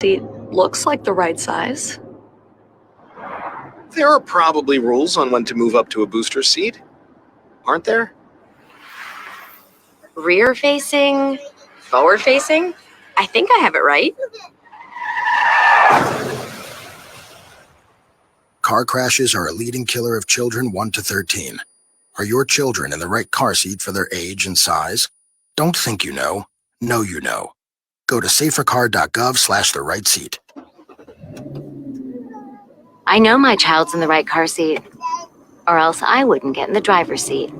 seat looks like the right size. There are probably rules on when to move up to a booster seat, aren't there? Rear facing, forward facing? I think I have it right. Car crashes are a leading killer of children 1 to 13. Are your children in the right car seat for their age and size? Don't think you know. Know you know. Go to safercar.gov/the-right-seat. I know my child's in the right car seat, or else I wouldn't get in the driver's seat.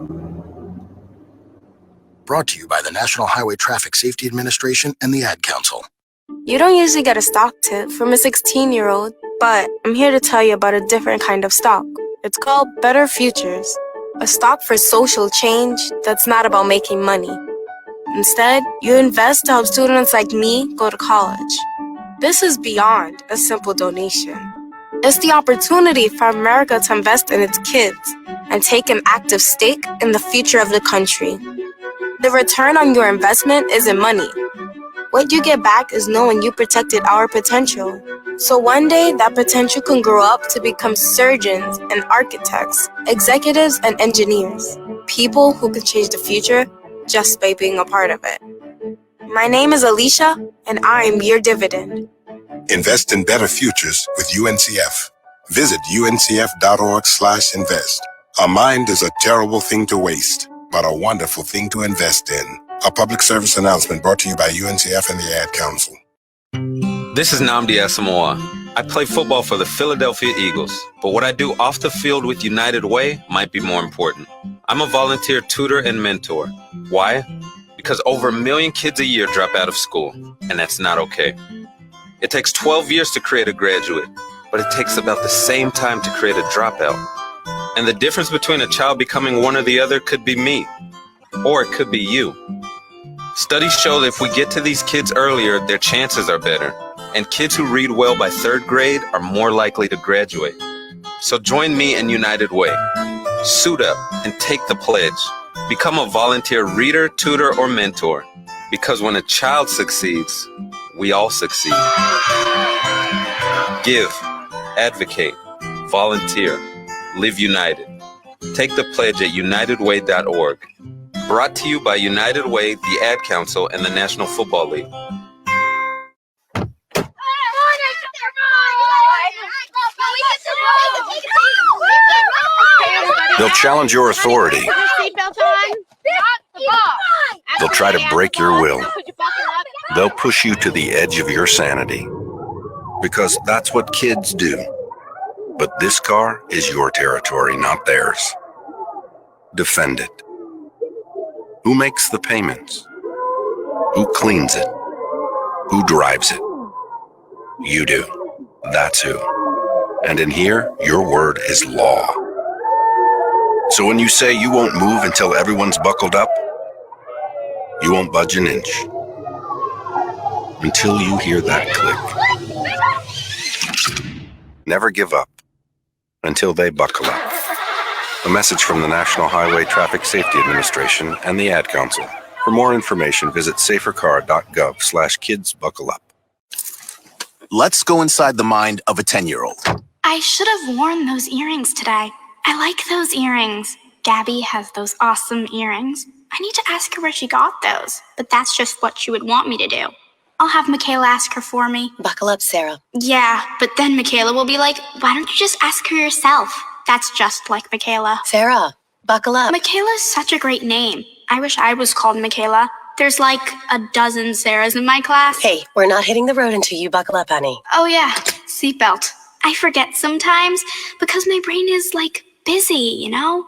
Brought to you by the National Highway Traffic Safety Administration and the Ad Council. You don't usually get a stock tip from a 16-year-old, but I'm here to tell you about a different kind of stock. It's called Better Futures, a stock for social change that's not about making money. Instead, you invest to help students like me go to college. This is beyond a simple donation. It's the opportunity for America to invest in its kids and take an active stake in the future of the country. The return on your investment isn't money. What you get back is knowing you protected our potential. So one day, that potential can grow up to become surgeons and architects, executives and engineers, people who can change the future just by being a part of it. My name is Alicia, and I'm your dividend. Invest in better futures with UNCF. Visit uncf.org/invest. A mind is a terrible thing to waste, but a wonderful thing to invest in. A public service announcement brought to you by UNCF and the Ad Council. This is Nnamdi Asamoah. I play football for the Philadelphia Eagles, but what I do off the field with United Way might be more important. I'm a volunteer tutor and mentor. Why? Because over 1 million kids a year drop out of school, and that's not okay. It takes 12 years to create a graduate, but it takes about the same time to create a dropout. And the difference between a child becoming one or the other could be me, or it could be you. Studies show that if we get to these kids earlier, their chances are better, and kids who read well by 3rd grade are more likely to graduate. So join me in United Way. Suit up and take the pledge. Become a volunteer reader, tutor, or mentor, because when a child succeeds, we all succeed. Give, advocate, volunteer, live united. Take the pledge at unitedway.org. Brought to you by United Way, the Ad Council, and the National Football League. They'll challenge your authority. They'll try to break your will. They'll push you to the edge of your sanity. Because that's what kids do. But this car is your territory, not theirs. Defend it. Who makes the payments? Who cleans it? Who drives it? You do. That's who. And in here, your word is law. So when you say you won't move until everyone's buckled up, you won't budge an inch. Until you hear that click. Never give up until they buckle up. A message from the National Highway Traffic Safety Administration and the Ad Council. For more information, visit safercar.gov/kidsbuckleup. Let's go inside the mind of a 10-year-old. I should have worn those earrings today. I like those earrings. Gabby has those awesome earrings. I need to ask her where she got those, but that's just what she would want me to do. I'll have Michaela ask her for me. Buckle up, Sarah. Yeah, but then Michaela will be like, why don't you just ask her yourself? That's just like Michaela. Sarah, buckle up. Michaela's such a great name. I wish I was called Michaela. There's like a dozen Sarahs in my class. Hey, we're not hitting the road until you buckle up, honey. Oh yeah, seatbelt. I forget sometimes because my brain is like busy, you know?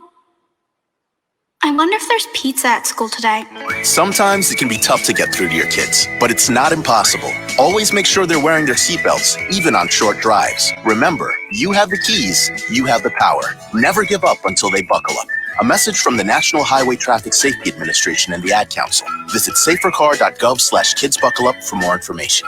I wonder if there's pizza at school today. Sometimes it can be tough to get through to your kids, but it's not impossible. Always make sure they're wearing their seatbelts, even on short drives. Remember, you have the keys, you have the power. Never give up until they buckle up. A message from the National Highway Traffic Safety Administration and the Ad Council. Visit safercar.gov/kidsbuckleup for more information.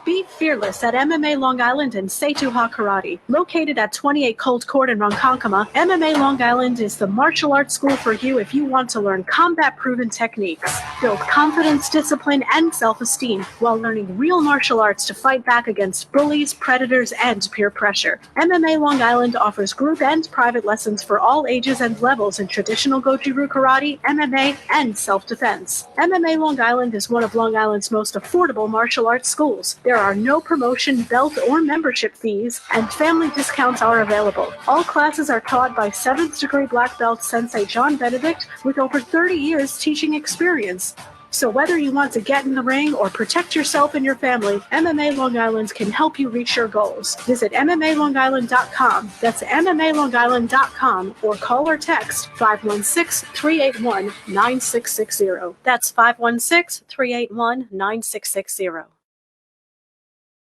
Be fearless at MMA Long Island and Seituha Karate. Located at 28 Colt Court in Ronkonkoma, MMA Long Island is the martial arts school for you if you want to learn combat-proven techniques, build confidence, discipline, and self-esteem while learning real martial arts to fight back against bullies, predators, and peer pressure. MMA Long Island offers group and private lessons for all ages and levels in traditional Goju-Ryu karate, MMA, and self-defense. MMA Long Island is one of Long Island's most affordable martial arts schools. There are no promotion, belt, or membership fees, and family discounts are available. All classes are taught by 7th degree black belt Sensei John Benedict with over 30 years teaching experience. So whether you want to get in the ring or protect yourself and your family, MMA Long Island can help you reach your goals. Visit MMALongIsland.com. That's MMALongIsland.com or call or text 516-381-9660. That's 516-381-9660.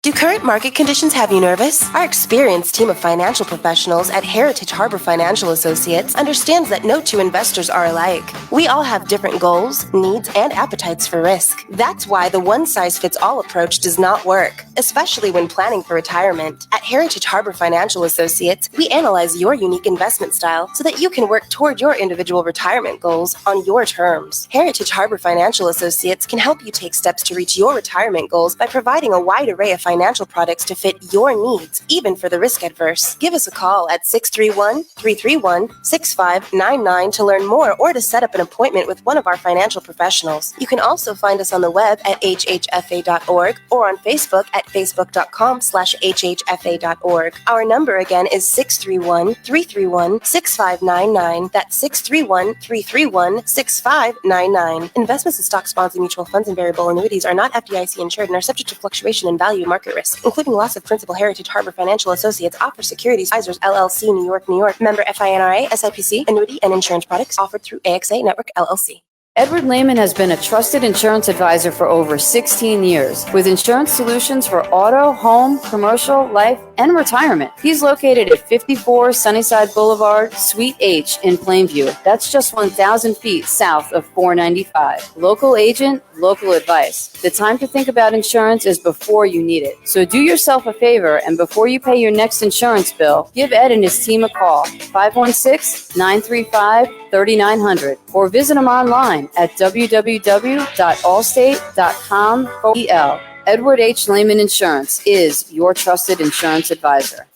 Do current market conditions have you nervous? Our experienced team of financial professionals at Heritage Harbor Financial Associates understands that no two investors are alike. We all have different goals, needs, and appetites for risk. That's why the one-size-fits-all approach does not work, especially when planning for retirement. At Heritage Harbor Financial Associates, we analyze your unique investment style so that you can work toward your individual retirement goals on your terms. Heritage Harbor Financial Associates can help you take steps to reach your retirement goals by providing a wide array of financial products to fit your needs, even for the risk adverse. Give us a call at 631-331-6599 to learn more or to set up an appointment with one of our financial professionals. You can also find us on the web at hhfa.org or on Facebook at facebook.com/hhfa.org. Our number again is 631-331-6599. That's 631-331-6599. Investments in stock, bonds, and mutual funds and variable annuities are not FDIC insured and are subject to fluctuation in value and market risk, including loss of principal. Heritage Harbor Financial Associates offers securities advisors LLC, New York, New York. Member FINRA, SIPC, annuity and insurance products offered through AXA Network LLC. Edward Lehman has been a trusted insurance advisor for over 16 years with insurance solutions for auto, home, commercial, life, and retirement. He's located at 54 Sunnyside Boulevard, Suite H in Plainview. That's just 1,000 feet south of 495. Local agent, local advice. The time to think about insurance is before you need it. So do yourself a favor and before you pay your next insurance bill, give Ed and his team a call, 516-935-3900, or visit him online at www.allstate.com/EL. Edward H. Lehman Insurance is your trusted insurance advisor.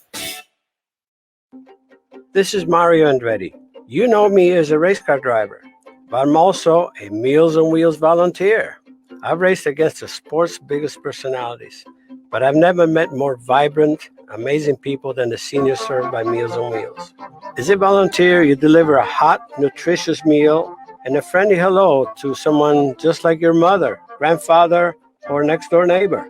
This is Mario Andretti. You know me as a race car driver, but I'm also a Meals on Wheels volunteer. I've raced against the sport's biggest personalities, but I've never met more vibrant, amazing people than the seniors served by Meals on Wheels. As a volunteer, you deliver a hot, nutritious meal and a friendly hello to someone just like your mother, grandfather, or next door neighbor.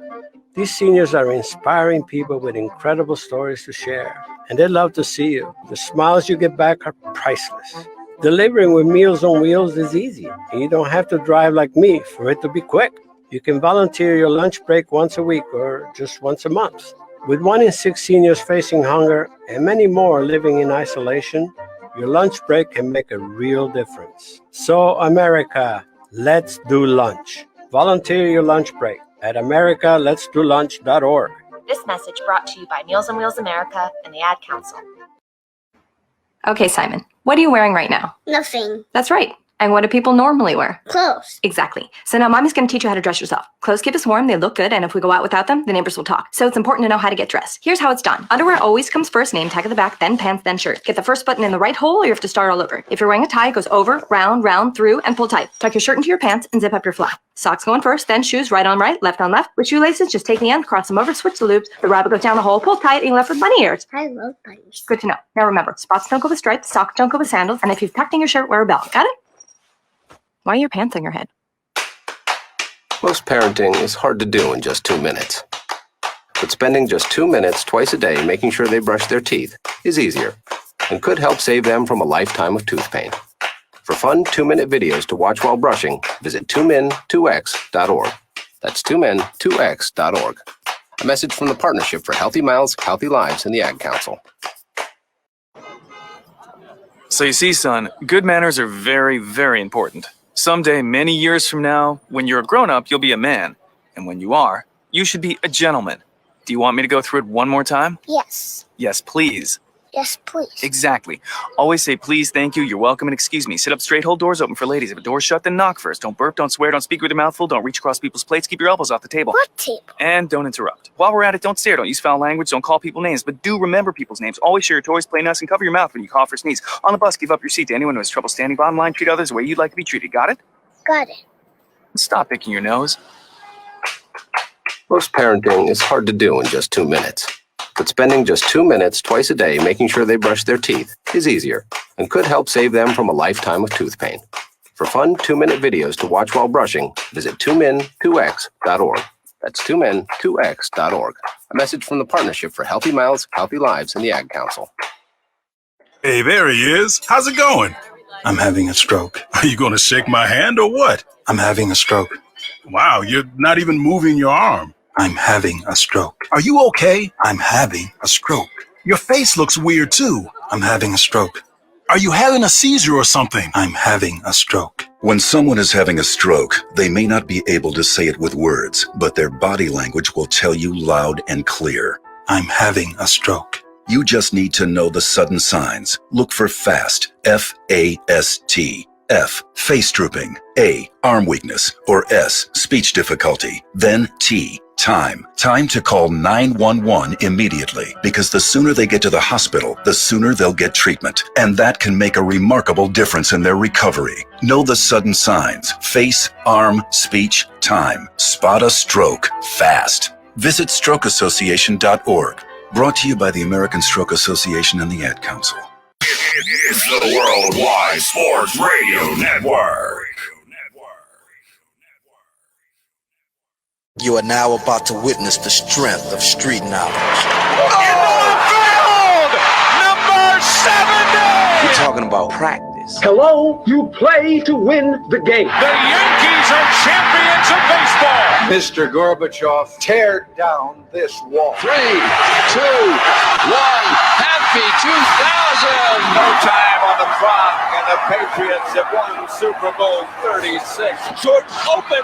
These seniors are inspiring people with incredible stories to share, and they love to see you. The smiles you get back are priceless. Delivering with Meals on Wheels is easy, and you don't have to drive like me for it to be quick. You can volunteer your lunch break once a week or just once a month. With 1 in 6 seniors facing hunger and many more living in isolation, your lunch break can make a real difference. So, America, let's do lunch. Volunteer your lunch break at americaletsdolunch.org. This message brought to you by Meals on Wheels America and the Ad Council. Okay, Simon, what are you wearing right now? Nothing. That's right. And what do people normally wear? Clothes. Exactly. So now Mommy's going to teach you how to dress yourself. Clothes keep us warm, they look good, and if we go out without them, the neighbors will talk. So it's important to know how to get dressed. Here's how it's done. Underwear always comes first, name tag at the back, then pants, then shirt. Get the first button in the right hole or you have to start all over. If you're wearing a tie, it goes over, round, through, and pull tight. Tuck your shirt into your pants and zip up your fly. Socks going first, then shoes right on right, left on left. With shoelaces, just take the end, cross them over, switch the loops. The rabbit goes down the hole, pull tight, and you're left with bunny ears. I love bunnies. Good to know. Now remember, spots don't go with stripes, socks don't go with sandals, and if you've tucked in your shirt, wear a belt. Got it? Why are your pants on your head? Most parenting is hard to do in just 2 minutes. But spending just 2 minutes twice a day making sure they brush their teeth is easier and could help save them from a lifetime of tooth pain. For fun 2-minute videos to watch while brushing, visit 2min2x.org. That's 2min2x.org. A message from the Partnership for Healthy Mouths, Healthy Lives and the Ad Council. So you see, son, good manners are very, very important. Someday, many years from now, when you're a grown-up, you'll be a man. And when you are, You should be a gentleman. Do you want me to go through it one more time? Yes. Yes, please. Yes, please. Exactly. Always say please, thank you, you're welcome, and excuse me. Sit up straight, hold doors open for ladies. If a door's shut, then knock first. Don't burp, don't swear, don't speak with your mouth full, don't reach across people's plates, keep your elbows off the table. What table? And don't interrupt. While we're at it, don't stare, don't use foul language, don't call people names, but do remember people's names. Always share your toys, play nice, and cover your mouth when you cough or sneeze. On the bus, give up your seat to anyone who has trouble standing bottom line. Treat others the way you'd like to be treated. Got it? Got it. Stop picking your nose. Most parenting is hard to do in just 2 minutes. But spending just 2 minutes twice a day making sure they brush their teeth is easier and could help save them from a lifetime of tooth pain. For fun 2-minute videos to watch while brushing, visit 2min2x.org. That's 2min2x.org. A message from the Partnership for Healthy Mouths, Healthy Lives, and the Ad Council. Hey, there he is. How's it going? I'm having a stroke. Are you going to shake my hand or what? I'm having a stroke. Wow, you're not even moving your arm. I'm having a stroke. Are you okay? I'm having a stroke. Your face looks weird too. I'm having a stroke. Are you having a seizure or something? I'm having a stroke. When someone is having a stroke, they may not be able to say it with words, but their body language will tell you loud and clear. I'm having a stroke. You just need to know the sudden signs. Look for FAST, F-A-S-T. F, face drooping. A, arm weakness. Or S, speech difficulty. Then T, time. Time to call 911 immediately, because the sooner they get to the hospital, the sooner they'll get treatment. And that can make a remarkable difference in their recovery. Know the sudden signs. Face, arm, speech, time. Spot a stroke fast. Visit strokeassociation.org. Brought to you by the American Stroke Association and the Ad Council. It's the Worldwide Sports Radio Network. You are now about to witness the strength of street knowledge. Number 70! We're talking about practice. Hello, you play to win the game. The Yankees are champions of baseball. Mr. Gorbachev, tear down this wall. 3, 2, 1, happy 2000! No time on the clock, and the Patriots have won Super Bowl 36. Jordan open,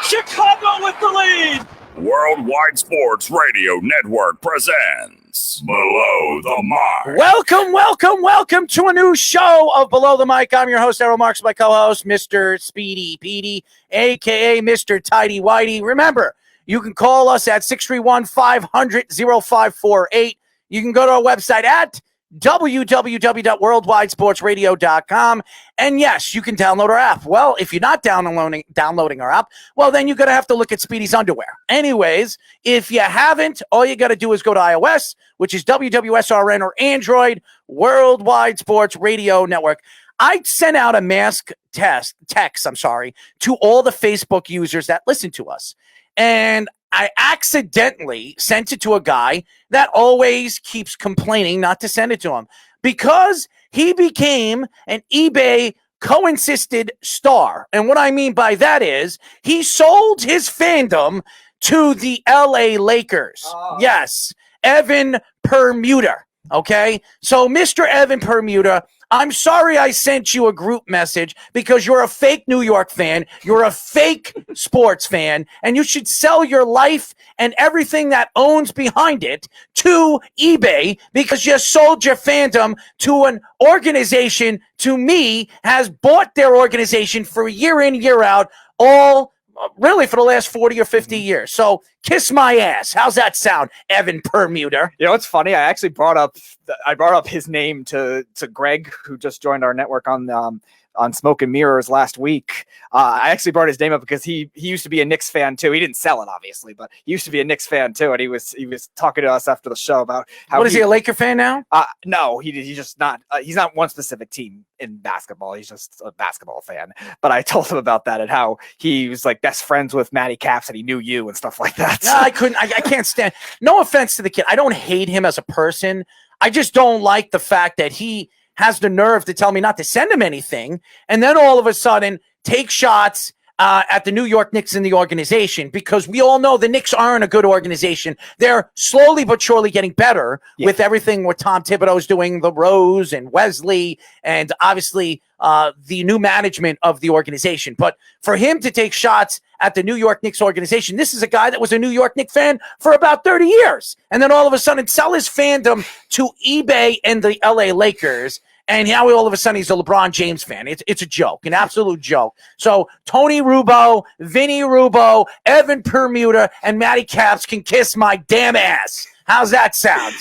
Chicago with the lead! Worldwide Sports Radio Network presents Below the Mark. Welcome to a new show of Below the Mic. I'm your host, Errol Marks, my co-host, Mr. Speedy Petey, a.k.a. Mr. Tidy Whitey. Remember, you can call us at 631-500-0548. You can go to our website at www.worldwidesportsradio.com. And yes, you can download our app. Well, if you're not downloading our app, well, then you're going to have to look at Speedy's underwear. Anyways, if you haven't, all you got to do is go to iOS, which is WWSRN, or Android, Worldwide Sports Radio Network. I sent out a mask text, to all the Facebook users that listen to us. And I accidentally sent it to a guy that always keeps complaining not to send it to him because he became an eBay co-insisted star. And what I mean by that is he sold his fandom to the LA Lakers. Oh. Yes, Evan Permuter. Okay, so Mr. Evan Permuter, I'm sorry I sent you a group message because you're a fake New York fan, you're a fake sports fan, and you should sell your life and everything that owns behind it to eBay because you sold your fandom to an organization, to me, has bought their organization for year in, year out, all really for the last 40 or 50 years. So kiss my ass. How's that sound, Evan Permuter? You know, it's funny. I actually brought up his name to Greg, who just joined our network on Smoke and Mirrors last week. I actually brought his name up because he used to be a Knicks fan too. He didn't sell it, obviously, but he used to be a Knicks fan too. And he was talking to us after the show about how is he a Laker fan now? No, he's just not. He's not one specific team in basketball. He's just a basketball fan. But I told him about that and how he was like best friends with Matty Caps and he knew you and stuff like that. No, I can't stand. No offense to the kid. I don't hate him as a person. I just don't like the fact that he has the nerve to tell me not to send him anything, and then all of a sudden take shots at the New York Knicks in the organization, because we all know the Knicks aren't a good organization. They're slowly but surely getting better with everything what Tom Thibodeau is doing, the Rose and Wesley, and obviously the new management of the organization. But for him to take shots at the New York Knicks organization, this is a guy that was a New York Knicks fan for about 30 years. And then all of a sudden sell his fandom to eBay and the LA Lakers. And now all of a sudden he's a LeBron James fan. It's a joke, an absolute joke. So Tony Rubo, Vinny Rubo, Evan Permuta, and Matty Caps can kiss my damn ass. How's that sound?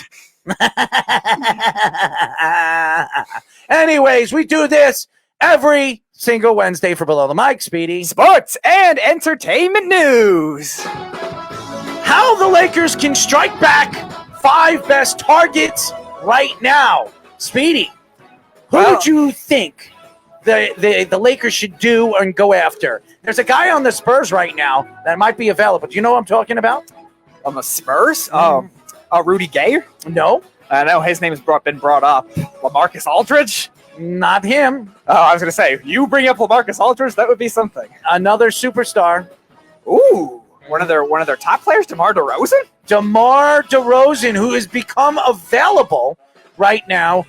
Anyways, we do this every single Wednesday for Below the Mic, Speedy. Sports and entertainment news. How the Lakers can strike back 5 best targets right now. Speedy. Who would you think the Lakers should do and go after? There's a guy on the Spurs right now that might be available. Do you know what I'm talking about? On the Spurs? Rudy Gay? No. I know his name has been brought up. LaMarcus Aldridge? Not him. Oh, I was going to say, you bring up LaMarcus Aldridge, that would be something. Another superstar. Ooh, one of their top players, DeMar DeRozan? DeMar DeRozan, who has become available right now.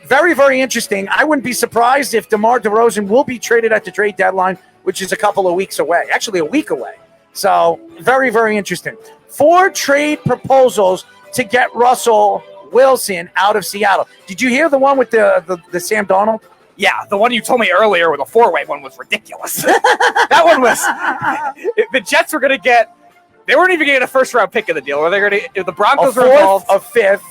Very, very interesting. I wouldn't be surprised if DeMar DeRozan will be traded at the trade deadline, which is a couple of weeks away. Actually, a week away. So, very, very interesting. 4 trade proposals to get Russell Wilson out of Seattle. Did you hear the one with the Sam Darnold? Yeah, the one you told me earlier with the 4-way one was ridiculous. That one was... the Jets were going to get... They weren't even going to get a first-round pick of the deal. Were they going to... The Broncos were involved. A 5th.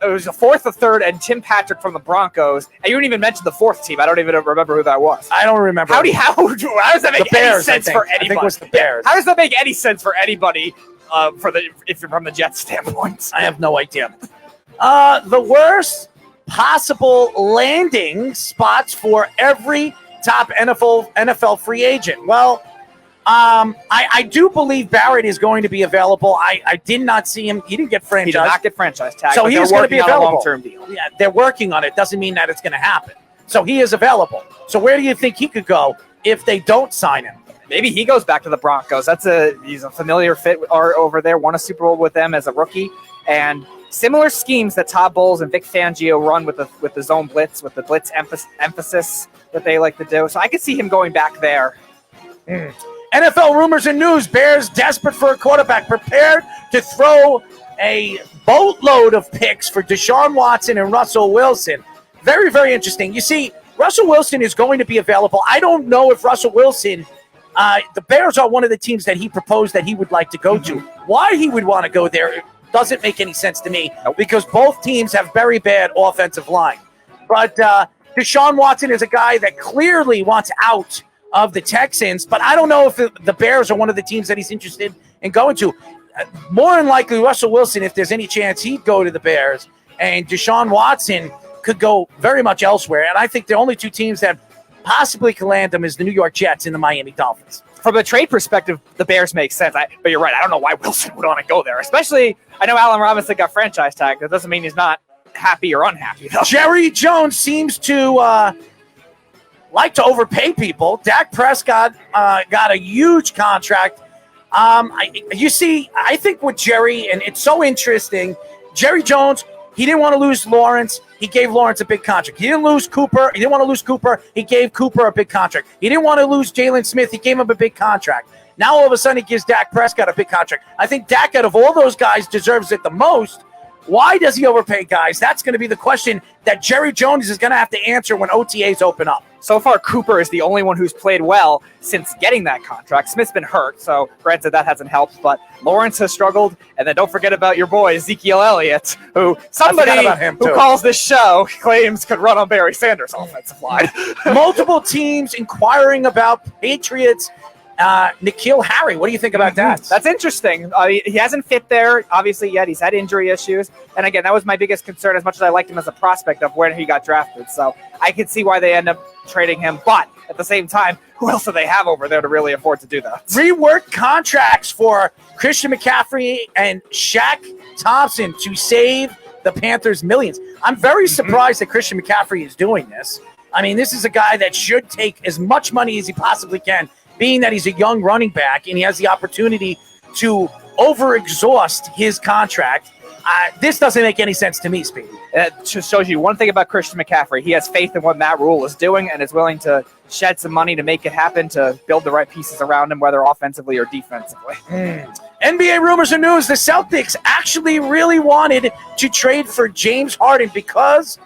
It was a 4th, a 3rd, and Tim Patrick from the Broncos. And you didn't even mention the 4th team. I don't even remember who that was. I don't remember. How does that make any sense for anybody? I think it was the Bears. How does that make any sense for anybody if you're from the Jets standpoint? I have no idea. The worst possible landing spots for every top NFL free agent. Well, I do believe Barrett is going to be available. I did not see him. He didn't get franchised. He did not get franchise tag. So he is going to be available. On a long-term deal. Yeah, they're working on it. Doesn't mean that it's going to happen. So he is available. So where do you think he could go if they don't sign him? Maybe he goes back to the Broncos. He's a familiar fit over there. Won a Super Bowl with them as a rookie, and similar schemes that Todd Bowles and Vic Fangio run with the zone blitz, with the blitz emphasis that they like to do. So I could see him going back there. NFL rumors and news. Bears desperate for a quarterback, prepared to throw a boatload of picks for Deshaun Watson and Russell Wilson. Very, very interesting. You see, Russell Wilson is going to be available. I don't know if Russell Wilson, the Bears are one of the teams that he proposed that he would like to go to. Why he would want to go there doesn't make any sense to me, because both teams have very bad offensive line. But Deshaun Watson is a guy that clearly wants out of the Texans, but I don't know if the Bears are one of the teams that he's interested in going to. More than likely, Russell Wilson, if there's any chance, he'd go to the Bears, and Deshaun Watson could go very much elsewhere. And I think the only 2 teams that possibly can land him is the New York Jets and the Miami Dolphins. From a trade perspective, the Bears make sense. But you're right. I don't know why Wilson would want to go there. Especially, I know Allen Robinson got franchise tag. That doesn't mean he's not happy or unhappy, though. Jerry Jones seems to like to overpay people. Dak Prescott got a huge contract. I think with Jerry, and it's so interesting, Jerry Jones, he didn't want to lose Lawrence. He gave Lawrence a big contract. He didn't lose Cooper. He didn't want to lose Cooper. He gave Cooper a big contract. He didn't want to lose Jalen Smith. He gave him a big contract. Now all of a sudden he gives Dak Prescott a big contract. I think Dak, out of all those guys, deserves it the most. Why does he overpay guys? That's going to be the question that Jerry Jones is going to have to answer when OTAs open up. So far, Cooper is the only one who's played well since getting that contract. Smith's been hurt, so granted that hasn't helped, but Lawrence has struggled. And then don't forget about your boy, Ezekiel Elliott, who somebody who calls this show claims could run on Barry Sanders' offensive line. Multiple teams inquiring about Patriots. N'Keal Harry, what do you think about that? That's interesting. He hasn't fit there, obviously, yet. He's had injury issues. And again, that was my biggest concern, as much as I liked him as a prospect of when he got drafted. So I could see why they end up trading him. But at the same time, who else do they have over there to really afford to do that? Rework contracts for Christian McCaffrey and Shaq Thompson to save the Panthers millions. I'm very surprised that Christian McCaffrey is doing this. I mean, this is a guy that should take as much money as he possibly can being that he's a young running back and he has the opportunity to overexhaust his contract. This doesn't make any sense to me, Speedy. It just shows you one thing about Christian McCaffrey. He has faith in what Matt Rule is doing and is willing to shed some money to make it happen, to build the right pieces around him, whether offensively or defensively. NBA rumors and news. The Celtics actually really wanted to trade for James Harden because,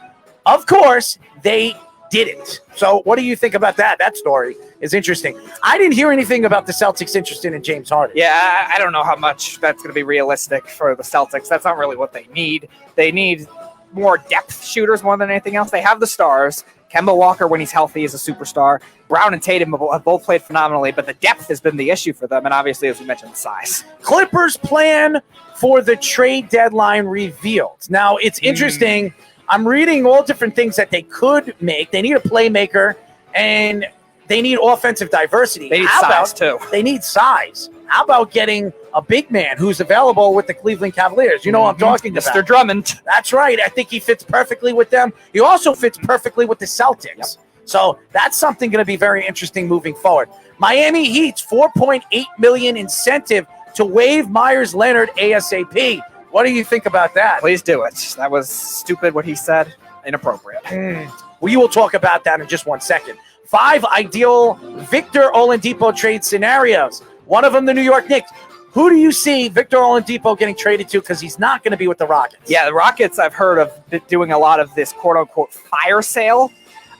of course, they didn't. So what do you think about that? That story is interesting. I didn't hear anything about the Celtics interested in James Harden. Yeah, I don't know how much that's going to be realistic for the Celtics. That's not really what they need. They need more depth shooters more than anything else. They have the stars. Kemba Walker, when he's healthy, is a superstar. Brown and Tatum have both played phenomenally, but the depth has been the issue for them, and obviously, as we mentioned, the size. Clippers plan for the trade deadline revealed. Now, it's interesting. I'm reading all different things that they could make. They need a playmaker, and they need offensive diversity. They need size, too. They need size. How about getting a big man who's available with the Cleveland Cavaliers? You know what I'm talking about. Mr. Drummond. That's right. I think he fits perfectly with them. He also fits perfectly with the Celtics. Yep. So that's something going to be very interesting moving forward. Miami Heat's $4.8 million incentive to waive Myers Leonard ASAP. What do you think about that? Please do it. That was stupid what he said. Inappropriate. We will talk about that in just 1 second. 5 ideal Victor Oladipo trade scenarios. One of them, the New York Knicks. Who do you see Victor Oladipo getting traded to? Because he's not going to be with the Rockets. Yeah, the Rockets, I've heard of doing a lot of this quote-unquote fire sale.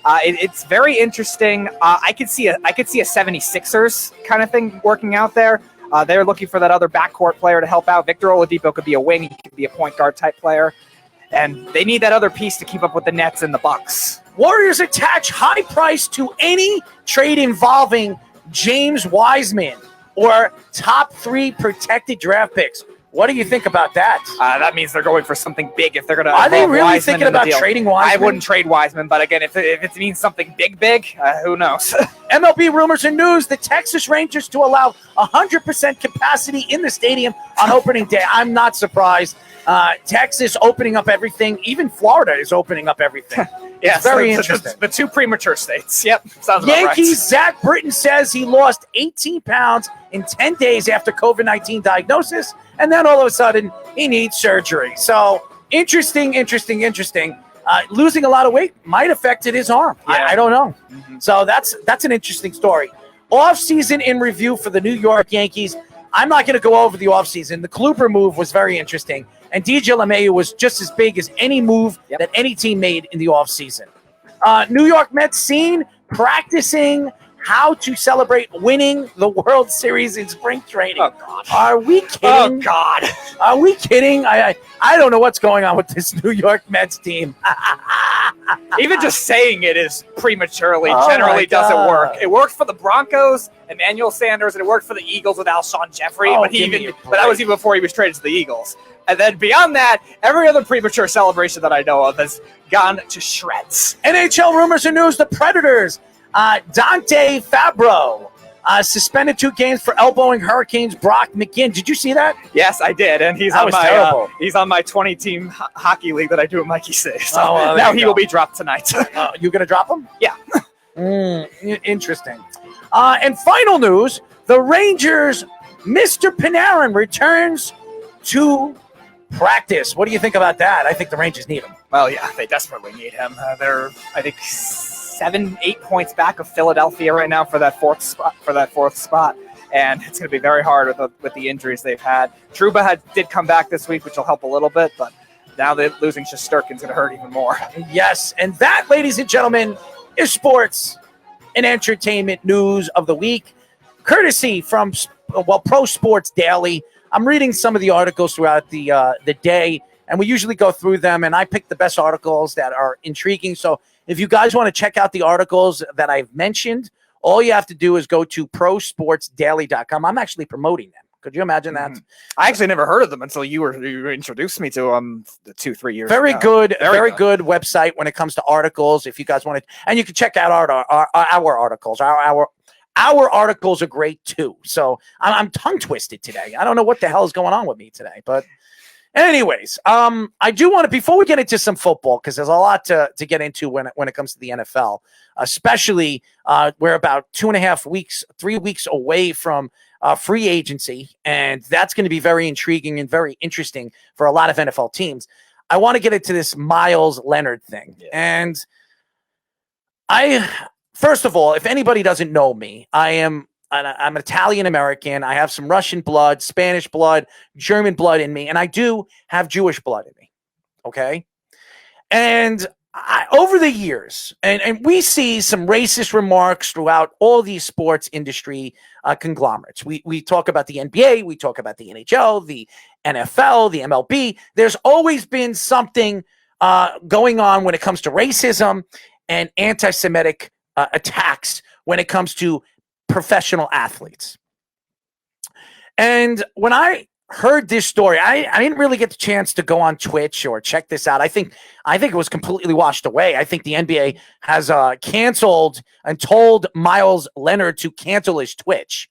It's very interesting. I could see a 76ers kind of thing working out there. They're looking for that other backcourt player to help out. Victor Oladipo could be a wing. He could be a point guard type player. And they need that other piece to keep up with the Nets and the Bucks. Warriors attach high price to any trade involving James Wiseman or top 3 protected draft picks. What do you think about that? That means they're going for something big if they're going to. Are they really thinking about trading Wiseman? I wouldn't trade Wiseman, but again, if it means something big, who knows? MLB rumors and news: the Texas Rangers to allow 100% capacity in the stadium on opening day. I'm not surprised. Texas opening up everything. Even Florida is opening up everything. Yes, very interesting. The 2 premature states. Yep, sounds about Yankees, right. Zach Britton says he lost 18 pounds in 10 days after COVID-19 diagnosis, and then all of a sudden he needs surgery. So interesting. Losing a lot of weight might have affected his arm. Yeah. I don't know. So that's an interesting story. Off-season in review for the New York Yankees. I'm not going to go over the offseason. The Kluber move was very interesting. And DJ LeMahieu was just as big as any move that any team made in the offseason. New York Mets seen practicing how to celebrate winning the World Series in spring training. Oh, God. Are we kidding? Oh, God. Are we kidding? I don't know what's going on with this New York Mets team. Even just saying it is prematurely Oh, generally my doesn't God. work. It worked for the Broncos, Emmanuel Sanders, and it worked for the Eagles with Alshon Jeffrey, Oh, but give me a that was even before he was traded to the Eagles. And then beyond that, every other premature celebration that I know of has gone to shreds. NHL rumors and news: the Predators. Dante Fabro suspended 2 games for elbowing Hurricanes Brock McGinn. Did you see that? Yes, I did, and he's That on was my terrible. he's on my 20-team hockey league that I do at Mikey Says. So Oh, well, there now you he go. will be dropped tonight. You going to drop him? Yeah. Interesting. And final news: the Rangers, Mr. Panarin returns to practice. What do you think about that? I think the Rangers need him. Well, yeah, they desperately need him. They're, I think, 7-8 points back of Philadelphia right now for that fourth spot. And it's going to be very hard with the injuries they've had. Trouba did come back this week, which will help a little bit, but now that losing Shesterkin's going to hurt even more. Yes, and that, ladies and gentlemen, is sports and entertainment news of the week, courtesy from Pro Sports Daily. I'm reading some of the articles throughout the day, and we usually go through them, and I pick the best articles that are intriguing. So if you guys want to check out the articles that I've mentioned, all you have to do is go to prosportsdaily.com. I'm actually promoting them. Could you imagine that? I actually never heard of them until you introduced me to them 2-3 years Very ago. good, very good website when it comes to articles. If you guys want to, and you can check out our articles. Our articles are great too. So I'm tongue twisted today. I don't know what the hell is going on with me today, but Anyways, I do want to, before we get into some football, because there's a lot to get into when it comes to the NFL, especially we're about 3 weeks away from free agency, and that's going to be very intriguing and very interesting for a lot of NFL teams. I want to get into this Miles Leonard thing. Yeah. And first of all, if anybody doesn't know me, I'm Italian American. I have some Russian blood, Spanish blood, German blood in me, and I do have Jewish blood in me. Okay. And over the years, and we see some racist remarks throughout all these sports industry conglomerates. We talk about the NBA, we talk about the NHL, the NFL, the MLB. There's always been something going on when it comes to racism and anti-Semitic attacks when it comes to professional athletes. And when I heard this story, I didn't really get the chance to go on Twitch or check this out. I think it was completely washed away. I think the NBA has canceled and told Miles Leonard to cancel his Twitch.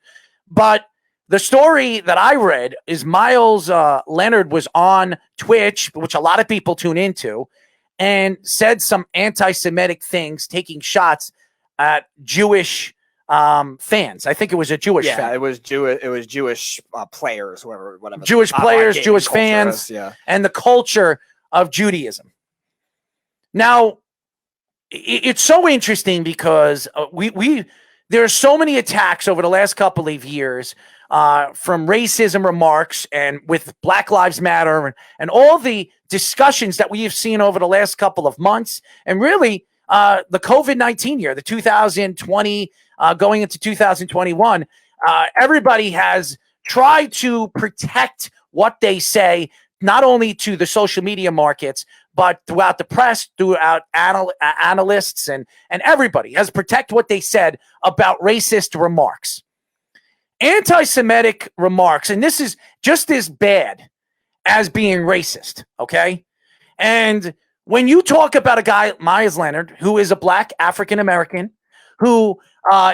But the story that I read is Miles Leonard was on Twitch, which a lot of people tune into, and said some anti-Semitic things, taking shots at Jewish fans. I think it was a Jewish fan. Yeah, it was Jewish players, whatever. Jewish players, Jewish fans, and the culture of Judaism. Now, it's so interesting because there are so many attacks over the last couple of years from racism remarks and with Black Lives Matter and all the discussions that we have seen over the last couple of months, and really the COVID-19 year, the 2020 going into 2021, everybody has tried to protect what they say, not only to the social media markets, but throughout the press, throughout analysts, and everybody has protect what they said about racist remarks. Anti-Semitic remarks, and this is just as bad as being racist, okay? And when you talk about a guy, Miles Leonard, who is a black African-American, who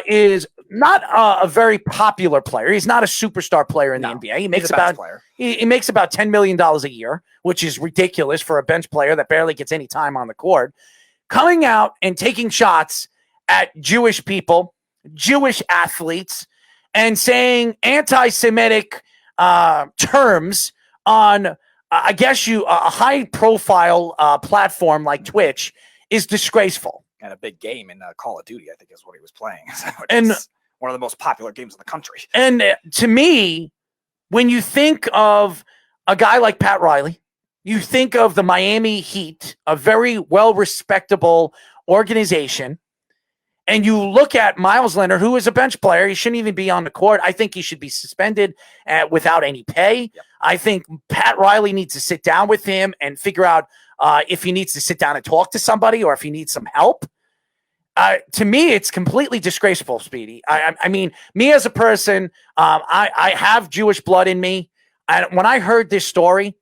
is not a very popular player. He's not a superstar player in the NBA. He makes he makes about $10 million a year, which is ridiculous for a bench player that barely gets any time on the court. Coming out and taking shots at Jewish people, Jewish athletes, and saying anti-Semitic terms on, I guess a high-profile platform like Twitch is disgraceful. And a big game in Call of Duty, I think, is what he was playing. And one of the most popular games in the country. And to me, when you think of a guy like Pat Riley, you think of the Miami Heat, a very well-respectable organization, and you look at Miles Leonard, who is a bench player. He shouldn't even be on the court. I think he should be suspended without any pay. Yep. I think Pat Riley needs to sit down with him and figure out if he needs to sit down and talk to somebody or if he needs some help. To me, it's completely disgraceful, Speedy. I mean, me as a person, I have Jewish blood in me. And when I heard this story,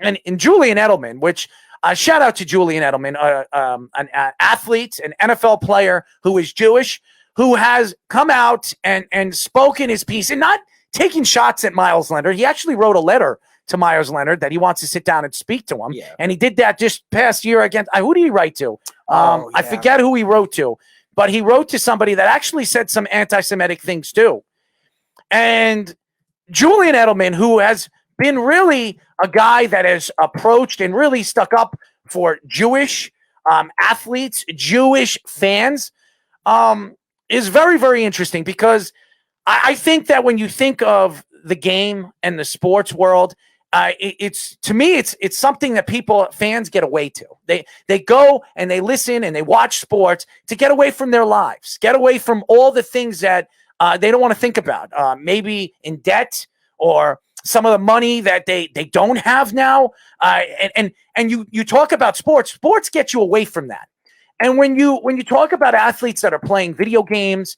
and Julian Edelman, which shout out to Julian Edelman, an athlete, an NFL player who is Jewish, who has come out and spoken his piece and not taking shots at Miles Leonard. He actually wrote a letter to Miles Leonard that he wants to sit down and speak to him. Yeah. And he did that just past year against, who did he write to? I forget who he wrote to, but he wrote to somebody that actually said some anti-Semitic things too. And Julian Edelman, who has been really a guy that has approached and really stuck up for Jewish athletes, Jewish fans, is very, very interesting because I think that when you think of the game and the sports world, it's something that fans get away to. They go and they listen and they watch sports to get away from their lives, get away from all the things that they don't want to think about, maybe in debt or some of the money that they don't have now. And you talk about sports get you away from that. And when you talk about athletes that are playing video games,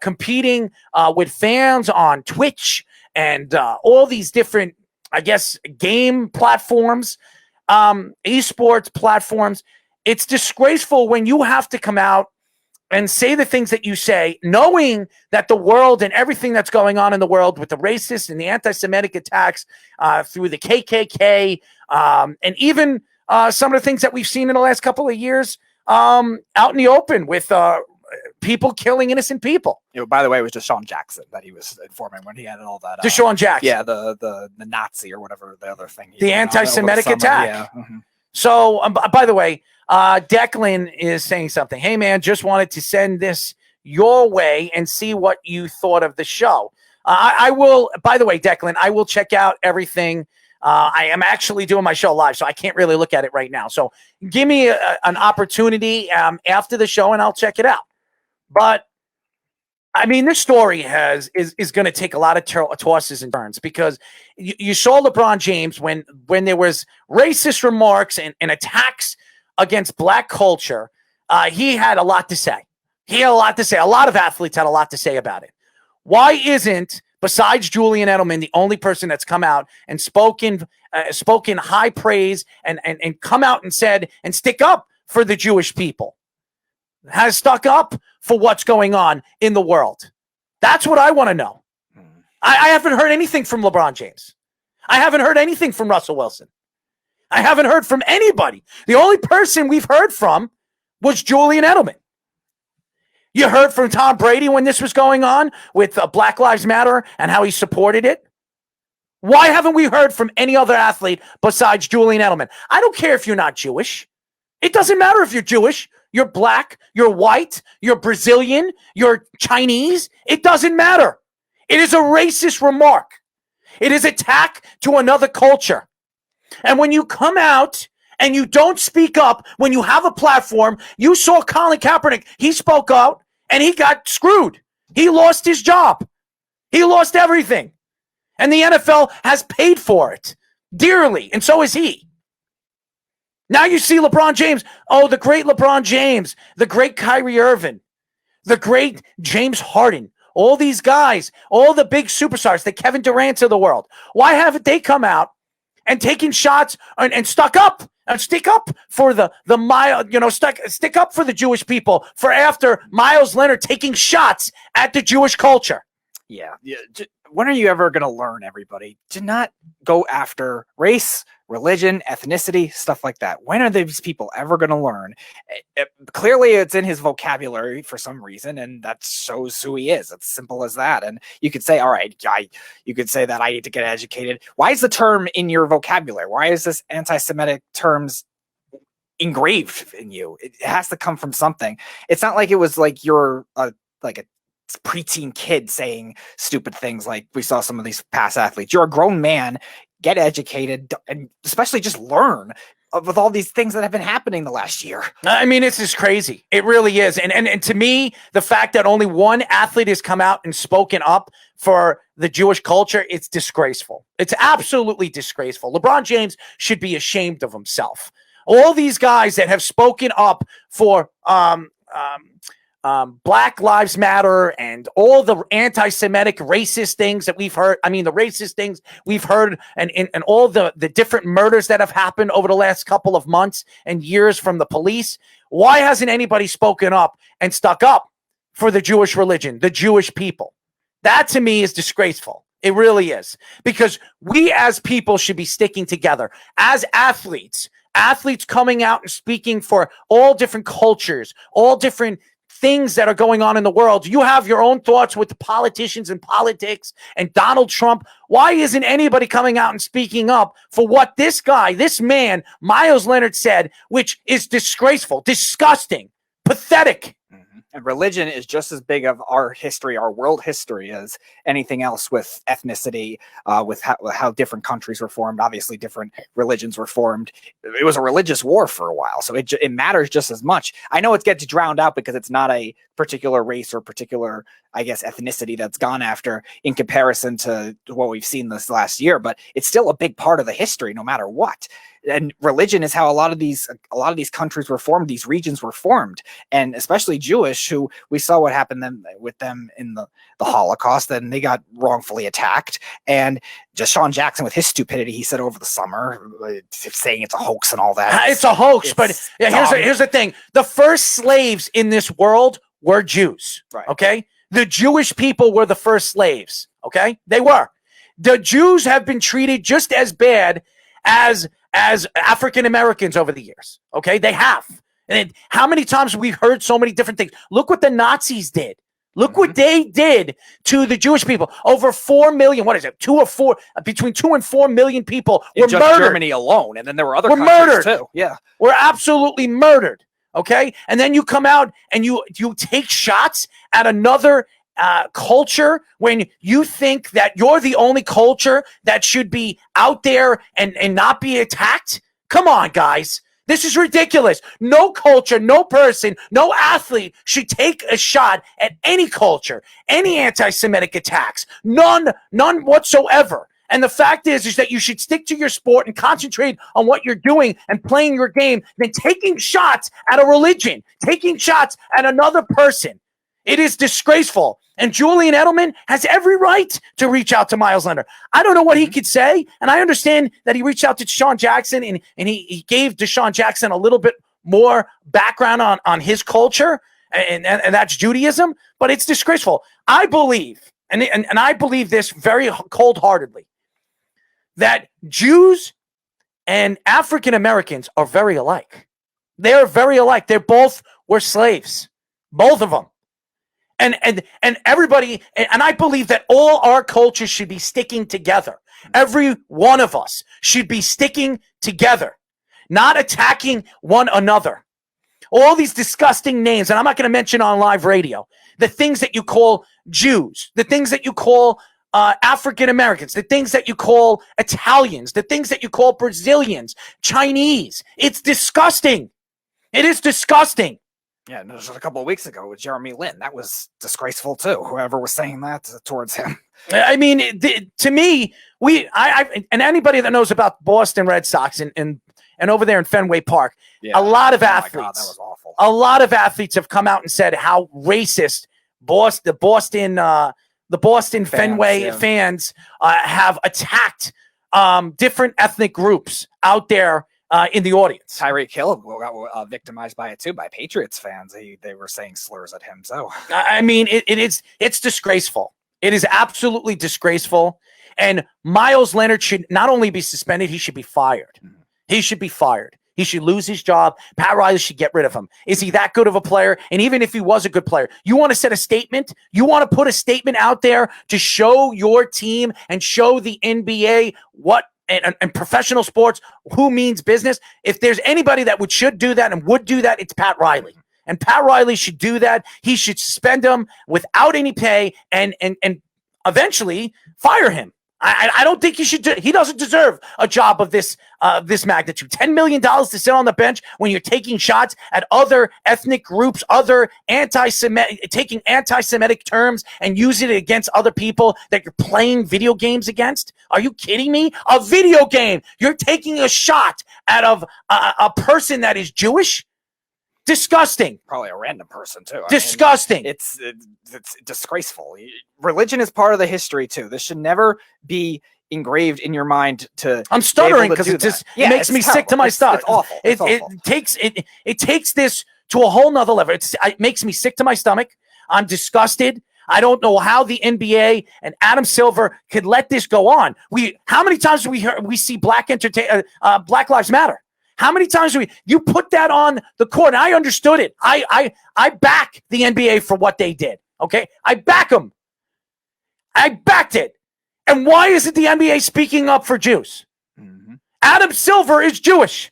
competing with fans on Twitch and all these different, I guess, game platforms, esports platforms, it's disgraceful when you have to come out and say the things that you say, knowing that the world and everything that's going on in the world with the racist and the anti-Semitic attacks through the KKK, and even some of the things that we've seen in the last couple of years out in the open with people killing innocent people. By the way, it was Deshaun Jackson that he was informing when he had all that. Deshaun Jackson. Yeah, the Nazi or whatever the other thing. The anti-Semitic attack. Yeah. Mm-hmm. So, by the way, Declan is saying something. Hey, man, just wanted to send this your way and see what you thought of the show. I will, by the way, Declan, I will check out everything. I am actually doing my show live, so I can't really look at it right now. So give me an opportunity after the show, and I'll check it out. But, I mean, this story is going to take a lot of tosses and turns, because you saw LeBron James when there was racist remarks and attacks against black culture. He had a lot to say. He had a lot to say. A lot of athletes had a lot to say about it. Why isn't, besides Julian Edelman, the only person that's come out and spoken high praise and come out and said and stick up for the Jewish people? Has stuck up for what's going on in the world? That's what I want to know. I haven't heard anything from LeBron James. I haven't heard anything from Russell Wilson. I haven't heard from anybody. The only person we've heard from was Julian Edelman. You heard from Tom Brady when this was going on with Black Lives Matter and how he supported it. Why haven't we heard from any other athlete besides Julian Edelman? I don't care if you're not Jewish. It doesn't matter if you're Jewish, you're black, you're white, you're Brazilian, you're Chinese. It doesn't matter. It is a racist remark. It is attack to another culture. And when you come out and you don't speak up, when you have a platform, you saw Colin Kaepernick. He spoke out and he got screwed. He lost his job. He lost everything. And the NFL has paid for it dearly, and so is he. Now you see LeBron James. Oh, the great LeBron James, the great Kyrie Irving, the great James Harden, all these guys, all the big superstars, the Kevin Durant of the world. Why haven't they come out and taken shots and stuck up and stick up for stick up for the Jewish people for after Miles Leonard taking shots at the Jewish culture? Yeah. When are you ever going to learn, everybody, to not go after race, religion, ethnicity, stuff like that? When are these people ever going to learn? Clearly, it's in his vocabulary for some reason, and that shows who he is. It's simple as that. And you could say, all right, you could say that I need to get educated. Why is the term in your vocabulary? Why is this anti-Semitic terms engraved in you? It has to come from something. It's not like it was like you're like a preteen kid saying stupid things like we saw some of these past athletes. You're a grown man. Get educated, and especially just learn with all these things that have been happening the last year. I mean, it's just crazy. It really is. And to me, the fact that only one athlete has come out and spoken up for the Jewish culture, it's disgraceful. It's absolutely disgraceful. LeBron James should be ashamed of himself. All these guys that have spoken up for Black Lives Matter and all the anti-Semitic racist things that we've heard. I mean, the racist things we've heard and all the different murders that have happened over the last couple of months and years from the police. Why hasn't anybody spoken up and stuck up for the Jewish religion, the Jewish people? That to me is disgraceful. It really is, because we as people should be sticking together as athletes coming out and speaking for all different cultures, all different things that are going on in the world. You have your own thoughts with the politicians and politics and Donald Trump. Why isn't anybody coming out and speaking up for what this guy, this man, Miles Leonard said, which is disgraceful, disgusting, pathetic? And religion is just as big of our history, our world history, as anything else with ethnicity, with how different countries were formed. Obviously, different religions were formed. It was a religious war for a while, so it matters just as much. I know it gets drowned out because it's not a particular race or particular, I guess, ethnicity that's gone after in comparison to what we've seen this last year, but it's still a big part of the history, no matter what. And religion is how a lot of these countries were formed, these regions were formed, and especially Jewish, who we saw what happened with them in the Holocaust, and they got wrongfully attacked. And just Deshaun Jackson, with his stupidity, he said over the summer, saying it's a hoax and all that. It's a hoax, but here's the thing: the first slaves in this world were Jews. Right. Okay? The Jewish people were the first slaves. Okay? They were. The Jews have been treated just as bad as African Americans over the years. Okay? They have. And how many times have we heard so many different things? Look what the Nazis did. Look what they did to the Jewish people. Over 4 million, what is it? Between 2 and 4 million people were just murdered. Germany alone, and then there were other Were countries murdered. too. Yeah. Were absolutely murdered. Okay? And then you come out and you take shots at another culture when you think that you're the only culture that should be out there and not be attacked. Come on, guys. This is ridiculous. No culture, no person, no athlete should take a shot at any culture, any anti-Semitic attacks. None whatsoever. And the fact is that you should stick to your sport and concentrate on what you're doing and playing your game than taking shots at a religion, taking shots at another person. It is disgraceful. And Julian Edelman has every right to reach out to Miles Leonard. I don't know what he could say, and I understand that he reached out to Deshaun Jackson, and he gave Deshaun Jackson a little bit more background on his culture, and that's Judaism, but it's disgraceful. I believe, and I believe this very cold-heartedly, that Jews and African Americans are very alike. They're very alike. They both were slaves, both of them. And everybody, and I believe that all our cultures should be sticking together. Every one of us should be sticking together, not attacking one another. All these disgusting names, and I'm not going to mention on live radio, the things that you call Jews, the things that you call African Americans, the things that you call Italians, the things that you call Brazilians, Chinese. It's disgusting. It is disgusting. Yeah, and just a couple of weeks ago with Jeremy Lin, that was disgraceful too. Whoever was saying that towards him. I mean, to me, and anybody that knows about Boston Red Sox and over there in Fenway Park, a lot of athletes, God, that was awful. A lot of athletes have come out and said how racist the Boston Fenway fans have attacked different ethnic groups out there. In the audience, Tyreek Hill got victimized by it too, by Patriots fans. They were saying slurs at him. So I mean, it's disgraceful. It is absolutely disgraceful. And Miles Leonard should not only be suspended, he should be fired. He should be fired. He should lose his job. Pat Riley should get rid of him. Is he that good of a player? And even if he was a good player, you want to set a statement? You want to put a statement out there to show your team and show the NBA what and professional sports who means business? If there's anybody that should do that and would do that, it's Pat Riley. And Pat Riley should do that. He should suspend him without any pay and eventually fire him. I don't think he should. He doesn't deserve a job of this magnitude. $10 million to sit on the bench when you're taking shots at other ethnic groups, other taking anti-Semitic terms and using it against other people that you're playing video games against. Are you kidding me? A video game. You're taking a shot out of a person that is Jewish. Disgusting. Probably a random person too. Disgusting. It's disgraceful. Religion is part of the history too. This should never be engraved in your mind. I'm stuttering because it makes me sick to my stomach. It's awful. It takes this to a whole nother level. It makes me sick to my stomach. I'm disgusted. I don't know how the NBA and Adam Silver could let this go on. How many times do we see Black Lives Matter? How many times do you put that on the court? And I understood it. I back the NBA for what they did. Okay, I back them. I backed it. And why isn't the NBA speaking up for Jews? Adam Silver is Jewish.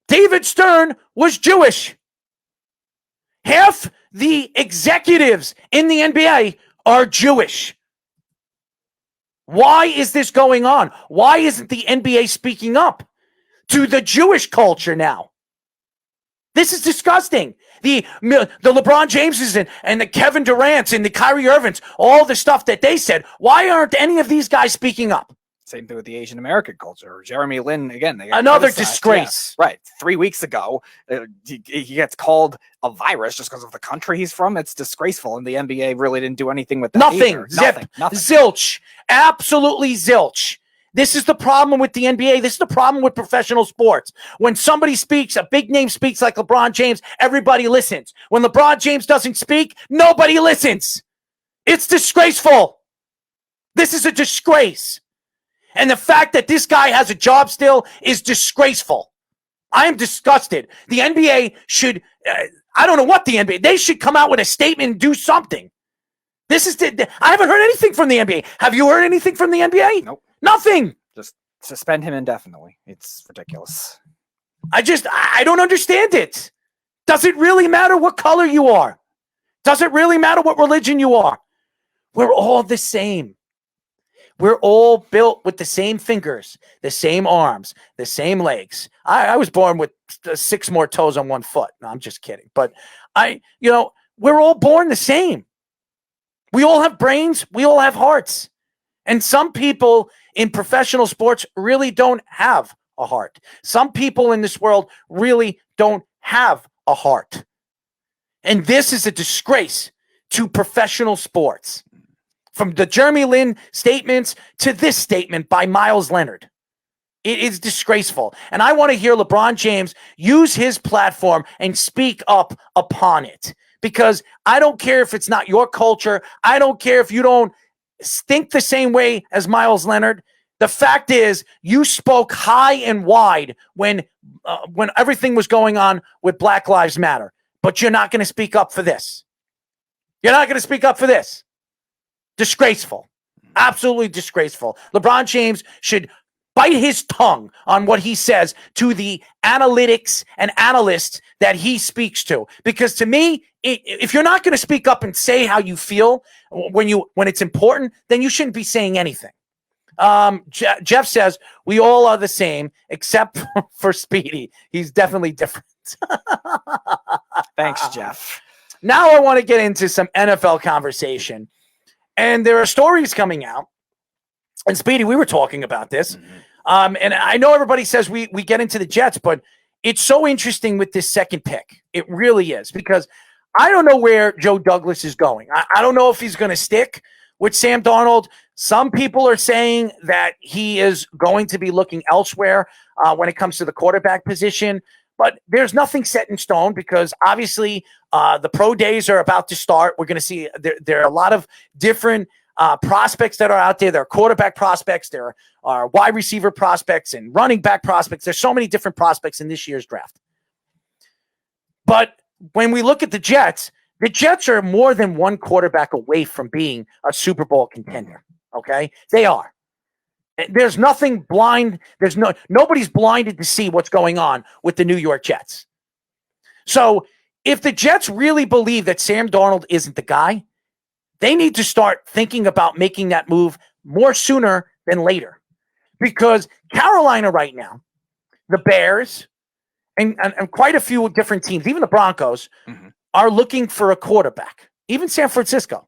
David Stern was Jewish. Half the executives in the NBA are Jewish. Why is this going on? Why isn't the NBA speaking up to the Jewish culture now? This is disgusting. The LeBron Jameses and the Kevin Durants and the Kyrie Irvings, all the stuff that they said. Why aren't any of these guys speaking up? Same thing with the Asian American culture. Jeremy Lin, again. Another disgrace. Yeah. Right. 3 weeks ago, he gets called a virus just because of the country he's from. It's disgraceful. And the NBA really didn't do anything with that. Nothing. Either. Zip. Nothing. Zilch. Absolutely zilch. This is the problem with the NBA. This is the problem with professional sports. When somebody speaks, a big name speaks like LeBron James, everybody listens. When LeBron James doesn't speak, nobody listens. It's disgraceful. This is a disgrace. And the fact that this guy has a job still is disgraceful. I am disgusted. The NBA should, I don't know what the NBA, they should come out with a statement and do something. I haven't heard anything from the NBA. Have you heard anything from the NBA? Nope. Nothing. Just suspend him indefinitely. It's ridiculous. I don't understand it. Does it really matter what color you are? Does it really matter what religion you are? We're all the same. We're all built with the same fingers, the same arms, the same legs. I was born with 6 more toes on one foot. No, I'm just kidding. But we're all born the same. We all have brains. We all have hearts. And some people in professional sports really don't have a heart. Some people in this world really don't have a heart. And this is a disgrace to professional sports. From the Jeremy Lin statements to this statement by Miles Leonard. It is disgraceful. And I want to hear LeBron James use his platform and speak up upon it. Because I don't care if it's not your culture. I don't care if you don't think the same way as Miles Leonard. The fact is, you spoke high and wide when everything was going on with Black Lives Matter. But you're not going to speak up for this. You're not going to speak up for this. Disgraceful. Absolutely disgraceful. LeBron James should bite his tongue on what he says to the analytics and analysts that he speaks to. Because to me, if you're not going to speak up and say how you feel when it's important, then you shouldn't be saying anything. Jeff says, we all are the same, except for Speedy. He's definitely different. Thanks, Jeff. Now I want to get into some NFL conversation. And there are stories coming out. And Speedy, we were talking about this. And I know everybody says we get into the Jets, but it's so interesting with this second pick. It really is. Because I don't know where Joe Douglas is going. I don't know if he's going to stick with Sam Darnold. Some people are saying that he is going to be looking elsewhere when it comes to the quarterback position. But there's nothing set in stone because obviously the pro days are about to start. We're going to see there are a lot of different prospects that are out there. There are quarterback prospects. There are wide receiver prospects and running back prospects. There's so many different prospects in this year's draft. But when we look at the Jets are more than one quarterback away from being a Super Bowl contender. Okay? They are. There's nothing blind. Nobody's blinded to see what's going on with the New York Jets. So if the Jets really believe that Sam Darnold isn't the guy, they need to start thinking about making that move more sooner than later. Because Carolina right now, the Bears, and quite a few different teams, even the Broncos, are looking for a quarterback. Even San Francisco.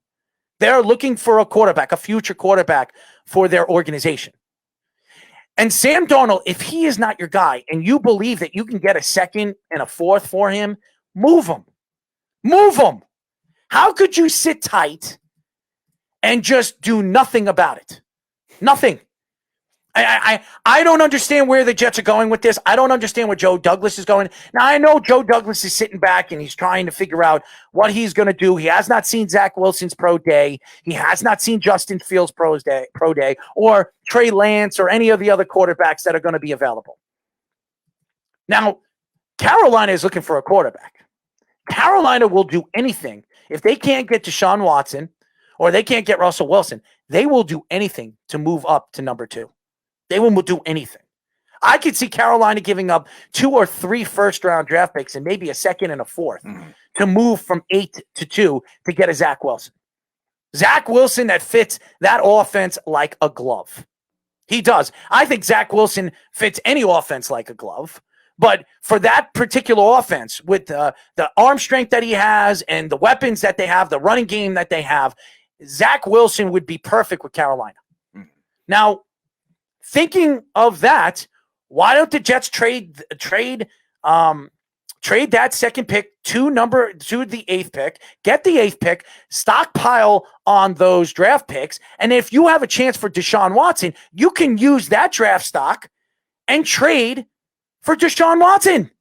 They're looking for a quarterback, a future quarterback for their organization. And Sam Darnold, if he is not your guy and you believe that you can get a second and a fourth for him, move him. Move him. How could you sit tight and just do nothing about it? Nothing. I don't understand where the Jets are going with this. I don't understand where Joe Douglas is going. Now, I know Joe Douglas is sitting back and he's trying to figure out what he's going to do. He has not seen Zach Wilson's pro day. He has not seen Justin Fields' pro day or Trey Lance or any of the other quarterbacks that are going to be available. Now, Carolina is looking for a quarterback. Carolina will do anything. If they can't get Deshaun Watson or they can't get Russell Wilson, they will do anything to move up to number 2. They will do anything. I could see Carolina giving up 2 or 3 first-round draft picks and maybe a second and a fourth to move from 8 to 2 to get a Zach Wilson. Zach Wilson that fits that offense like a glove. He does. I think Zach Wilson fits any offense like a glove. But for that particular offense, with the arm strength that he has and the weapons that they have, the running game that they have, Zach Wilson would be perfect with Carolina. Now, thinking of that, why don't the Jets trade Trade that second pick to the 8th pick, get the 8th pick, stockpile on those draft picks. And if you have a chance for Deshaun Watson, you can use that draft stock and trade for Deshaun Watson.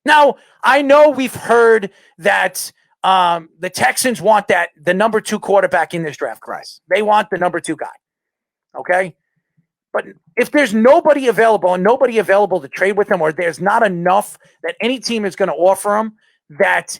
Now, I know we've heard that the Texans want the number 2 quarterback in this draft class. They want the number 2 guy. Okay? But if there's nobody available and nobody available to trade with him, or there's not enough that any team is going to offer him that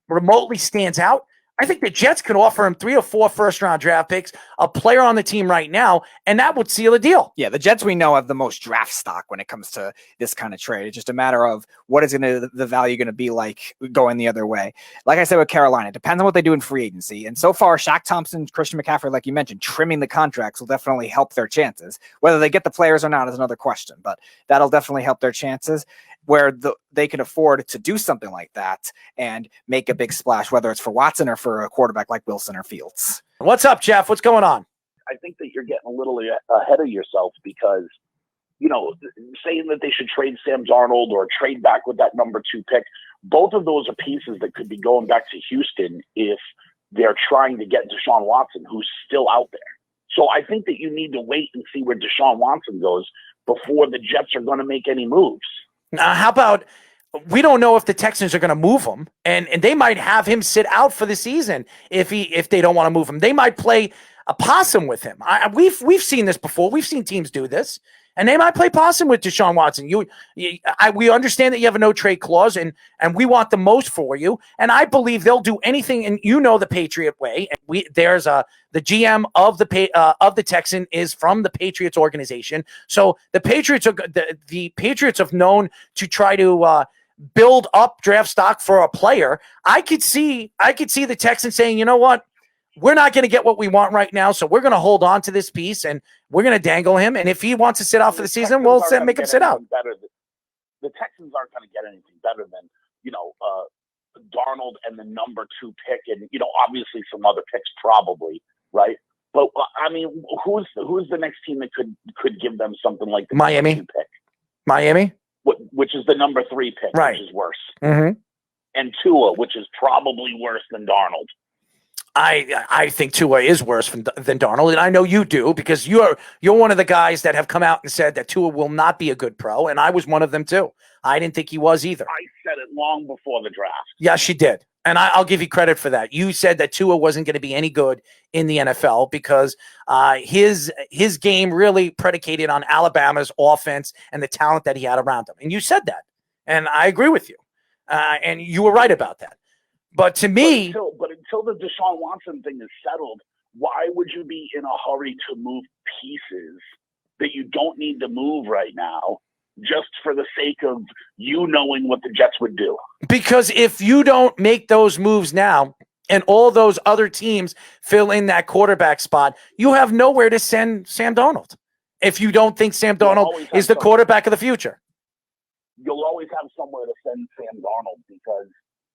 remotely stands out, I think the Jets could offer him 3 or 4 first-round draft picks, a player on the team right now, and that would seal a deal. Yeah, the Jets we know have the most draft stock when it comes to this kind of trade. It's just a matter of what is the value going to be like going the other way. Like I said with Carolina, it depends on what they do in free agency. And so far, Shaq Thompson, Christian McCaffrey, like you mentioned, trimming the contracts will definitely help their chances. Whether they get the players or not is another question, but that'll definitely help their chances. Where they can afford to do something like that and make a big splash, whether it's for Watson or for a quarterback like Wilson or Fields. What's up, Jeff? What's going on? I think that you're getting a little ahead of yourself because, saying that they should trade Sam Darnold or trade back with that number 2 pick, both of those are pieces that could be going back to Houston if they're trying to get Deshaun Watson, who's still out there. So I think that you need to wait and see where Deshaun Watson goes before the Jets are going to make any moves. How about we don't know if the Texans are going to move him, and they might have him sit out for the season if they don't want to move him. They might play a possum with him. We've seen this before. We've seen teams do this, and they might play possum with Deshaun Watson. We understand that you have a no trade clause, and we want the most for you. And I believe they'll do anything. And the Patriot way. And the GM of the Texan is from the Patriots organization. So the Patriots the Patriots have known to try to build up draft stock for a player. I could see the Texans saying, you know what? We're not going to get what we want right now, so we're going to hold on to this piece, and we're going to dangle him. And if he wants to sit out for the season, we'll make him sit out. The Texans aren't going to get anything better than, Darnold and the number 2 pick and, obviously some other picks probably, right? But, I mean, who's the next team that could give them something like the Miami number 2 pick? Miami? Which is the number 3 pick, right. Which is worse. Mm-hmm. And Tua, which is probably worse than Darnold. I think Tua is worse than Darnold, and I know you do because you're one of the guys that have come out and said that Tua will not be a good pro, and I was one of them too. I didn't think he was either. I said it long before the draft. Yes, you did, and I'll give you credit for that. You said that Tua wasn't going to be any good in the NFL because his game really predicated on Alabama's offense and the talent that he had around him, and you said that, and I agree with you, and you were right about that. But to me, but until the Deshaun Watson thing is settled, why would you be in a hurry to move pieces that you don't need to move right now, just for the sake of knowing what the Jets would do? Because if you don't make those moves now, and all those other teams fill in that quarterback spot, you have nowhere to send Sam Darnold. If you don't think Sam Darnold is the quarterback of the future, you'll always have somewhere to send Sam Darnold because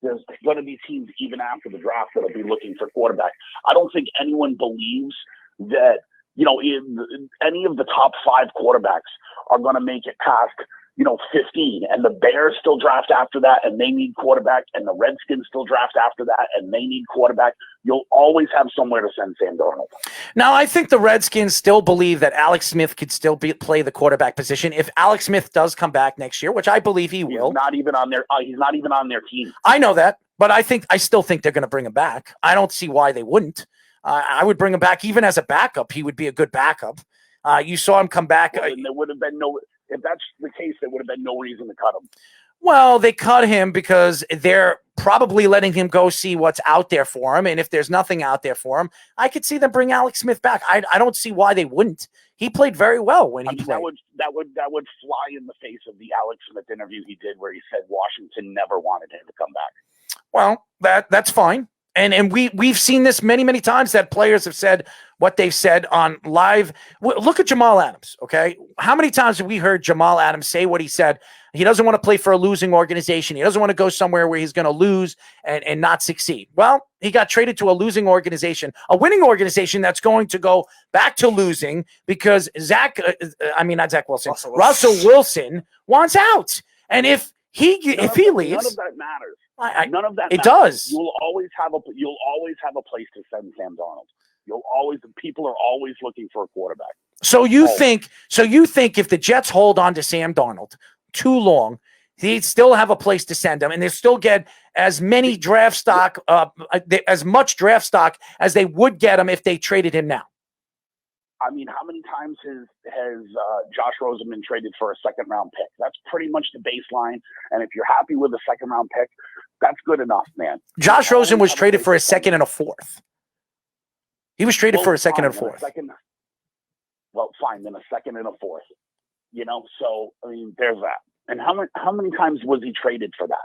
there's going to be teams even after the draft that'll be looking for quarterback. I don't think anyone believes that, in any of the top 5 quarterbacks are going to make it past, 15. And the Bears still draft after that, and they need quarterback. And the Redskins still draft after that, and they need quarterback. You'll always have somewhere to send Sam Darnold. Now, I think the Redskins still believe that Alex Smith could still play the quarterback position if Alex Smith does come back next year, which I believe he will. He's not even on their team. I know that, but I still think they're going to bring him back. I don't see why they wouldn't. I would bring him back even as a backup. He would be a good backup. You saw him come back. Well, there would have been if that's the case, there would have been no reason to cut him. Well, they cut him because they're probably letting him go see what's out there for him. And if there's nothing out there for him, I could see them bring Alex Smith back. I don't see why they wouldn't. He played very well when he played. That would fly in the face of the Alex Smith interview he did where he said Washington never wanted him to come back. Well, that's fine. And we've seen this many, many times that players have said what they've said on live. Look at Jamal Adams, okay? How many times have we heard Jamal Adams say what he said? He doesn't want to play for a losing organization. He doesn't want to go somewhere where he's going to lose and not succeed. Well, he got traded to a losing organization, a winning organization that's going to go back to losing because Russell Wilson wants out. And if if he leaves, none of that matters. None of that. It matters. does. You'll always have a place to send Sam Darnold. People are always looking for a quarterback. So you think if the Jets hold on to Sam Darnold too long, they'd still have a place to send him, and they still get as many draft stock, as much draft stock as they would get him if they traded him now. I mean, how many times has Josh Rosen been traded for a second-round pick? That's pretty much the baseline. And if you're happy with a second-round pick, that's good enough, man. Josh Rosen was traded for a second and a fourth. He was traded for a second and a fourth. Well, fine, then a second and a fourth. So I mean, there's that. And how many times was he traded for that?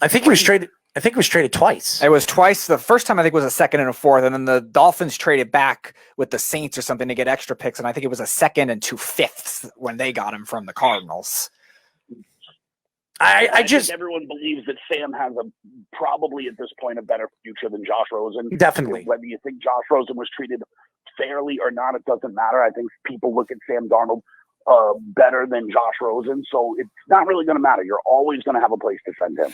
I think he was traded twice. It was twice. The first time I think was a second and a fourth, and then the Dolphins traded back with the Saints or something to get extra picks, and I think it was a second and 2/5 when they got him from the Cardinals. I think everyone believes that Sam has probably at this point a better future than Josh Rosen. Definitely. Whether you think Josh Rosen was treated fairly or not, it doesn't matter. I think people look at Sam Darnold better than Josh Rosen, so it's not really going to matter. You're always going to have a place to send him.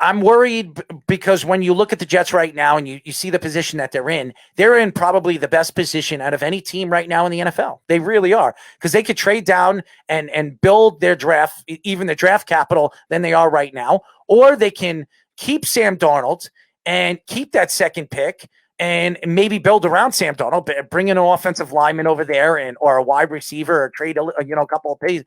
I'm worried because when you look at the Jets right now and you see the position that they're in probably the best position out of any team right now in the NFL. They really are, because they could trade down and build their draft, even the draft capital than they are right now, or they can keep Sam Darnold and keep that second pick and maybe build around Sam Darnold, bring in an offensive lineman over there or a wide receiver, or trade a couple of pays,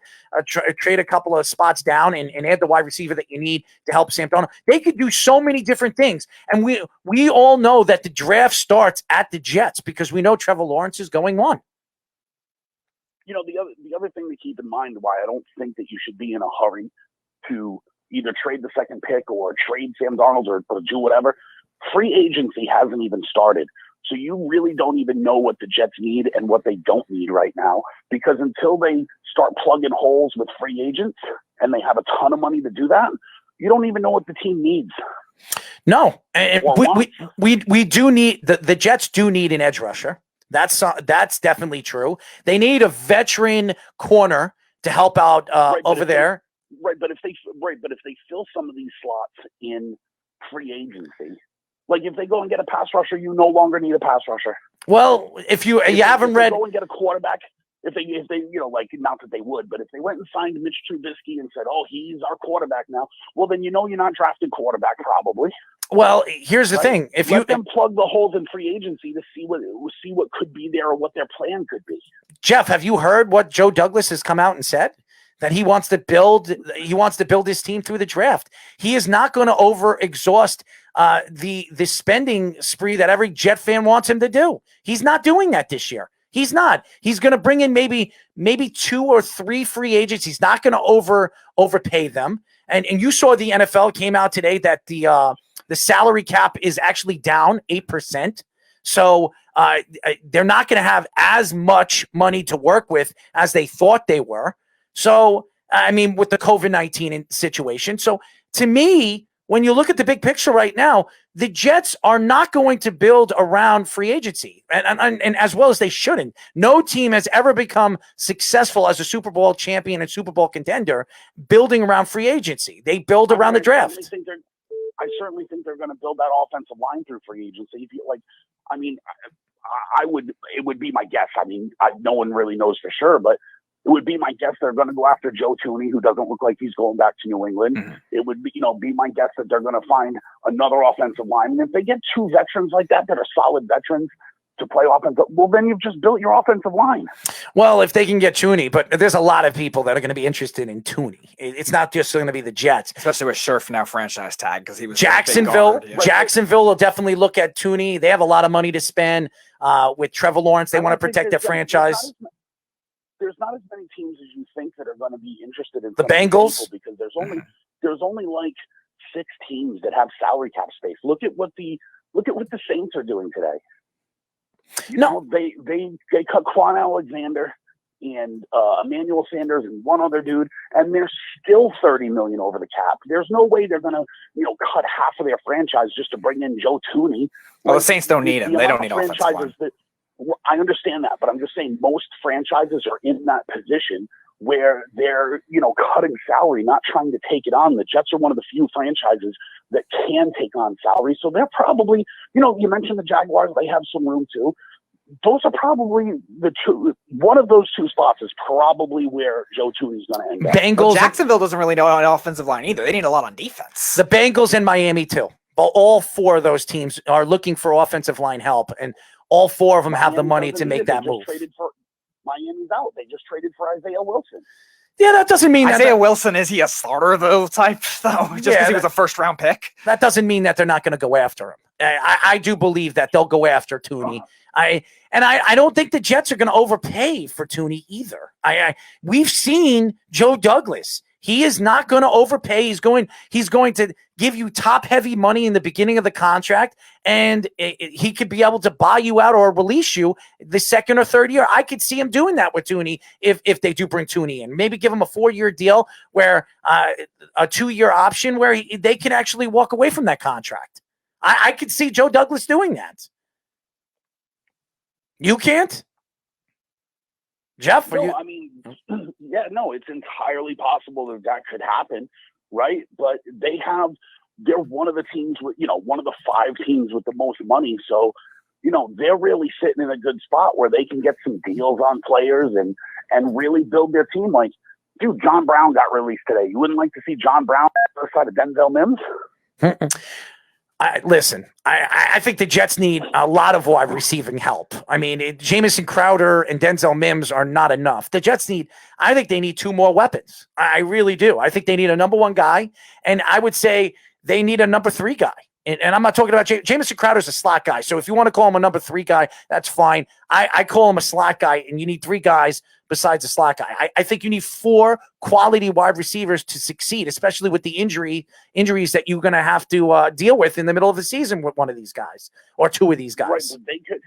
trade a couple of spots down and add the wide receiver that you need to help Sam Darnold. They could do so many different things. And we all know that the draft starts at the Jets because we know Trevor Lawrence is going on. The other thing to keep in mind why I don't think that you should be in a hurry to either trade the second pick or trade Sam Darnold or do whatever. Free agency hasn't even started. So you really don't even know what the Jets need and what they don't need right now, because until they start plugging holes with free agents and they have a ton of money to do that, you don't even know what the team needs. No, and we do need the Jets do need an edge rusher. That's definitely true. They need a veteran corner to help out over there. But if they fill some of these slots in free agency, like if they go and get a pass rusher, you no longer need a pass rusher. Well, if you haven't read, go and get a quarterback. If they not that they would, but if they went and signed Mitch Trubisky and said, "Oh, he's our quarterback now," well, then you're not drafting quarterback probably. Well, here's the thing: if let them plug the holes in free agency to see what could be there or what their plan could be. Jeff, have you heard what Joe Douglas has come out and said? That he wants to build his team through the draft. He is not going to overexhaust the spending spree that every Jet fan wants him to do. He's not doing that this year. He's not. He's going to bring in maybe 2 or 3 free agents. He's not going to overpay them. And you saw the NFL came out today that the salary cap is actually down 8%. So they're not going to have as much money to work with as they thought they were. So, I mean, with the COVID-19 situation. So, to me, when you look at the big picture right now, the Jets are not going to build around free agency, and as well as they shouldn't. No team has ever become successful as a Super Bowl champion and Super Bowl contender building around free agency. They build around the draft. I certainly think they're going to build that offensive line through free agency. It would be my guess. I mean, no one really knows for sure, but it would be my guess they're going to go after Joe Thuney, who doesn't look like he's going back to New England. Mm-hmm. It would be my guess that they're going to find another offensive lineman. If they get 2 veterans like that are solid veterans to play offensive, well, then you've just built your offensive line. Well, if they can get Thuney, but there's a lot of people that are going to be interested in Thuney. It's not just going to be the Jets, especially with Scherf now franchise tag because he was Jacksonville. Jacksonville will definitely look at Thuney. They have a lot of money to spend with Trevor Lawrence. They want to protect their franchise. There's not as many teams as you think that are going to be interested in the Bengals because there's only like 6 teams that have salary cap space. Look at what the Saints are doing today. They cut Quan Alexander and Emmanuel Sanders and one other dude, and they're still $30 million over the cap. There's no way they're going to cut half of their franchise just to bring in Joe Thuney. Well, the Saints don't need him. They don't need offensive line. I understand that, but I'm just saying most franchises are in that position where they're, cutting salary, not trying to take it on. The Jets are one of the few franchises that can take on salary. So they're probably, you mentioned the Jaguars, they have some room too. Those are probably one of those two spots is probably where Joe Thuney's going to end up. Bengals. Jacksonville doesn't really know an offensive line either. They need a lot on defense. The Bengals and Miami too. All four of those teams are looking for offensive line help, and all four of them have the money to make that move. Miami's out. They just traded for Isaiah Wilson. Yeah, that doesn't mean Isaiah Wilson, is he a starter though type though? Just because he was a first round pick? That doesn't mean that they're not going to go after him. I do believe that they'll go after Thuney. I don't think the Jets are going to overpay for Thuney either. We've seen Joe Douglas. He is not going to overpay. He's going to give you top-heavy money in the beginning of the contract, and he could be able to buy you out or release you the second or third year. I could see him doing that with Thuney if they do bring Thuney in. Maybe give him a 4-year deal where a 2-year option where they can actually walk away from that contract. I could see Joe Douglas doing that. You can't? Jeff, it's entirely possible that could happen, right? But they're one of the teams with, one of the 5 teams with the most money. So, they're really sitting in a good spot where they can get some deals on players and really build their team. Like, dude, John Brown got released today. You wouldn't like to see John Brown on the side of Denzel Mims? Listen, I think the Jets need a lot of wide receiving help. I mean, Jamison Crowder and Denzel Mims are not enough. The Jets I think they need 2 more weapons. I really do. I think they need a number 1 guy, and I would say they need a number 3 guy. And I'm not talking about Jamison Crowder's a slot guy. So if you want to call him a number 3 guy, that's fine. I call him a slot guy, and you need 3 guys besides a slot guy. I think you need 4 quality wide receivers to succeed, especially with the injuries that you're going to have to deal with in the middle of the season with one of these guys or 2 of these guys. Right,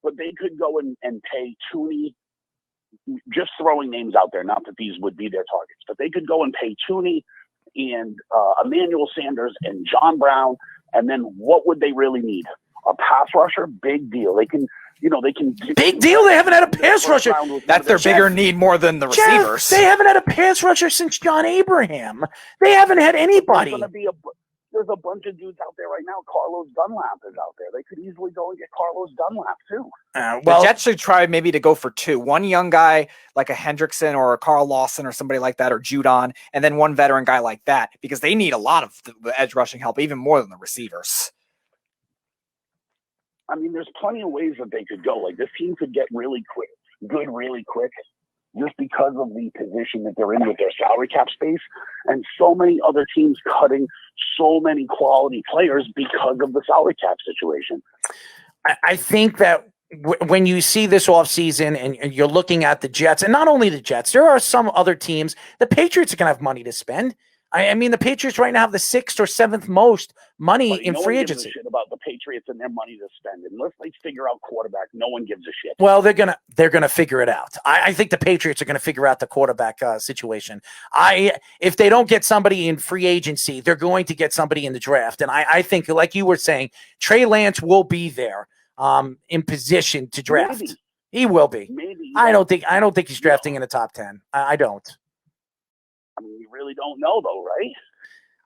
but they could go and pay Thuney, just throwing names out there, not that these would be their targets, but they could go and pay Thuney and Emmanuel Sanders and John Brown. And then what would they really need? A pass rusher? Big deal. They can big deal. They haven't had a pass rusher. That's their bigger need more than the receivers. They haven't had a pass rusher since John Abraham. They haven't had anybody. There's a bunch of dudes out there right now. Carlos Dunlap is out there. They could easily go and get Carlos Dunlap too. The Jets should try maybe to go for 2. 1 young guy like a Hendrickson or a Carl Lawson or somebody like that, or Judon, and then 1 veteran guy like that, because they need a lot of the edge rushing help, even more than the receivers. I mean, there's plenty of ways that they could go. Like, this team could get really quick, just because of the position that they're in with their salary cap space, and so many other teams cutting so many quality players because of the salary cap situation. I think that when you see this offseason and you're looking at the Jets, and not only the Jets, there are some other teams, the Patriots are going to have money to spend. I mean, the Patriots right now have the 6th or 7th most money in free agency. No one gives a shit about the Patriots and their money to spend. Unless they figure out quarterback, no one gives a shit. Well, they're gonna figure it out. I think the Patriots are gonna figure out the quarterback situation. If they don't get somebody in free agency, they're going to get somebody in the draft. And I think, like you were saying, Trey Lance will be there in position to draft. Maybe. He will be. Maybe. I don't think he's drafting in the top 10. I don't. I mean, you really don't know, though, right?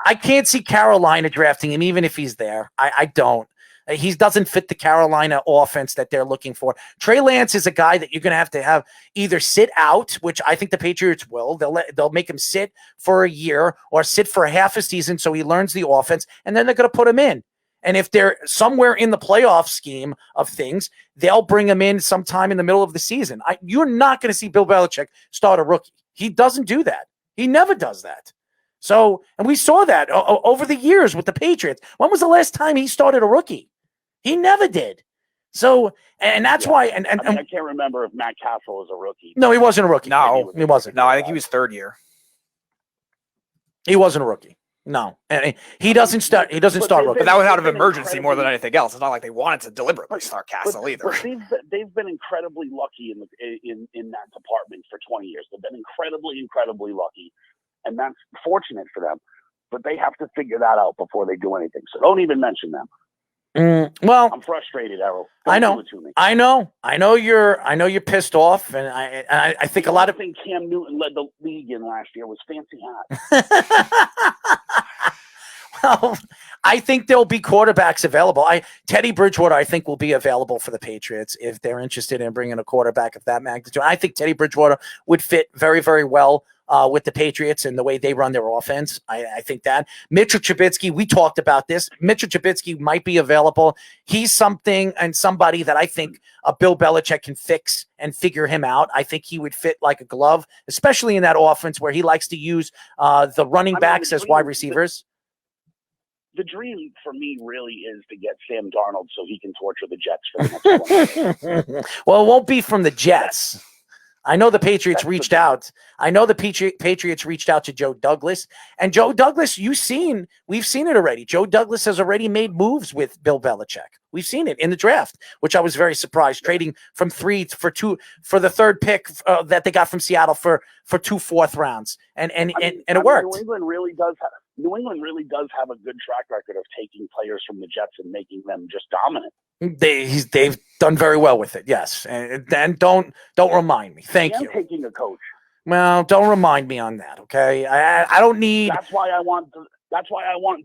I can't see Carolina drafting him, even if he's there. I don't. He doesn't fit the Carolina offense that they're looking for. Trey Lance is a guy that you're going to have either sit out, which I think the Patriots will. They'll make him sit for a year or sit for a half a season so he learns the offense, and then they're going to put him in. And if they're somewhere in the playoff scheme of things, they'll bring him in sometime in the middle of the season. You're not going to see Bill Belichick start a rookie. He doesn't do that. He never does that. So, and we saw that over the years with the Patriots. When was the last time he started a rookie? He never did. So, and that's why. And I can't remember if Matt Castle was a rookie. No, he wasn't a rookie. No, he wasn't. No, I think he was 3rd year. He wasn't a rookie. No, and he doesn't start. He doesn't start rookie. But that was out of emergency more than anything else. It's not like they wanted to deliberately start Castle either. But they've been incredibly lucky in that department for 20 years. They've been incredibly lucky, and that's fortunate for them. But they have to figure that out before they do anything. So don't even mention them. Well, I'm frustrated, Errol. I know. Do it to me. I know you're pissed off, and I think a lot of think Cam Newton led the league in last year was fancy hat. Well, I think there'll be quarterbacks available. Teddy Bridgewater, I think, will be available for the Patriots if they're interested in bringing a quarterback of that magnitude. I think Teddy Bridgewater would fit very, very well with the Patriots and the way they run their offense. I think that. Mitchell Trubisky, we talked about this. Mitchell Trubisky might be available. He's something and somebody that I think Bill Belichick can fix and figure him out. I think he would fit like a glove, especially in that offense where he likes to use the running backs as wide receivers. The dream for me really is to get Sam Darnold so he can torture the Jets for the next 20 years. Well, it won't be from the Jets. I know the Patriots reached out. I know the Patriots reached out to Joe Douglas. And Joe Douglas, we've seen it already. Joe Douglas has already made moves with Bill Belichick. We've seen it in the draft, which I was very surprised, trading from 3 for 2 for the third pick that they got from Seattle for 2 4th rounds. And it worked. New England really does have a good track record of taking players from the Jets and making them just dominant. They've done very well with it, yes. And don't remind me. Thank you. Taking a coach. Well, don't remind me on that, okay? I don't need. That's why I want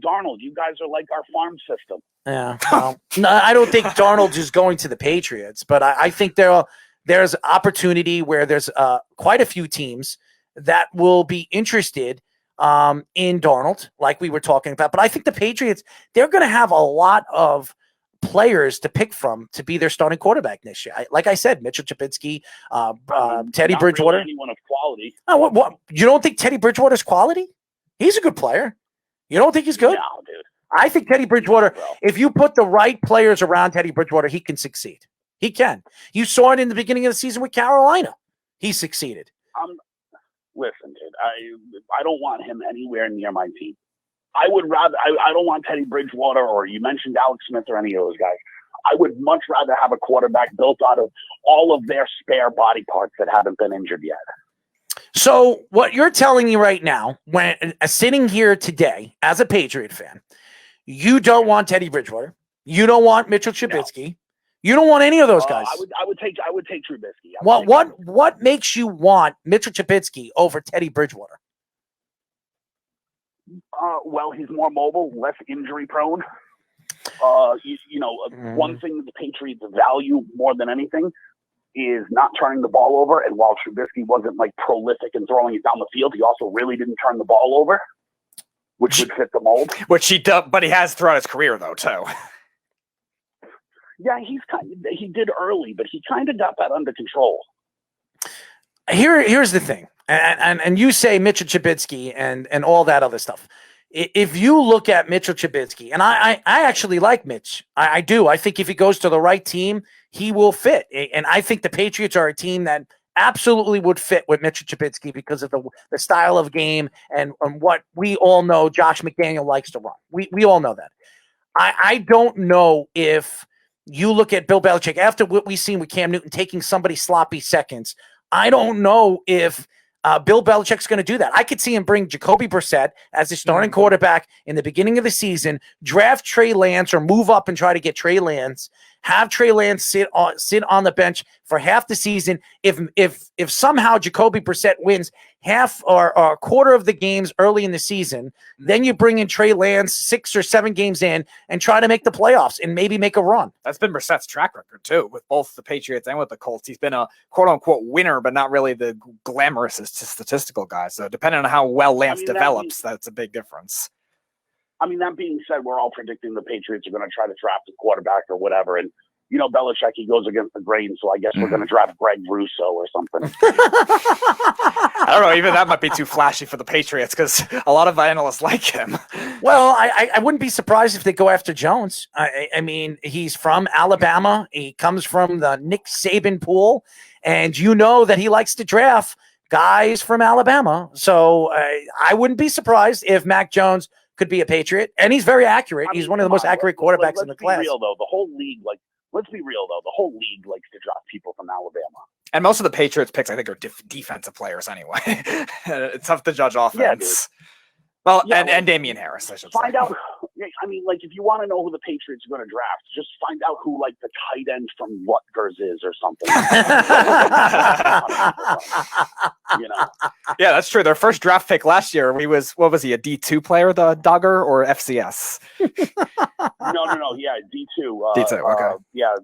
Darnold. You guys are like our farm system. Yeah. Well, no, I don't think Darnold is going to the Patriots, but I think there's opportunity where there's quite a few teams that will be interested in Darnold, like we were talking about. But I think the Patriots, they're going to have a lot of players to pick from to be their starting quarterback this year. Like I said, Mitchell Trubisky, Teddy Bridgewater. Really anyone of quality. Oh, what? You don't think Teddy Bridgewater's quality? He's a good player. You don't think he's good? No, dude. I think Teddy Bridgewater, if you put the right players around Teddy Bridgewater, he can succeed. He can. You saw it in the beginning of the season with Carolina. He succeeded. Listen, dude, I don't want him anywhere near my team. I would rather, I don't want Teddy Bridgewater, or you mentioned Alex Smith or any of those guys. I would much rather have a quarterback built out of all of their spare body parts that haven't been injured yet. So what you're telling me right now, when sitting here today as a Patriot fan, you don't want Teddy Bridgewater. You don't want Mitchell Trubisky. No. You don't want any of those guys. I would take Trubisky. What makes you want Mitchell Trubisky over Teddy Bridgewater? Well, he's more mobile, less injury prone. One thing that the Patriots value more than anything is not turning the ball over. And while Trubisky wasn't like prolific in throwing it down the field, he also really didn't turn the ball over, which would fit the mold. Which he does, but he has throughout his career, though, too. Yeah, he did early, but he kind of got that under control. Here's the thing, and you say Mitchell Trubisky and all that other stuff. If you look at Mitchell Trubisky, and I actually like Mitch, I do. I think if he goes to the right team, he will fit. And I think the Patriots are a team that absolutely would fit with Mitchell Trubisky because of the style of game and what we all know Josh McDaniel likes to run. We all know that. I don't know if you look at Bill Belichick, after what we've seen with Cam Newton taking somebody sloppy seconds, I don't know if Bill Belichick's going to do that. I could see him bring Jacoby Brissett as the starting quarterback in the beginning of the season, draft Trey Lance or move up and try to get Trey Lance, have Trey Lance sit on the bench for half the season. If somehow Jacoby Brissett wins half or a quarter of the games early in the season, then you bring in Trey Lance 6 or 7 games in and try to make the playoffs and maybe make a run. That's been Brissett's track record too, with both the Patriots and with the Colts. He's been a quote unquote winner, but not really the glamorous statistical guy. So depending on how well Lance develops, that's a big difference. I mean, that being said, we're all predicting the Patriots are going to try to draft a quarterback or whatever. And, Belichick, he goes against the grain. So I guess we're going to draft Greg Russo or something. I don't know. Even that might be too flashy for the Patriots because a lot of analysts like him. Well, I wouldn't be surprised if they go after Jones. I mean, he's from Alabama. He comes from the Nick Saban pool. And you know that he likes to draft guys from Alabama. So I wouldn't be surprised if Mac Jones could be a Patriot, and he's very accurate. He's one of the most accurate quarterbacks in the class. Let's be real, though. The whole league, the whole league likes to draft people from Alabama. And most of the Patriots picks, I think, are defensive players anyway. It's tough to judge offense. Yeah, and Damian Harris, I should find say. out I mean, like, if you want to know who the Patriots are going to draft, just find out who, like, the tight end from Rutgers is or something. You know? Yeah, that's true. Their first draft pick last year, what was he, a D2 player, the Dogger, or FCS? No. Yeah, D2. D2, okay. Yeah,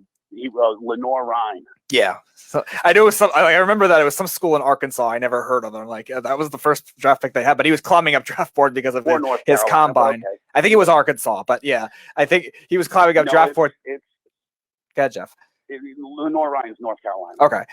Lenore Ryan. Yeah. So I know I remember that it was some school in Arkansas I never heard of. I'm like, that was the first draft pick they had, but he was climbing up draft board because of his combine. Okay. I think it was Arkansas, but yeah, I think he was climbing up draft board. Go ahead, Jeff. Lenore Ryan's North Carolina. Okay.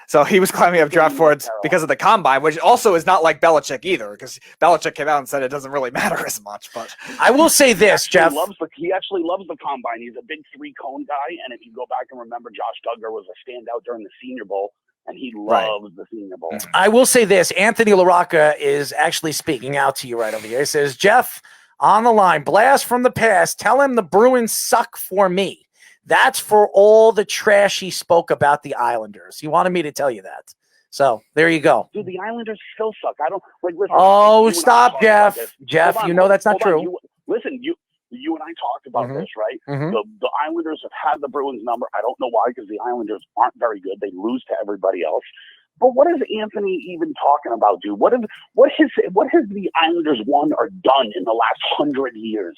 So he was climbing up draft boards because of the combine, which also is not like Belichick either, because Belichick came out and said it doesn't really matter as much. But I will say this, Jeff. He actually loves the combine. He's a big 3-cone guy, and if you go back and remember, Josh Duggar was a standout during the Senior Bowl, and he loves the Senior Bowl. I will say this. Anthony LaRocca is actually speaking out to you right over here. He says, Jeff, on the line, blast from the past. Tell him the Bruins suck for me. That's for all the trash he spoke about the Islanders. He wanted me to tell you that. So there you go. Dude, the Islanders still suck. I don't like. Listen. Oh, stop, Jeff. Jeff, you know that's not true. You and I talked about this, right? Mhm. The Islanders have had the Bruins number. I don't know why, because the Islanders aren't very good. They lose to everybody else. But what is Anthony even talking about, dude? What has the Islanders won or done in the last 100 years?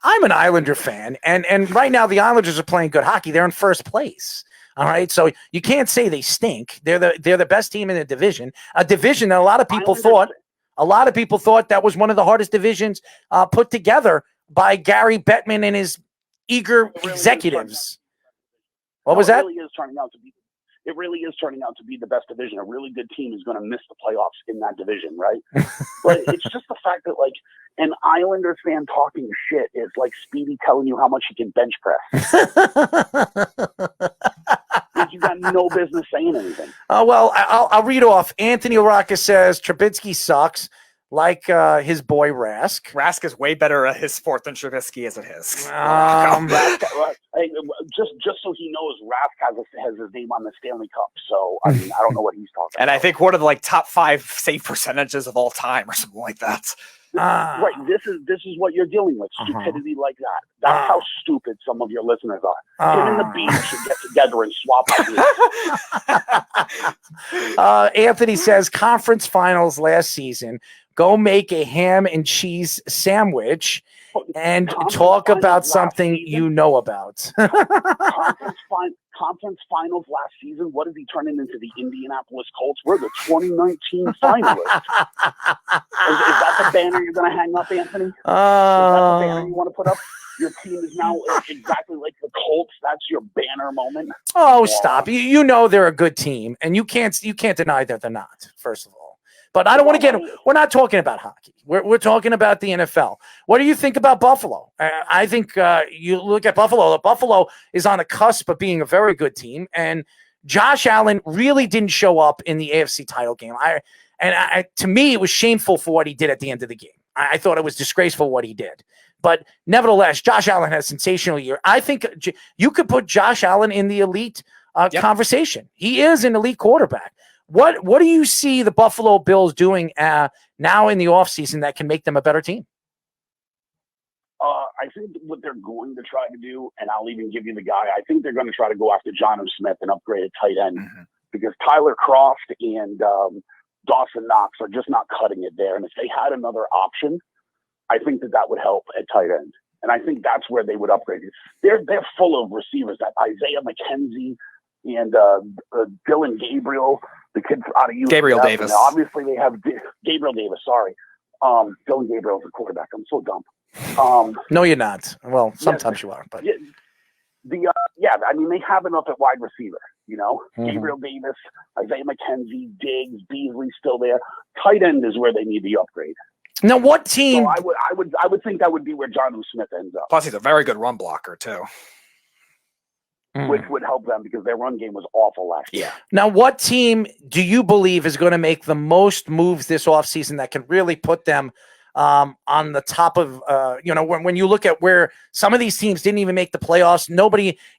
I'm an Islander fan, and right now the Islanders are playing good hockey. They're in first place. All right, so you can't say they stink. They're the best team in the division. A division that a lot of people thought that was one of the hardest divisions put together by Gary Bettman and his eager executives. What was that? It really is turning out to be the best division. A really good team is going to miss the playoffs in that division, right? But it's just the fact that, like, an Islanders fan talking shit is like Speedy telling you how much he can bench press. You got no business saying anything. Well, I'll read off. Anthony LaRocca says Trubisky sucks, like his boy Rask. Rask is way better at his sport than Trubisky is at his. Just so he knows, Rask has his name on the Stanley Cup. So I mean, I don't know what he's talking and about. I think one of the top 5 save percentages of all time, or something like that. Right. This is what you're dealing with. Stupidity like that. That's how stupid some of your listeners are. Get in the beach and get together and swap ideas. Anthony says conference finals last season. Go make a ham and cheese sandwich and talk about something you know about. Conference finals last season. What is he turning into, the Indianapolis Colts? We're the 2019 finalists. Is that the banner you're going to hang up, Anthony? Is that the banner you want to put up? Your team is now exactly like the Colts. That's your banner moment. Oh, stop! You know they're a good team, and you can't deny that they're not. First of all. But I don't want to get. We're not talking about hockey. We're talking about the NFL. What do you think about Buffalo? I think you look at Buffalo. Buffalo is on the cusp of being a very good team, and Josh Allen really didn't show up in the AFC title game. To me, it was shameful for what he did at the end of the game. I thought it was disgraceful what he did. But nevertheless, Josh Allen had a sensational year. I think you could put Josh Allen in the elite conversation. He is an elite quarterback. What do you see the Buffalo Bills doing now in the offseason that can make them a better team? I think what they're going to try to do, and I'll even give you the guy, I think they're going to try to go after Jonnu Smith and upgrade a tight end because Tyler Croft and Dawson Knox are just not cutting it there. And if they had another option, I think that would help at tight end. And I think that's where they would upgrade it. They're full of receivers, that Isaiah McKenzie and Dylan Gabriel, the kid out of UCF. Gabriel Davis. And obviously they have Gabriel Davis, sorry. Dylan Gabriel's a quarterback. I'm so dumb. No, you're not. Well, sometimes you are, but I mean, they have enough at wide receiver, you know, Gabriel Davis, Isaiah McKenzie, Diggs, Beasley still there. Tight end is where they need the upgrade. Now, what team? So I would think that would be where Jonnu Smith ends up. Plus, he's a very good run blocker too, which would help them because their run game was awful last year. Now, what team do you believe is going to make the most moves this offseason that can really put them on the top of, when you look at where some of these teams didn't even make the playoffs?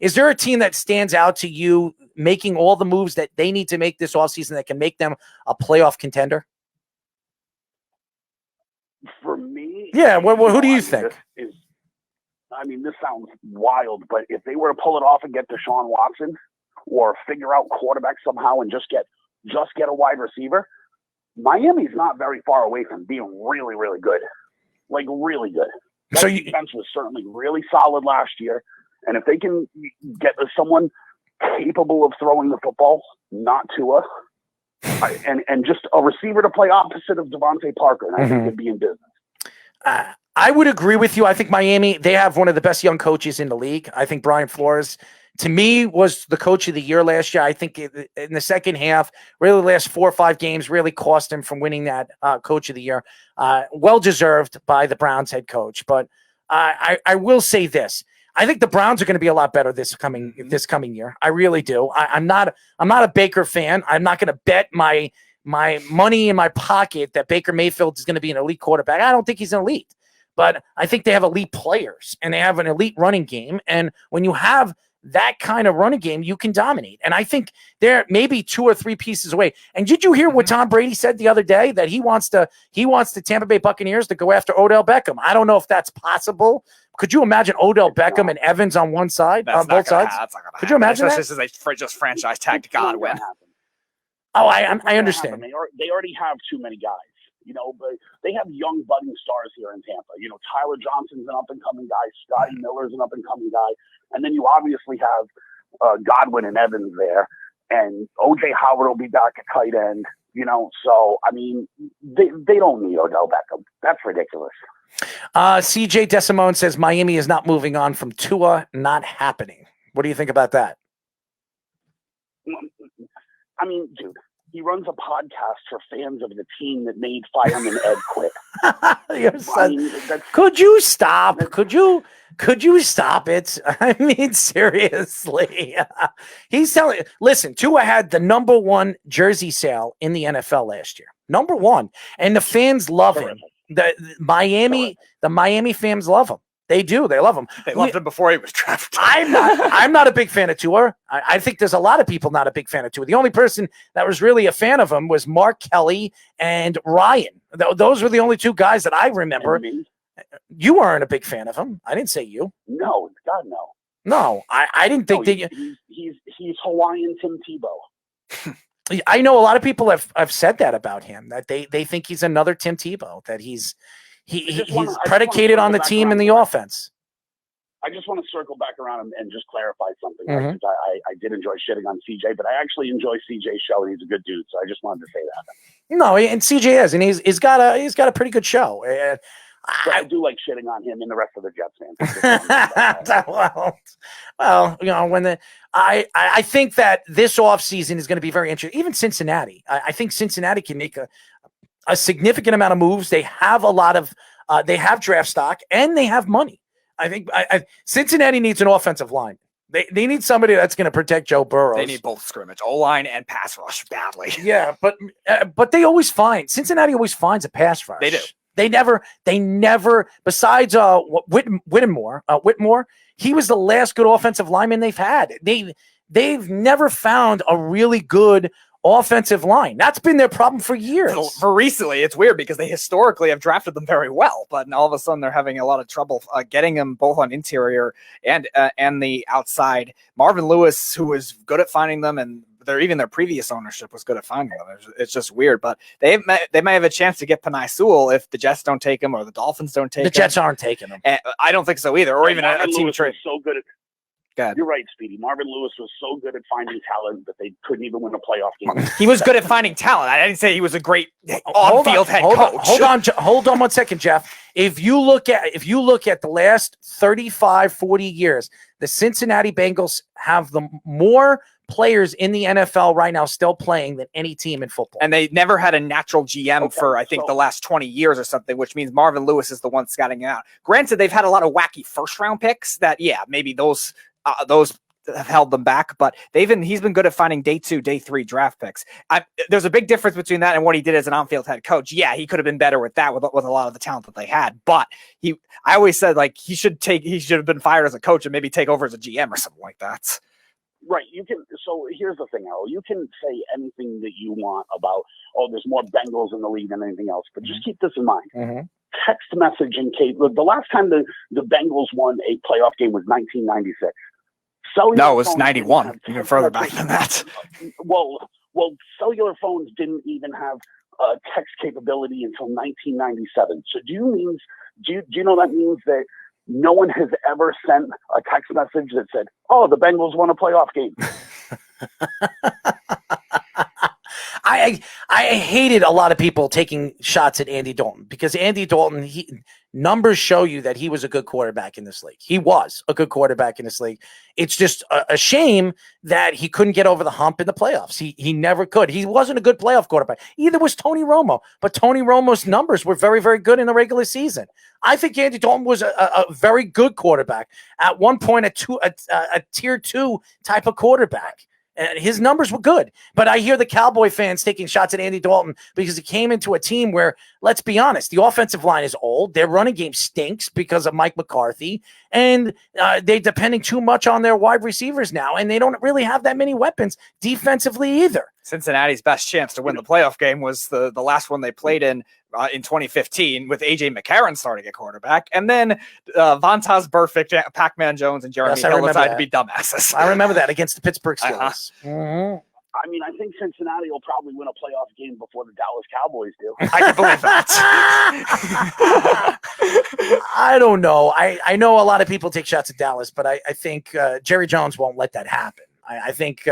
Is there a team that stands out to you making all the moves that they need to make this offseason that can make them a playoff contender? For me, Yeah, who do you think? This sounds wild, but if they were to pull it off and get Deshaun Watson, or figure out quarterback somehow and just get a wide receiver, Miami's not very far away from being really, really good. Like, really good. That defense was certainly really solid last year. And if they can get someone capable of throwing the football, not Tua, and just a receiver to play opposite of Devontae Parker, and I think they'd be in business. I would agree with you. I think Miami, they have one of the best young coaches in the league. I think Brian Flores, to me, was the coach of the year last year. I think in the second half, really the last 4 or 5 games really cost him from winning that coach of the year. Well-deserved by the Browns head coach. But I will say this. I think the Browns are going to be a lot better this coming year. I really do. I'm not a Baker fan. I'm not going to bet my money in my pocket that Baker Mayfield is going to be an elite quarterback. I don't think he's an elite. But I think they have elite players and they have an elite running game. And when you have that kind of running game, you can dominate. And I think they're maybe 2 or 3 pieces away. And did you hear what Tom Brady said the other day, that he wants the Tampa Bay Buccaneers to go after Odell Beckham? I don't know if that's possible. Could you imagine Odell Beckham and Evans on one side, on both sides? Could you imagine that? This is just franchise tag to Godwin. Oh, I understand. They already have too many guys. But they have young budding stars here in Tampa. Tyler Johnson's an up-and-coming guy. Scotty Miller's an up-and-coming guy. And then you obviously have Godwin and Evans there. And O.J. Howard will be back at tight end. So, they don't need Odell Beckham. That's ridiculous. CJ Desimone says Miami is not moving on from Tua. Not happening. What do you think about that? Dude. He runs a podcast for fans of the team that made Fireman Ed quit. Could you stop? Could you stop it? Seriously. He's telling. Listen, Tua had the number 1 jersey sale in the NFL last year. Number 1, and the fans love him. The Miami fans love him. They do. They love him. They loved him before he was drafted. I'm not a big fan of Tua. I think there's a lot of people not a big fan of Tua. The only person that was really a fan of him was Mark Kelly and Ryan. Those were the only 2 guys that I remember. You weren't a big fan of him. I didn't say you. No, God, no. No, I didn't think that. He's Hawaiian Tim Tebow. I know a lot of people have said that about him, that they think he's another Tim Tebow, that he's predicated on the team and the offense. I just want to circle back around and just clarify something. Right? I did enjoy shitting on CJ, but I actually enjoy CJ's show, and he's a good dude. So I just wanted to say that. No, and CJ is, and he's got a pretty good show. I do like shitting on him and the rest of the Jets fans. well, I think that this offseason is going to be very interesting. Even Cincinnati, I think Cincinnati can make a significant amount of moves. They have a lot of they have draft stock and they have money. I think Cincinnati needs an offensive line. They need somebody that's going to protect Joe Burrow. They need both scrimmage, O-line and pass rush badly. Yeah, but they always find Cincinnati always finds a pass rush. They do. They never. Besides Whitmore, he was the last good offensive lineman they've had. They've never found a really good offensive line. That's been their problem for years. For recently, it's weird because they historically have drafted them very well, but all of a sudden they're having a lot of trouble getting them both on interior and the outside. Marvin Lewis, who was good at finding them, and their previous ownership was good at finding them. It's just weird, but they might have a chance to get Penei Sewell if the Jets don't take him or the Dolphins don't take him. The Jets aren't taking him. And I don't think so either, or even a team trade. So good at. You're right, Speedy. Marvin Lewis was so good at finding talent that they couldn't even win a playoff game. He was good at finding talent. I didn't say he was a great on-field head coach. Hold on 1 second, Jeff. If you look at the last 35, 40 years, the Cincinnati Bengals have the more players in the NFL right now still playing than any team in football. And they never had a natural GM for, I think, the last 20 years or something, which means Marvin Lewis is the one scouting it out. Granted, they've had a lot of wacky first-round picks that, maybe those have held them back, but he's been good at finding day 2, day 3 draft picks. There's a big difference between that and what he did as an on-field head coach. Yeah, he could have been better with that, with a lot of the talent that they had. But I always said he should have been fired as a coach and maybe take over as a GM or something like that. Right. So here's the thing, Errol. You can say anything that you want about, there's more Bengals in the league than anything else, but just keep this in mind. text messaging the last time the Bengals won a playoff game was 1996. No, it was 91, even further back than that. Well, cellular phones didn't even have text capability until 1997. So do you know that means that no one has ever sent a text message that said, "Oh, the Bengals won a playoff game"? I hated a lot of people taking shots at Andy Dalton because Andy Dalton, numbers show you that he was a good quarterback in this league. He was a good quarterback in this league. It's just a shame that he couldn't get over the hump in the playoffs. He never could. He wasn't a good playoff quarterback. Either was Tony Romo, but Tony Romo's numbers were very, very good in the regular season. I think Andy Dalton was a very good quarterback. At one point, a tier 2 type of quarterback. And his numbers were good, but I hear the Cowboy fans taking shots at Andy Dalton because he came into a team where, let's be honest, the offensive line is old. Their running game stinks because of Mike McCarthy, and they're depending too much on their wide receivers now, and they don't really have that many weapons defensively either. Cincinnati's best chance to win the playoff game was the last one they played in 2015 with A.J. McCarron starting at quarterback. And then Vontaze Burfict, Pac-Man Jones, and Jeremy Hill decided to be dumbasses. I remember that against the Pittsburgh Steelers. I mean, I think Cincinnati will probably win a playoff game before the Dallas Cowboys do. I can believe that. I don't know. I know a lot of people take shots at Dallas, but I think Jerry Jones won't let that happen. I think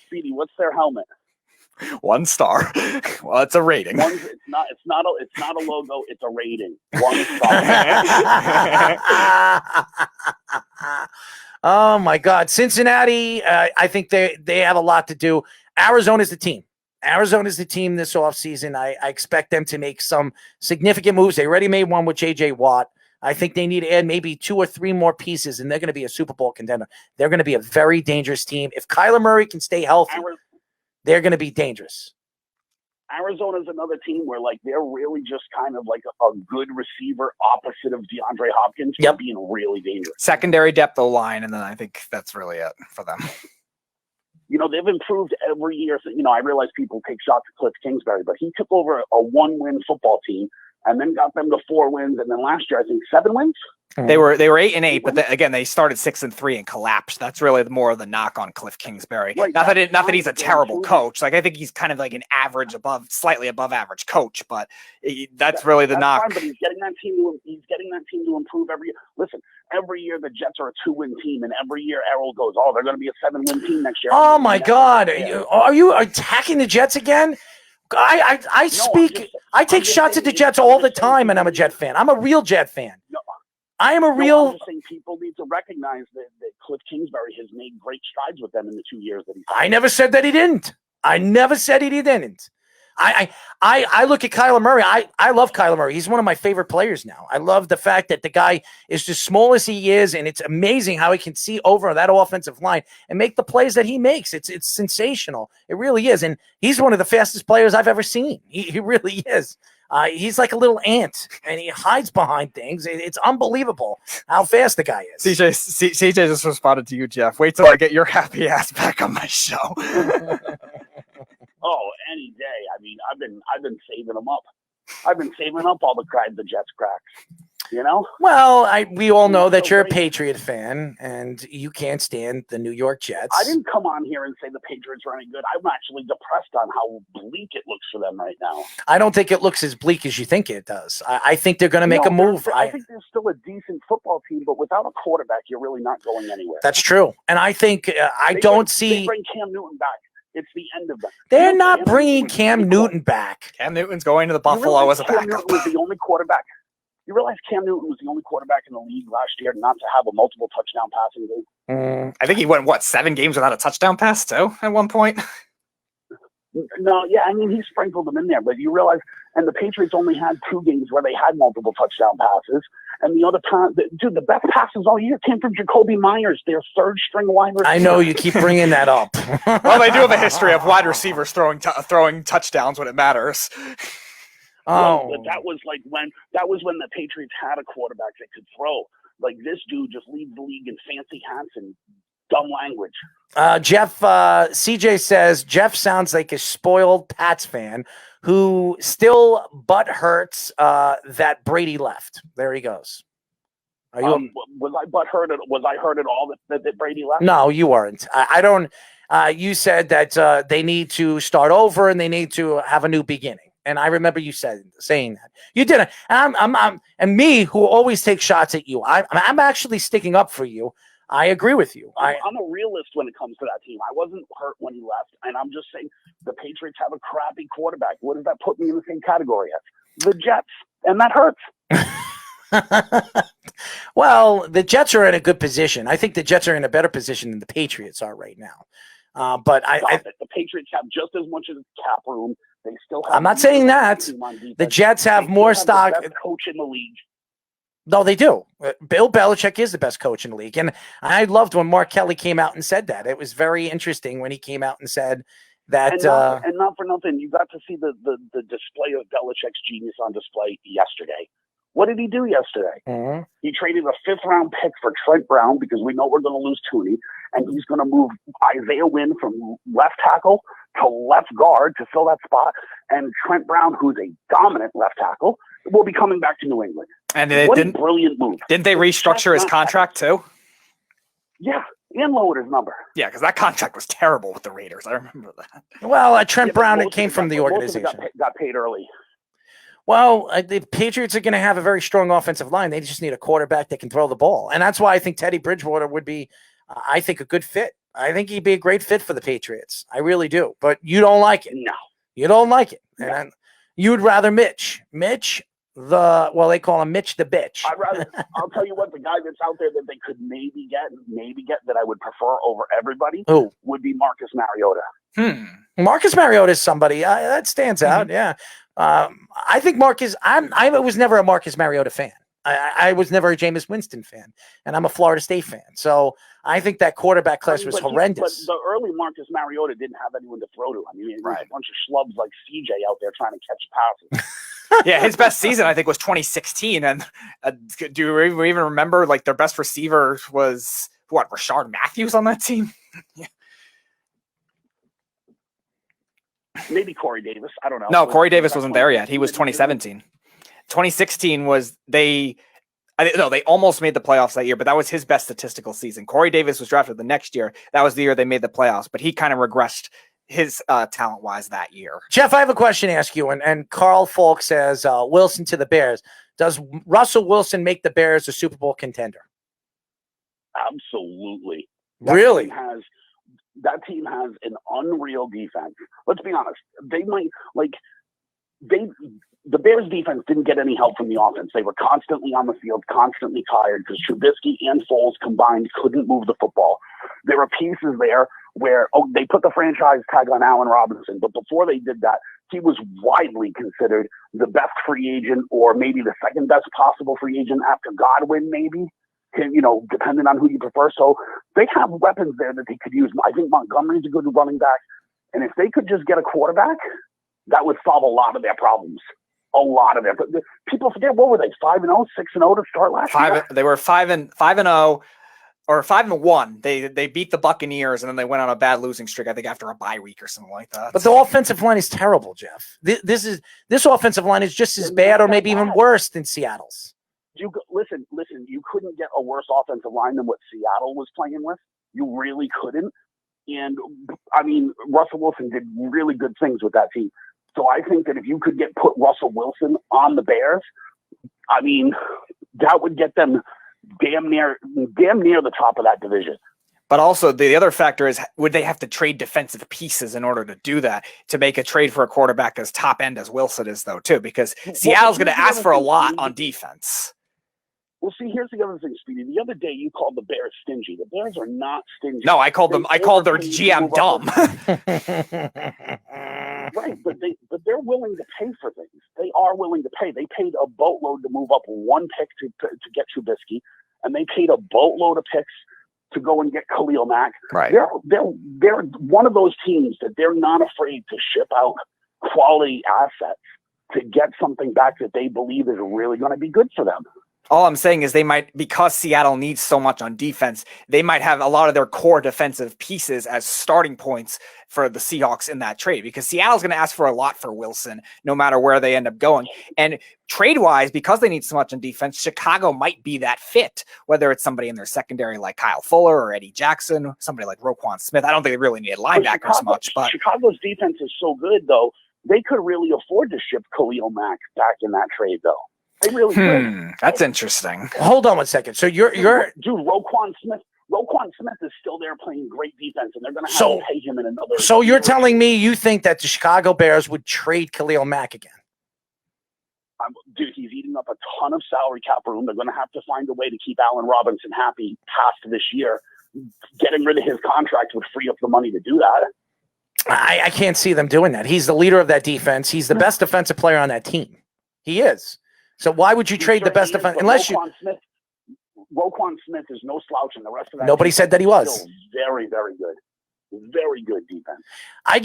Speedy, what's their helmet? 1 star. Well, it's a rating. It's not a logo. It's a rating. 1 star. Oh my God, Cincinnati! I think they have a lot to do. Arizona's the team. Arizona's the team this offseason. I expect them to make some significant moves. They already made one with J.J. Watt. I think they need to add maybe 2 or 3 more pieces, and they're going to be a Super Bowl contender. They're going to be a very dangerous team. If Kyler Murray can stay healthy, they're going to be dangerous. Arizona's another team where, like, they're really just kind of like a good receiver opposite of DeAndre Hopkins, but being really dangerous. Secondary depth O-line, and then I think that's really it for them. You know, they've improved every year. So, I realize people take shots at Cliff Kingsbury, but he took over a 1-win football team and then got them to 4 wins. And then last year, I think 7 wins. They were 8-8, but again, they started 6-3 and collapsed. That's really more of the knock on Cliff Kingsbury. Right, not that he's a terrible coach. Like, I think he's kind of like an slightly above average coach, but that's really the knock. Fine, but he's getting that team to improve every year. Listen, every year the Jets are a 2-win team, and every year Errol goes, "Oh, they're going to be a 7-win team next year." Oh my God, are you attacking the Jets again? I take shots at the Jets all the time, and I'm a Jet fan. I'm a real Jet fan. I am a real. I'm just saying people need to recognize that Cliff Kingsbury has made great strides with them in the 2 years that he's. I never said that he didn't. I never said he didn't. I look at Kyler Murray. I love Kyler Murray. He's one of my favorite players now. I love the fact that the guy is as small as he is, and it's amazing how he can see over that offensive line and make the plays that he makes. It's sensational. It really is, and he's one of the fastest players I've ever seen. He really is. He's like a little ant, and he hides behind things. It's unbelievable how fast the guy is. CJ just responded to you, Jeff. Wait till I get your happy ass back on my show. Oh, any day. I mean, I've been saving them up. I've been saving up all the Jets cracks. Well, we all know that you're a Patriot fan, and you can't stand the New York Jets. I didn't come on here and say the Patriots are any good. I'm actually depressed on how bleak it looks for them right now. I don't think it looks as bleak as you think it does. I think they're going to make a move. I think they're still a decent football team, but without a quarterback, you're really not going anywhere. That's true. And I think They bring Cam Newton back. It's the end of them. They're not bringing Cam Newton back. Cam Newton's going to the Buffalo as a backup. Cam Newton was the only quarterback. You realize Cam Newton was the only quarterback in the league last year not to have a multiple touchdown passing game? I think he went, 7 games without a touchdown pass, too, at one point? No, yeah, I mean, he sprinkled them in there, but you realize, and the Patriots only had 2 games where they had multiple touchdown passes, and the other time, the best passes all year came from Jacoby Myers, their third-string wide receiver. I know you keep bringing that up. Well, they do have a history of wide receivers throwing touchdowns when it matters. Well, that was when the Patriots had a quarterback that could throw. Like, this dude just leads the league in fancy hats and dumb language. Jeff, CJ says, Jeff sounds like a spoiled Pats fan who still butt hurts that Brady left. There he goes. Are you? Was I butt hurt? Was I hurt at all that Brady left? No, you weren't. I don't. You said that they need to start over and they need to have a new beginning. And I remember you saying that. You didn't. And me, who always takes shots at you, I'm actually sticking up for you. I agree with you. I'm a realist when it comes to that team. I wasn't hurt when he left, and I'm just saying the Patriots have a crappy quarterback. What does that put me in the same category as? The Jets, and that hurts. Well, the Jets are in a good position. I think the Jets are in a better position than the Patriots are right now. But the Patriots have just as much as cap room. They still have. I'm not saying that. The Jets have more stock. The best coach in the league. No, they do. Bill Belichick is the best coach in the league. And I loved when Mark Kelly came out and said that. It was very interesting when he came out and said that. And not for nothing, you got to see the display of Belichick's genius on display yesterday. What did he do yesterday? Mm-hmm. He traded a 5th-round pick for Trent Brown because we know we're going to lose Tooney, and he's going to move Isaiah Wynn from left tackle to left guard to fill that spot. And Trent Brown, who's a dominant left tackle, will be coming back to New England. And what a brilliant move. Didn't they restructure his contract too? Yeah, and lowered his number. Yeah, because that contract was terrible with the Raiders. I remember that. Well, Trent Brown, it came from the organization. Got paid early. Well, the Patriots are going to have a very strong offensive line. They just need a quarterback that can throw the ball. And that's why I think Teddy Bridgewater would be, I think, a good fit. I think he'd be a great fit for the Patriots. I really do. But you don't like it. No. You don't like it. No. And you'd rather Mitch. They call him Mitch the bitch. I'll tell you what, the guy that's out there that they could maybe get that I would prefer over everybody would be Marcus Mariota. Marcus Mariota is somebody that stands out. Yeah. I think Marcus, I was never a Marcus Mariota fan. I was never a Jameis Winston fan, and I'm a Florida State fan. So I think that quarterback class was horrendous. But the early Marcus Mariota didn't have anyone to throw to. I mean, it was a bunch of schlubs like CJ out there trying to catch passes. Yeah, his best season, I think, was 2016. And do you even remember, like, their best receiver was, Rashard Matthews on that team? Yeah. Maybe Corey Davis. I don't know. No, Corey Davis wasn't there yet. He was 2017. 2016 was they almost made the playoffs that year, but that was his best statistical season. Corey Davis was drafted the next year. That was the year they made the playoffs, but he kind of regressed his talent-wise that year. Jeff, I have a question to ask you, and Carl Falk says, Wilson to the Bears. Does Russell Wilson make the Bears a Super Bowl contender? Absolutely. Really? That team has an unreal defense. Let's be honest. The Bears defense didn't get any help from the offense. They were constantly on the field, constantly tired because Trubisky and Foles combined couldn't move the football. There were pieces there where they put the franchise tag on Allen Robinson, but before they did that, he was widely considered the best free agent or maybe the second best possible free agent after Godwin, maybe. Depending on who you prefer. So they have weapons there that they could use. I think Montgomery's a good running back. And if they could just get a quarterback, that would solve a lot of their problems. A lot of them. But people forget, what were they, 5-0, 6-0 to start last year? They were 5-0 or 5-1. They beat the Buccaneers and then they went on a bad losing streak, I think, after a bye week or something like that. But the offensive line is terrible, Jeff. This offensive line is just as bad or maybe even worse than Seattle's. Listen, you couldn't get a worse offensive line than what Seattle was playing with. You really couldn't. And, I mean, Russell Wilson did really good things with that team. So I think that if you could put Russell Wilson on the Bears, I mean, that would get them damn near the top of that division. But also the other factor is, would they have to trade defensive pieces in order to do that, to make a trade for a quarterback as top end as Wilson is, though, too? Because Seattle's going to ask for a lot on defense. Well, see, here's the other thing, Speedy. The other day you called the Bears stingy. The Bears are not stingy. No, I called their GM dumb. Right, but they're willing to pay for things. They are willing to pay. They paid a boatload to move up one pick to get Trubisky, and they paid a boatload of picks to go and get Khalil Mack. Right. They're one of those teams that they're not afraid to ship out quality assets to get something back that they believe is really going to be good for them. All I'm saying is they might, because Seattle needs so much on defense, they might have a lot of their core defensive pieces as starting points for the Seahawks in that trade, because Seattle's going to ask for a lot for Wilson, no matter where they end up going. And trade-wise, because they need so much on defense, Chicago might be that fit, whether it's somebody in their secondary like Kyle Fuller or Eddie Jackson, somebody like Roquan Smith. I don't think they really need linebackers much, but Chicago's defense is so good, though, they could really afford to ship Khalil Mack back in that trade, though. They really could. That's interesting. Hold on one second. So you're dude, Roquan Smith is still there playing great defense, and they're going to have to pay him in another. So you're telling me you think that the Chicago Bears would trade Khalil Mack again? Dude, he's eating up a ton of salary cap room. They're going to have to find a way to keep Allen Robinson happy past this year. Getting rid of his contract would free up the money to do that. I can't see them doing that. He's the leader of that defense. He's the best defensive player on that team. He is. So why would you trade the best defense unless Roquan Smith is no slouch, and the rest of that. Nobody said that he was. Very, very good. Very good defense. I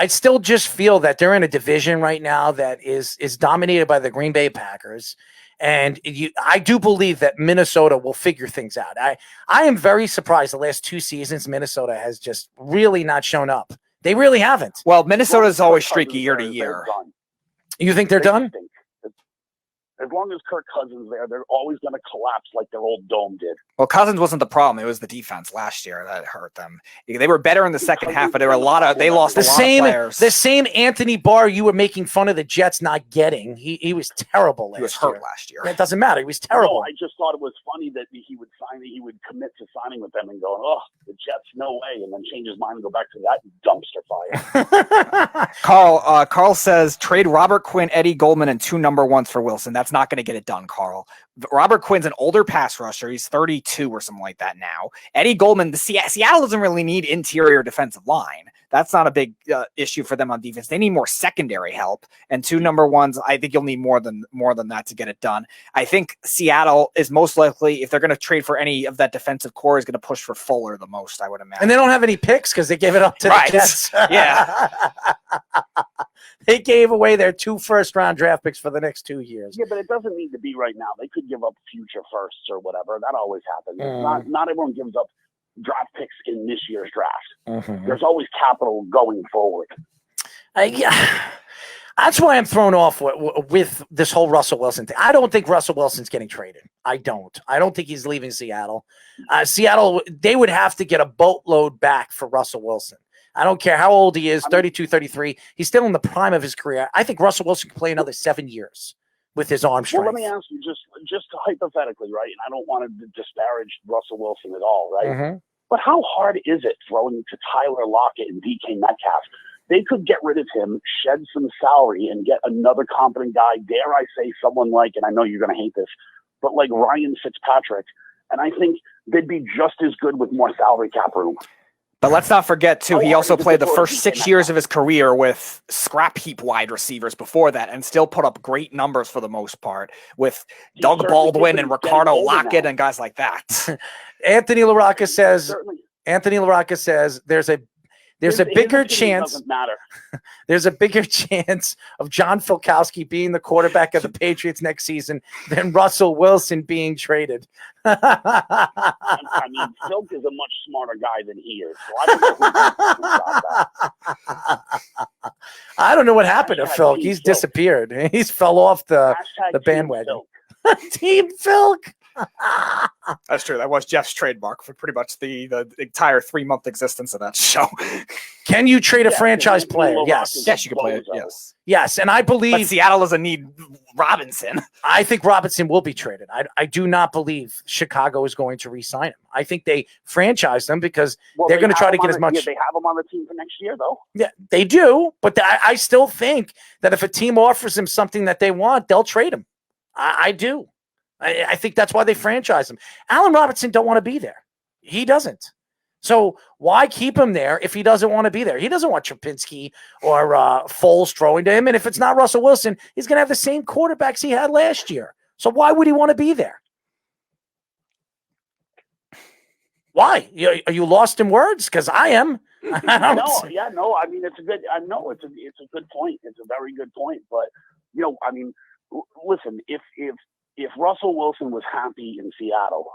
still just feel that they're in a division right now that is dominated by the Green Bay Packers. And I do believe that Minnesota will figure things out. I am very surprised the last 2 seasons Minnesota has just really not shown up. They really haven't. Well, Minnesota's always streaky year to year. You think they're done? As long as Kirk Cousins there, they're always going to collapse like their old dome did. Well, Cousins wasn't the problem. It was the defense last year that hurt them. They were better in the second half, but there were they lost a lot of players. The same Anthony Barr you were making fun of the Jets not getting. He was terrible last year. He was hurt last year. It doesn't matter. He was terrible. No, I just thought it was funny that he would commit to signing with them and go, oh, the Jets, no way, and then change his mind and go back to that dumpster fire. Carl says trade Robert Quinn, Eddie Goldman, and 2 number 1s for Wilson. That's not going to get it done, Carl. Robert Quinn's an older pass rusher. He's 32 or something like that now. Eddie Goldman, Seattle doesn't really need interior defensive line. That's not a big issue for them on defense. They need more secondary help, and 2 number 1s. I think you'll need more than that to get it done. I think Seattle is most likely, if they're going to trade for any of that defensive core, is going to push for Fuller the most, I would imagine. And they don't have any picks because they gave it up to the Jets. Yeah. They gave away their 2 first-round draft picks for the next 2 years. Yeah, but it doesn't need to be right now. They could give up future firsts or whatever. That always happens. Not everyone gives up draft picks in this year's draft. There's always capital going forward. That's why I'm thrown off with this whole Russell Wilson thing. I don't think Russell Wilson's getting traded. I don't think he's leaving Seattle. Seattle, they would have to get a boatload back for Russell Wilson. I don't care how old he is, 32, 33. He's still in the prime of his career. I think Russell Wilson can play another 7 years with his arm strength. Well, let me ask you, just hypothetically, right? And I don't want to disparage Russell Wilson at all, right? But how hard is it throwing to Tyler Lockett and DK Metcalf? They could get rid of him, shed some salary, and get another competent guy. Dare I say someone like, and I know you're going to hate this, but like Ryan Fitzpatrick. And I think they'd be just as good with more salary cap room. But let's not forget, too, he also played the first 6 years of his career with scrap heap wide receivers before that and still put up great numbers for the most part with Doug Baldwin and Ricardo Lockett and guys like that. Anthony LaRocca says there's a bigger chance. There's a bigger chance of John Filkowski being the quarterback of the Patriots next season than Russell Wilson being traded. I mean, Silk is a much smarter guy than he is. So I don't know what happened to Filk. He's disappeared. He's fell off the bandwagon. Team Filk. That's true. That was Jeff's trademark for pretty much the entire 3-month existence of that show. Can you trade a franchise player? Yes. Yes, you can play it. Yes, and I believe but Seattle doesn't need Robinson. I think Robinson will be traded. I do not believe Chicago is going to re-sign him. I think they franchise them because they're going to try to get as much. Yeah, they have him on the team for next year, though. Yeah, they do. But I still think that if a team offers him something that they want, they'll trade him. I do. I think that's why they franchise him. Allen Robinson don't want to be there. He doesn't. So why keep him there if he doesn't want to be there? He doesn't want Trubisky or Foles throwing to him. And if it's not Russell Wilson, he's going to have the same quarterbacks he had last year. So why would he want to be there? Why? Are you lost in words? Because I am. No. I mean, it's a good. I know it's a good point. It's a very good point. But I mean, listen, if if Russell Wilson was happy in Seattle,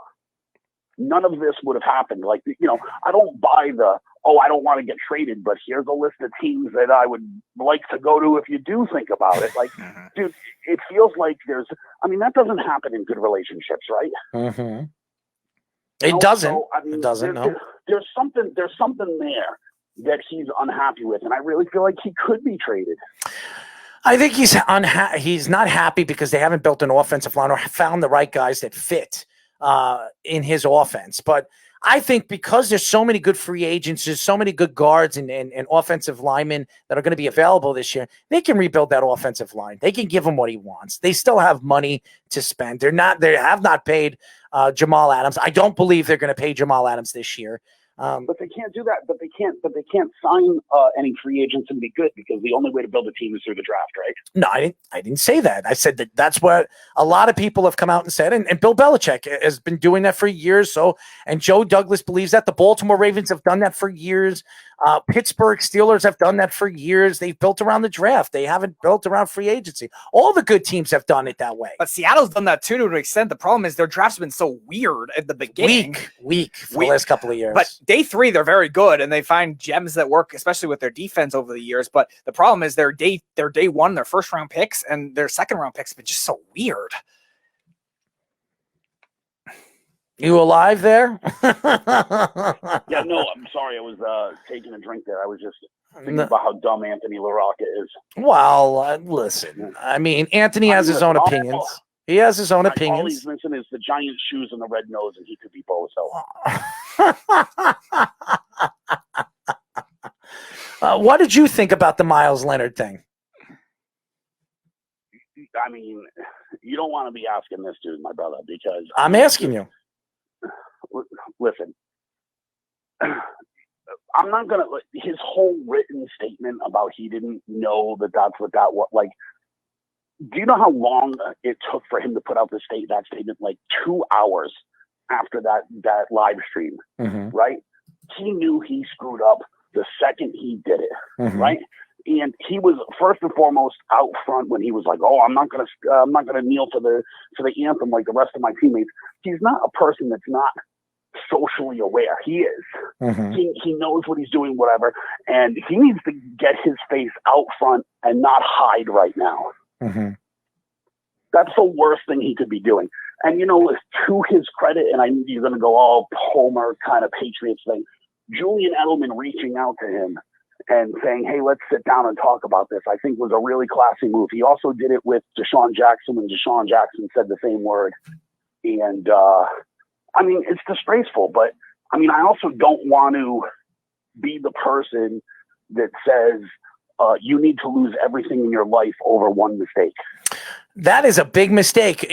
none of this would have happened. Like, I don't buy I don't want to get traded, but here's a list of teams that I would like to go to if you do think about it. Like, dude, it feels like that doesn't happen in good relationships, right? Mm-hmm. It doesn't. So, it doesn't. No. There's something there that he's unhappy with, and I really feel like he could be traded. I think he's not happy because they haven't built an offensive line or found the right guys that fit in his offense. But I think because there's so many good free agents, there's so many good guards and offensive linemen that are going to be available this year, they can rebuild that offensive line. They can give him what he wants. They still have money to spend. They have not paid Jamal Adams. I don't believe they're going to pay Jamal Adams this year. But they can't do that. But they can't sign any free agents and be good, because the only way to build a team is through the draft, right? No, I didn't say that. I said that's what a lot of people have come out and said, and Bill Belichick has been doing that for years. So, and Joe Douglas believes that. The Baltimore Ravens have done that for years. Pittsburgh Steelers have done that for years. They've built around the draft. They haven't built around free agency. All the good teams have done it that way. But Seattle's done that too to an extent. The problem is their draft's been so weird at the beginning. Weak for the last couple of years. But day 3, they're very good, and they find gems that work, especially with their defense over the years. But the problem is their day 1, their first round picks, and their second round picks have been just so weird. You alive there? Yeah, no, I'm sorry. I was taking a drink there. I was just thinking about how dumb Anthony LaRocca is. Well, listen. I mean, Anthony has his own opinions. He has his own opinions. All he's missing is the giant shoes and the red nose, and he could be Bozo. What did you think about the Miles Leonard thing? I mean, you don't want to be asking this dude, my brother, because I'm asking you. Listen, I'm not gonna. His whole written statement about he didn't know that's what that was like. Do you know how long it took for him to put out that statement? Like 2 hours after that live stream, right? He knew he screwed up the second he did it, right? And he was first and foremost out front when he was like, "Oh, I'm not gonna kneel for the anthem like the rest of my teammates." He's not a person that's not socially aware. He is. He knows what he's doing, whatever, and he needs to get his face out front and not hide right now. That's the worst thing he could be doing. And to his credit, and you're going to go all Homer kind of Patriots thing, Julian Edelman reaching out to him and saying, "Hey, let's sit down and talk about this," I think was a really classy move. He also did it with Deshaun Jackson when Deshaun Jackson said the same word. And I mean, it's disgraceful, but I mean, I also don't want to be the person that says you need to lose everything in your life over one mistake. That is a big mistake.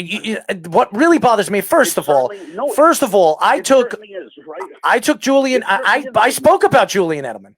What really bothers me, first of all, I took Julian. I spoke about Julian Edelman.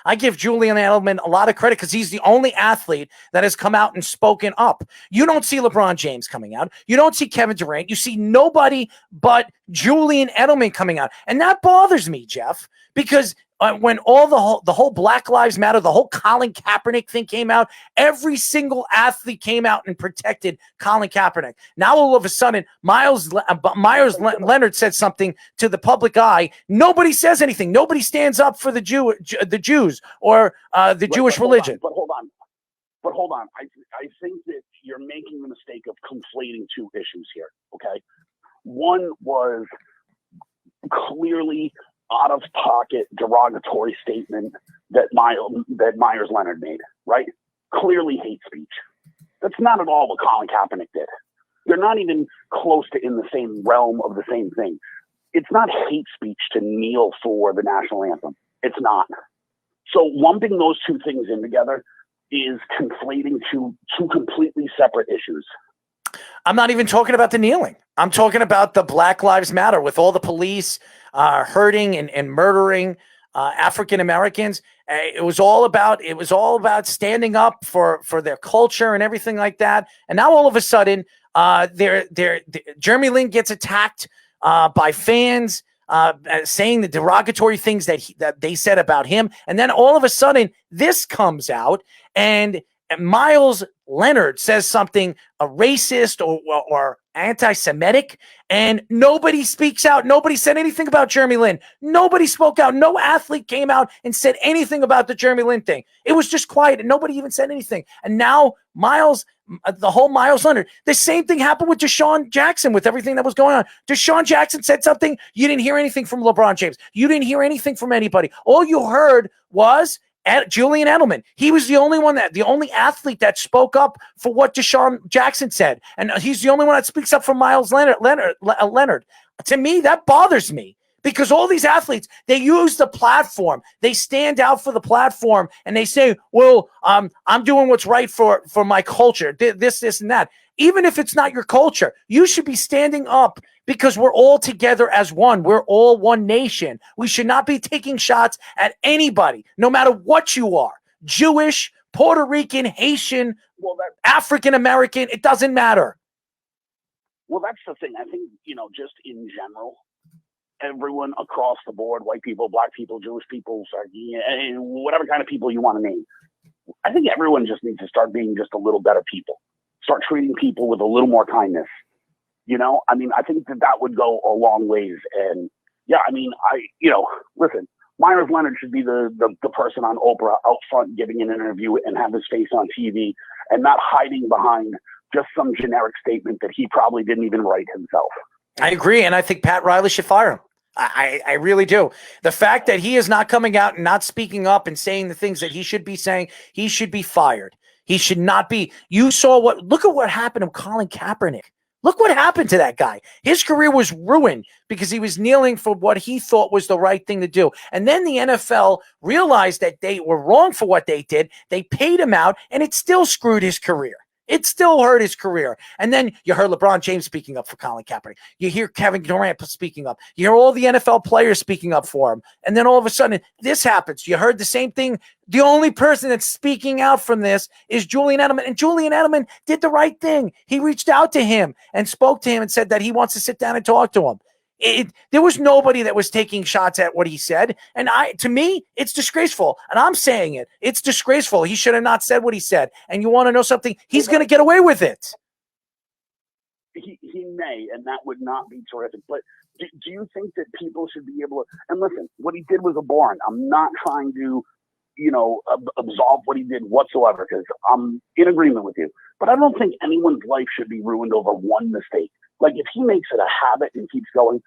I give Julian Edelman a lot of credit because he's the only athlete that has come out and spoken up. You don't see LeBron James coming out. You don't see Kevin Durant. You see nobody but Julian Edelman coming out. And that bothers me, Jeff, because when the whole Black Lives Matter, the whole Colin Kaepernick thing came out, every single athlete came out and protected Colin Kaepernick. Now all of a sudden, Myers Leonard said something to the public eye. Nobody says anything. Nobody stands up for the Jews or the Jewish religion. But hold on. I think that you're making the mistake of conflating two issues here. Okay, one was clearly out-of-pocket derogatory statement that Myers Leonard made, right? Clearly hate speech. That's not at all what Colin Kaepernick did. They're not even close to in the same realm of the same thing. It's not hate speech to kneel for the national anthem. It's not. So lumping those two things in together is conflating two completely separate issues. I'm not even talking about the kneeling. I'm talking about the Black Lives Matter with all the police hurting and murdering African Americans. It was all about standing up for their culture and everything like that. And now all of a sudden, Jeremy Lin gets attacked by fans saying the derogatory things that they said about him. And then all of a sudden, this comes out and Miles Leonard says something racist or anti-Semitic, and nobody speaks out. Nobody said anything about Jeremy Lin. Nobody spoke out. No athlete came out and said anything about the Jeremy Lin thing. It was just quiet, and nobody even said anything. And now the whole Miles Leonard, the same thing happened with Deshaun Jackson with everything that was going on. Deshaun Jackson said something. You didn't hear anything from LeBron James. You didn't hear anything from anybody. All you heard was Julian Edelman. He was the only athlete that spoke up for what Deshaun Jackson said. And he's the only one that speaks up for Miles Leonard. To me, that bothers me because all these athletes, they use the platform. They stand out for the platform and they say, well, I'm doing what's right for my culture, this, and that. Even if it's not your culture, you should be standing up because we're all together as one. We're all one nation. We should not be taking shots at anybody, no matter what you are. Jewish, Puerto Rican, Haitian, African American, it doesn't matter. Well, that's the thing. I think, just in general, everyone across the board, white people, black people, Jewish people, whatever kind of people you want to name, I think everyone just needs to start being just a little better people. Start treating people with a little more kindness. I think that would go a long ways. And listen, Myers Leonard should be the person on Oprah out front giving an interview and have his face on TV and not hiding behind just some generic statement that he probably didn't even write himself. I agree. And I think Pat Riley should fire him. I really do. The fact that he is not coming out and not speaking up and saying the things that he should be saying, he should be fired. He should not be. Look at what happened to Colin Kaepernick. Look what happened to that guy. His career was ruined because he was kneeling for what he thought was the right thing to do. And then the NFL realized that they were wrong for what they did. They paid him out, and it still screwed his career. It still hurt his career. And then you heard LeBron James speaking up for Colin Kaepernick. You hear Kevin Durant speaking up. You hear all the NFL players speaking up for him. And then all of a sudden, this happens. You heard the same thing. The only person that's speaking out from this is Julian Edelman. And Julian Edelman did the right thing. He reached out to him and spoke to him and said that he wants to sit down and talk to him. There was nobody that was taking shots at what he said. And to me, it's disgraceful. And I'm saying it. It's disgraceful. He should have not said what he said. And you want to know something? He's going to get away with it. He may, and that would not be terrific. But do you think that people should be able to, and listen, what he did was abhorrent. I'm not trying to, absolve what he did whatsoever because I'm in agreement with you. But I don't think anyone's life should be ruined over one mistake. Like, if he makes it a habit and keeps going,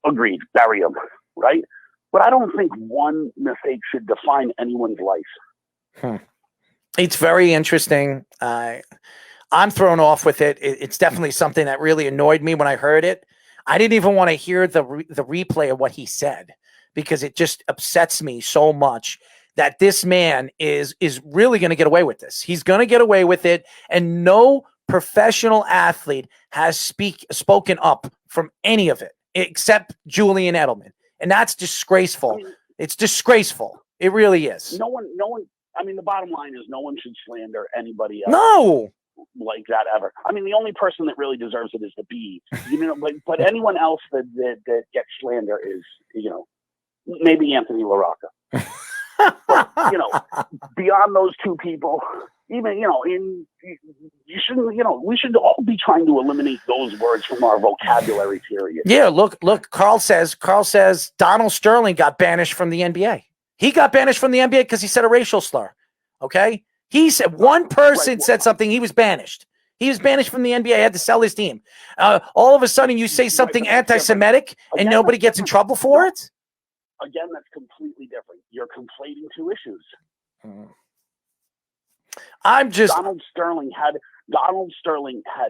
agreed, bury him, right? But I don't think one mistake should define anyone's life. It's very interesting. I'm thrown off with it. It's definitely something that really annoyed me when I heard it. I didn't even want to hear the replay of what he said because it just upsets me so much that this man is really going to get away with this. He's going to get away with it, and no professional athlete has spoken up from any of it except Julian Edelman. And that's disgraceful. It's disgraceful. It really is. No one, the bottom line is no one should slander anybody else. No. Like that ever. The only person that really deserves it is the bee. But anyone else that gets slander is, maybe Anthony LaRocca. But, beyond those two people, even, you shouldn't, we should all be trying to eliminate those words from our vocabulary, period. Yeah, look, Carl says Donald Sterling got banished from the NBA. He got banished from the NBA because he said a racial slur. Okay? He said one person said something, he was banished. He was banished from the NBA, had to sell his team. All of a sudden you say something anti-Semitic and nobody gets in trouble for it? Again, that's completely different. You're conflating two issues. Donald Sterling had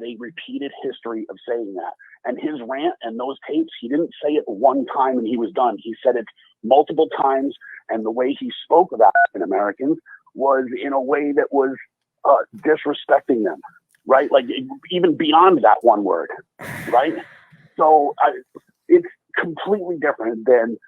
a repeated history of saying that. And his rant and those tapes, he didn't say it one time and he was done. He said it multiple times, and the way he spoke about African Americans was in a way that was disrespecting them, right? Like even beyond that one word, right? So it's completely different than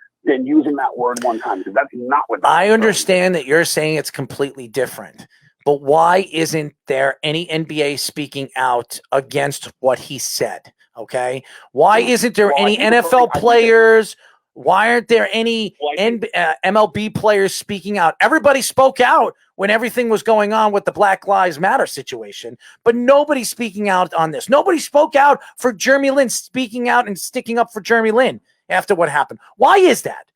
using that word one time, because that's not what I understand that you're saying it's completely different, but why isn't there any NBA speaking out against what he said? Okay. Why isn't there any NFL players Why aren't there any MLB players speaking out? Everybody spoke out when everything was going on with the Black Lives Matter situation, but nobody's speaking out on this. Nobody spoke out for Jeremy Lin, speaking out and sticking up for Jeremy Lin after what happened. Why is that?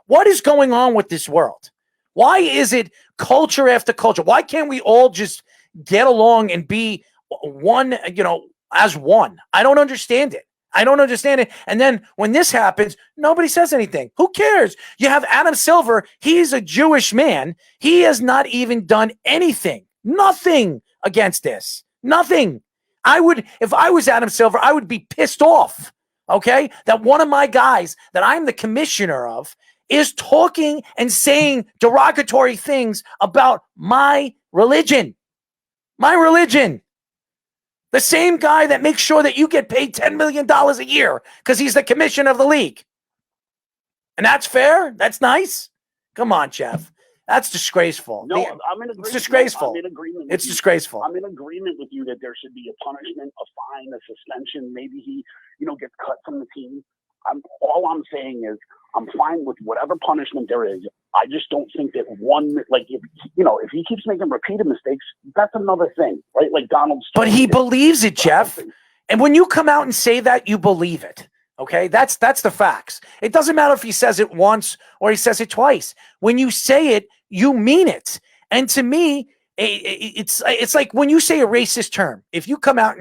What is going on with this world? Why is it culture after culture? Why can't we all just get along and be one, as one? I don't understand it. And then when this happens, nobody says anything. Who cares? You have Adam Silver. He's a Jewish man. He has not even done anything. Nothing against this. Nothing. If I was Adam Silver, I would be pissed off. Okay? That one of my guys that I'm the commissioner of is talking and saying derogatory things about my religion. My religion. The same guy that makes sure that you get paid $10 million a year because he's the commissioner of the league. And that's fair? That's nice? Come on, Jeff. That's disgraceful. No, I'm in agreement. It's disgraceful. I'm in agreement. It's disgraceful. I'm in agreement with you that there should be a punishment, a fine, a suspension. Maybe he, gets cut from the team. All I'm saying is I'm fine with whatever punishment there is. I just don't think that if he keeps making repeated mistakes, that's another thing, right? Like Donald. But he believes it, Jeff. And when you come out and say that, you believe it. Okay, that's the facts. It doesn't matter if he says it once or he says it twice. When you say it, you mean it. And to me, it's like when you say a racist term. If you come out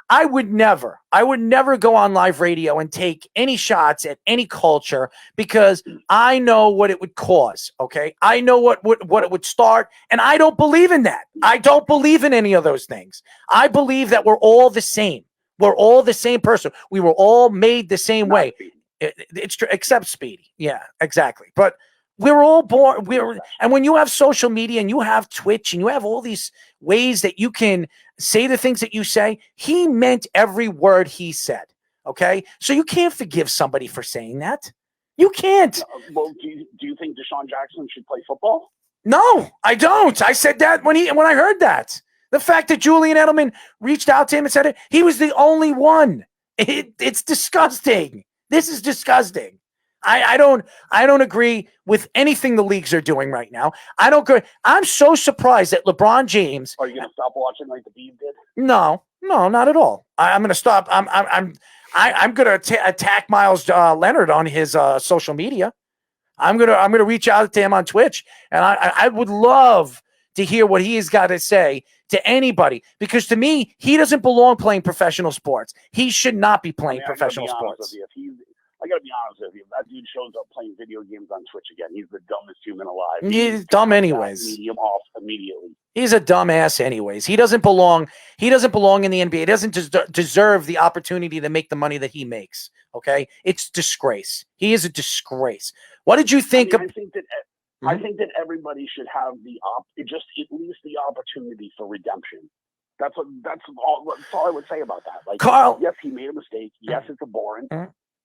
I would never go on live radio and take any shots at any culture because I know what it would cause. Okay, I know what it would start, and I don't believe in that. I don't believe in any of those things. I believe that we're all the same. We're all the same person. We were all made the same way. It's true, except Speedy. Yeah, exactly. But we're all born. And when you have social media and you have Twitch and you have all these ways that you can say the things that you say, he meant every word he said. Okay, so you can't forgive somebody for saying that. You can't. Well, do you think Deshaun Jackson should play football? No, I don't. I said that when I heard that. The fact that Julian Edelman reached out to him and said it, he was the only one. It's disgusting. This is disgusting. I don't agree with anything the leagues are doing right now. I don't agree. I'm so surprised that LeBron James. Are you going to stop watching like the Bees did? No, not at all. I'm going to stop. I'm going to attack Miles Leonard on his social media. I'm gonna reach out to him on Twitch, and I would love to hear what he has got to say to anybody, because to me, he doesn't belong playing professional sports. He should not be playing professional sports. I gotta be honest with you. If that dude shows up playing video games on Twitch again, he's the dumbest human alive. He's dumb anyways. Medium off immediately. He's a dumbass anyways. He doesn't belong. He doesn't belong in the NBA. He doesn't deserve the opportunity to make the money that he makes. Okay, it's disgrace. He is a disgrace. What did you think of? I think that everybody should have just at least the opportunity for redemption. That's all I would say about that. Like, Carl, yes, he made a mistake. Yes, it's abhorrent.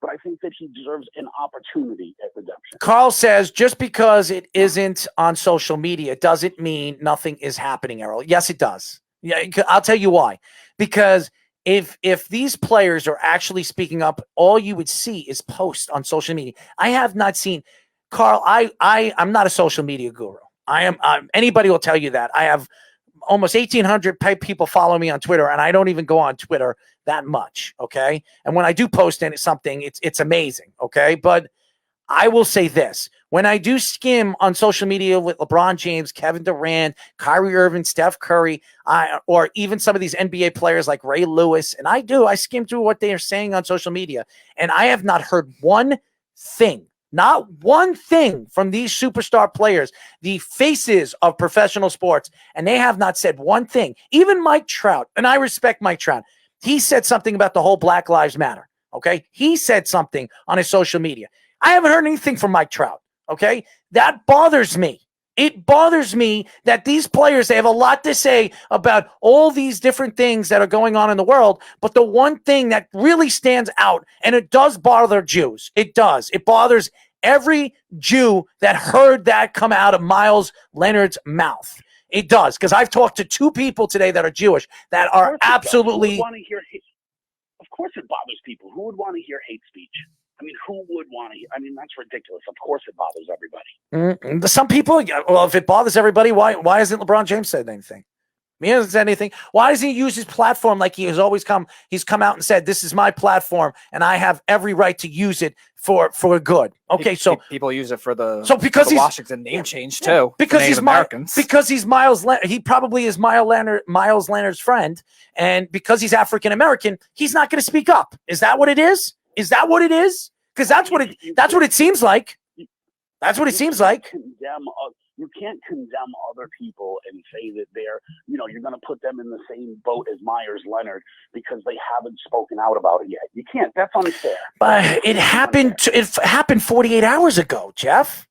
But I think that he deserves an opportunity at redemption. Carl says just because it isn't on social media doesn't mean nothing is happening, Errol. Yes, it does. Yeah, I'll tell you why. Because if these players are actually speaking up, all you would see is posts on social media. I have not seen, Carl, I'm not a social media guru. Anybody will tell you that. I have almost 1,800 people follow me on Twitter, and I don't even go on Twitter that much, okay? And when I do post something, it's amazing, okay? But I will say this. When I do skim on social media with LeBron James, Kevin Durant, Kyrie Irving, Steph Curry, or even some of these NBA players like Ray Lewis, and I skim through what they are saying on social media, and I have not heard one thing, not one thing from these superstar players, the faces of professional sports, and they have not said one thing. Even Mike Trout, and I respect Mike Trout, he said something about the whole Black Lives Matter, okay? He said something on his social media. I haven't heard anything from Mike Trout, okay? That bothers me. It bothers me that these players, they have a lot to say about all these different things that are going on in the world, but the one thing that really stands out, and it does bother Jews, it does. It bothers every Jew that heard that come out of Miles Leonard's mouth. It does, because I've talked to 2 people today that are Jewish that are absolutely. Of course it bothers people. Who would want to hear hate speech? I mean, who would want to? I mean, that's ridiculous. Of course, it bothers everybody. Some people, well, if it bothers everybody, why hasn't LeBron James said anything? He hasn't said anything. Why does he use his platform like he has always come? He's come out and said, "This is my platform, and I have every right to use it for good." Okay, so people use it for the because the he's Washington name change too. because Native he's Americans. because he's he probably is Miles Leonard's friend, and because he's African American, he's not going to speak up. Is that what it is? Is that what it is? Because that's what it seems like. That's what it seems like. You can't condemn other people and say that you're going to put them in the same boat as Myers Leonard because they haven't spoken out about it yet. You can't. That's unfair. But it happened. It happened 48 hours ago, Jeff.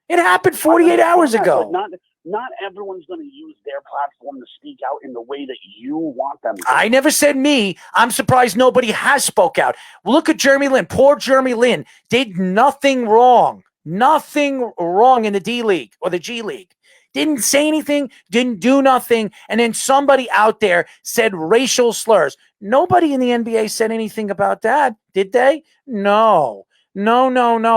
It happened 48 hours ago. But not everyone's going to use their platform to speak out in the way that you want them to. I never said me. I'm surprised nobody has spoke out. Look at Jeremy Lin. Poor Jeremy Lin did nothing wrong. Nothing wrong in the D League or the G League. Didn't say anything, didn't do nothing. And then somebody out there said racial slurs. Nobody in the NBA said anything about that, did they? No,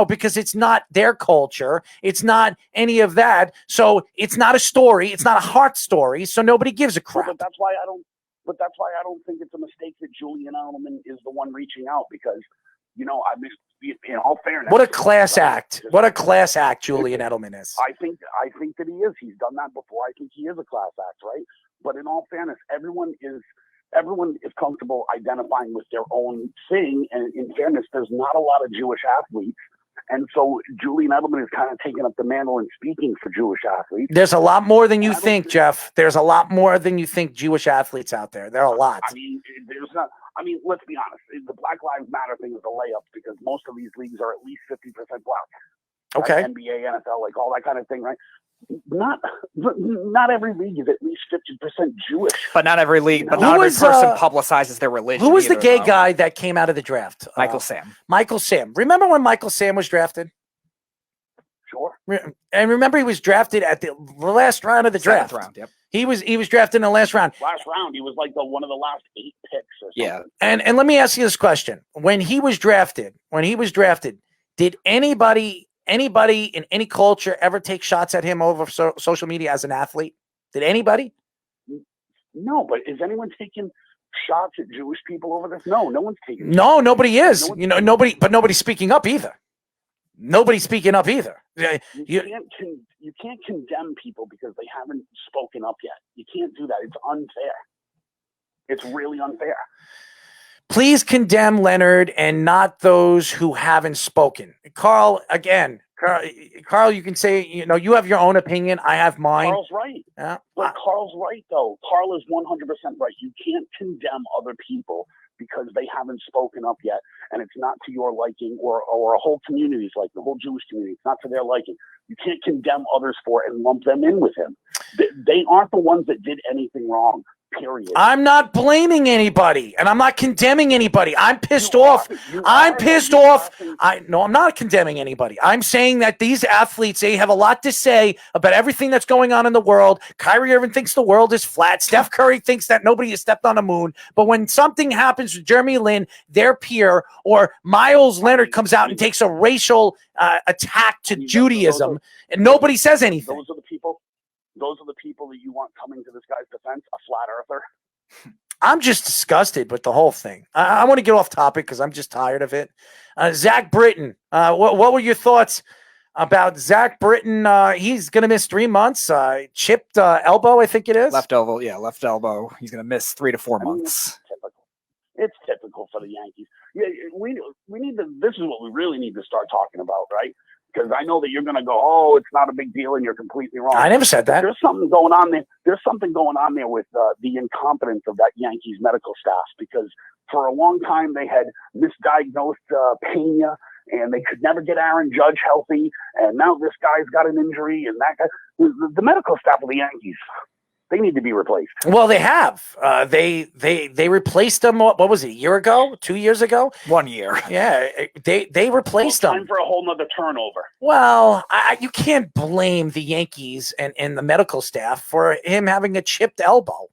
because it's not their culture. It's not any of that. So it's not a story. It's not a heart story. So nobody gives a crap. But that's why I don't think it's a mistake that Julian Edelman is the one reaching out because, I mean, in all fairness, what a class act! What a class act Julian Edelman is. I think that he is. He's done that before. I think he is a class act, right? But in all fairness, everyone is comfortable identifying with their own thing. And in fairness, there's not a lot of Jewish athletes. And so Julian Edelman is kind of taking up the mantle and speaking for Jewish athletes. There's a lot more than you think, Jeff. There's a lot more than you think Jewish athletes out there. There are a lot. I mean, let's be honest. The Black Lives Matter thing is a layup because most of these leagues are at least 50% black. Okay. Like NBA, NFL, like all that kind of thing, right? Not every league is at least 50% Jewish. But not every league, but not every person publicizes their religion. Who was the gay though. guy that came out of the draft? Michael Sam. Michael Sam. Remember when Michael Sam was drafted? Sure. And remember he was drafted at the last round of the draft. 7th round, yep. He was drafted in the last round. Last round, he was like one of the last 8 picks or something. Yeah. And let me ask you this question. When he was drafted, did anybody in any culture ever take shots at him over social media as an athlete? Did anybody? No, but is anyone taking shots at Jewish people over this? No one's taking. No, nobody is. Nobody's speaking up either. Nobody's speaking up either. You can't condemn people because they haven't spoken up yet. You can't do that. It's unfair. It's really unfair. Please condemn Leonard and not those who haven't spoken. Carl, you can say, you have your own opinion. I have mine. Carl's right. Yeah. But Carl's right, though. Carl is 100% right. You can't condemn other people because they haven't spoken up yet, and it's not to your liking or a whole community's liking, the whole Jewish community. It's not to their liking. You can't condemn others for it and lump them in with him. They aren't the ones that did anything wrong. Period. I'm not blaming anybody, and I'm not condemning anybody. I'm pissed off. I'm pissed off. I'm not condemning anybody. I'm saying that these athletes, they have a lot to say about everything that's going on in the world. Kyrie Irving thinks the world is flat. Steph Curry thinks that nobody has stepped on the moon. But when something happens with Jeremy Lin, their peer, or Miles Leonard comes out and takes a racial attack to Judaism, and nobody says anything. Those are the people that you want coming to this guy's defense, a flat earther. I'm just disgusted with the whole thing. I want to get off topic because I'm just tired of it. Zach Britton, what were your thoughts about Zach Britton? He's going to miss 3 months. Chipped elbow, I think it is. Left elbow. He's going to miss 3 to 4 months. It's typical for the Yankees. Yeah, we need to. This is what we really need to start talking about, right? Because I know that you're going to go, oh, it's not a big deal, and you're completely wrong. I never said that. There's something going on there. There's something going on there with the incompetence of that Yankees medical staff, because for a long time they had misdiagnosed Pena, and they could never get Aaron Judge healthy, and now this guy's got an injury, and that guy. The medical staff of the Yankees, they need to be replaced. Well, they have. They replaced them. What was it? A year ago? 2 years ago? 1 year. Yeah, they replaced them. Time for a whole nother turnover. Well, you can't blame the Yankees and the medical staff for him having a chipped elbow.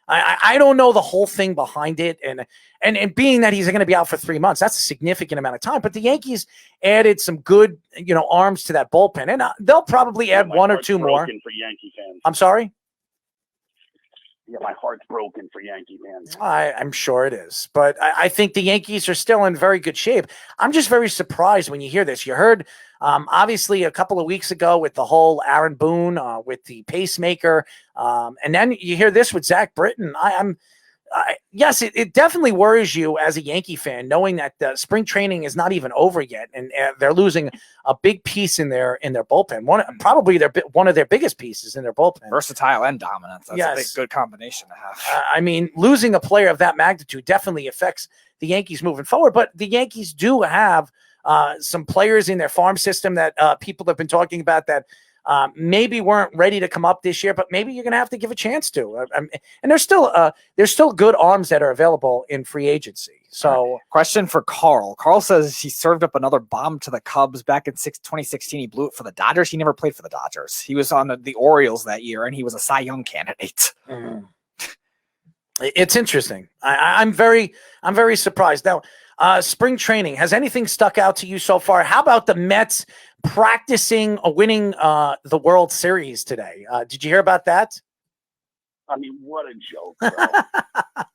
I don't know the whole thing behind it, and being that he's going to be out for 3 months, that's a significant amount of time. But the Yankees added some good, arms to that bullpen, and they'll probably add one or two more. For Yankee fans. I'm sorry. Yeah, my heart's broken for Yankee fans. I'm sure it is, but I think the Yankees are still in very good shape. I'm just very surprised when you hear this. You heard, obviously, a couple of weeks ago with the whole Aaron Boone with the pacemaker, and then you hear this with Zach Britton. Yes, it definitely worries you as a Yankee fan, knowing that spring training is not even over yet, and they're losing a big piece in their bullpen. Probably one of their biggest pieces in their bullpen. Versatile and dominant. That's Yes. a big, good combination to have. I mean, losing a player of that magnitude definitely affects the Yankees moving forward. But the Yankees do have some players in their farm system that people have been talking about that maybe weren't ready to come up this year, but maybe you're going to have to give a chance to. And there's still good arms that are available in free agency. So, question for Carl. Carl says he served up another bomb to the Cubs back in 2016. He blew it for the Dodgers. He never played for the Dodgers. He was on the Orioles that year, and he was a Cy Young candidate. It's interesting. I'm very surprised. Now, spring training, has anything stuck out to you so far? How about the Mets practicing winning the World Series today? Did you hear about that? I mean, what a joke, bro.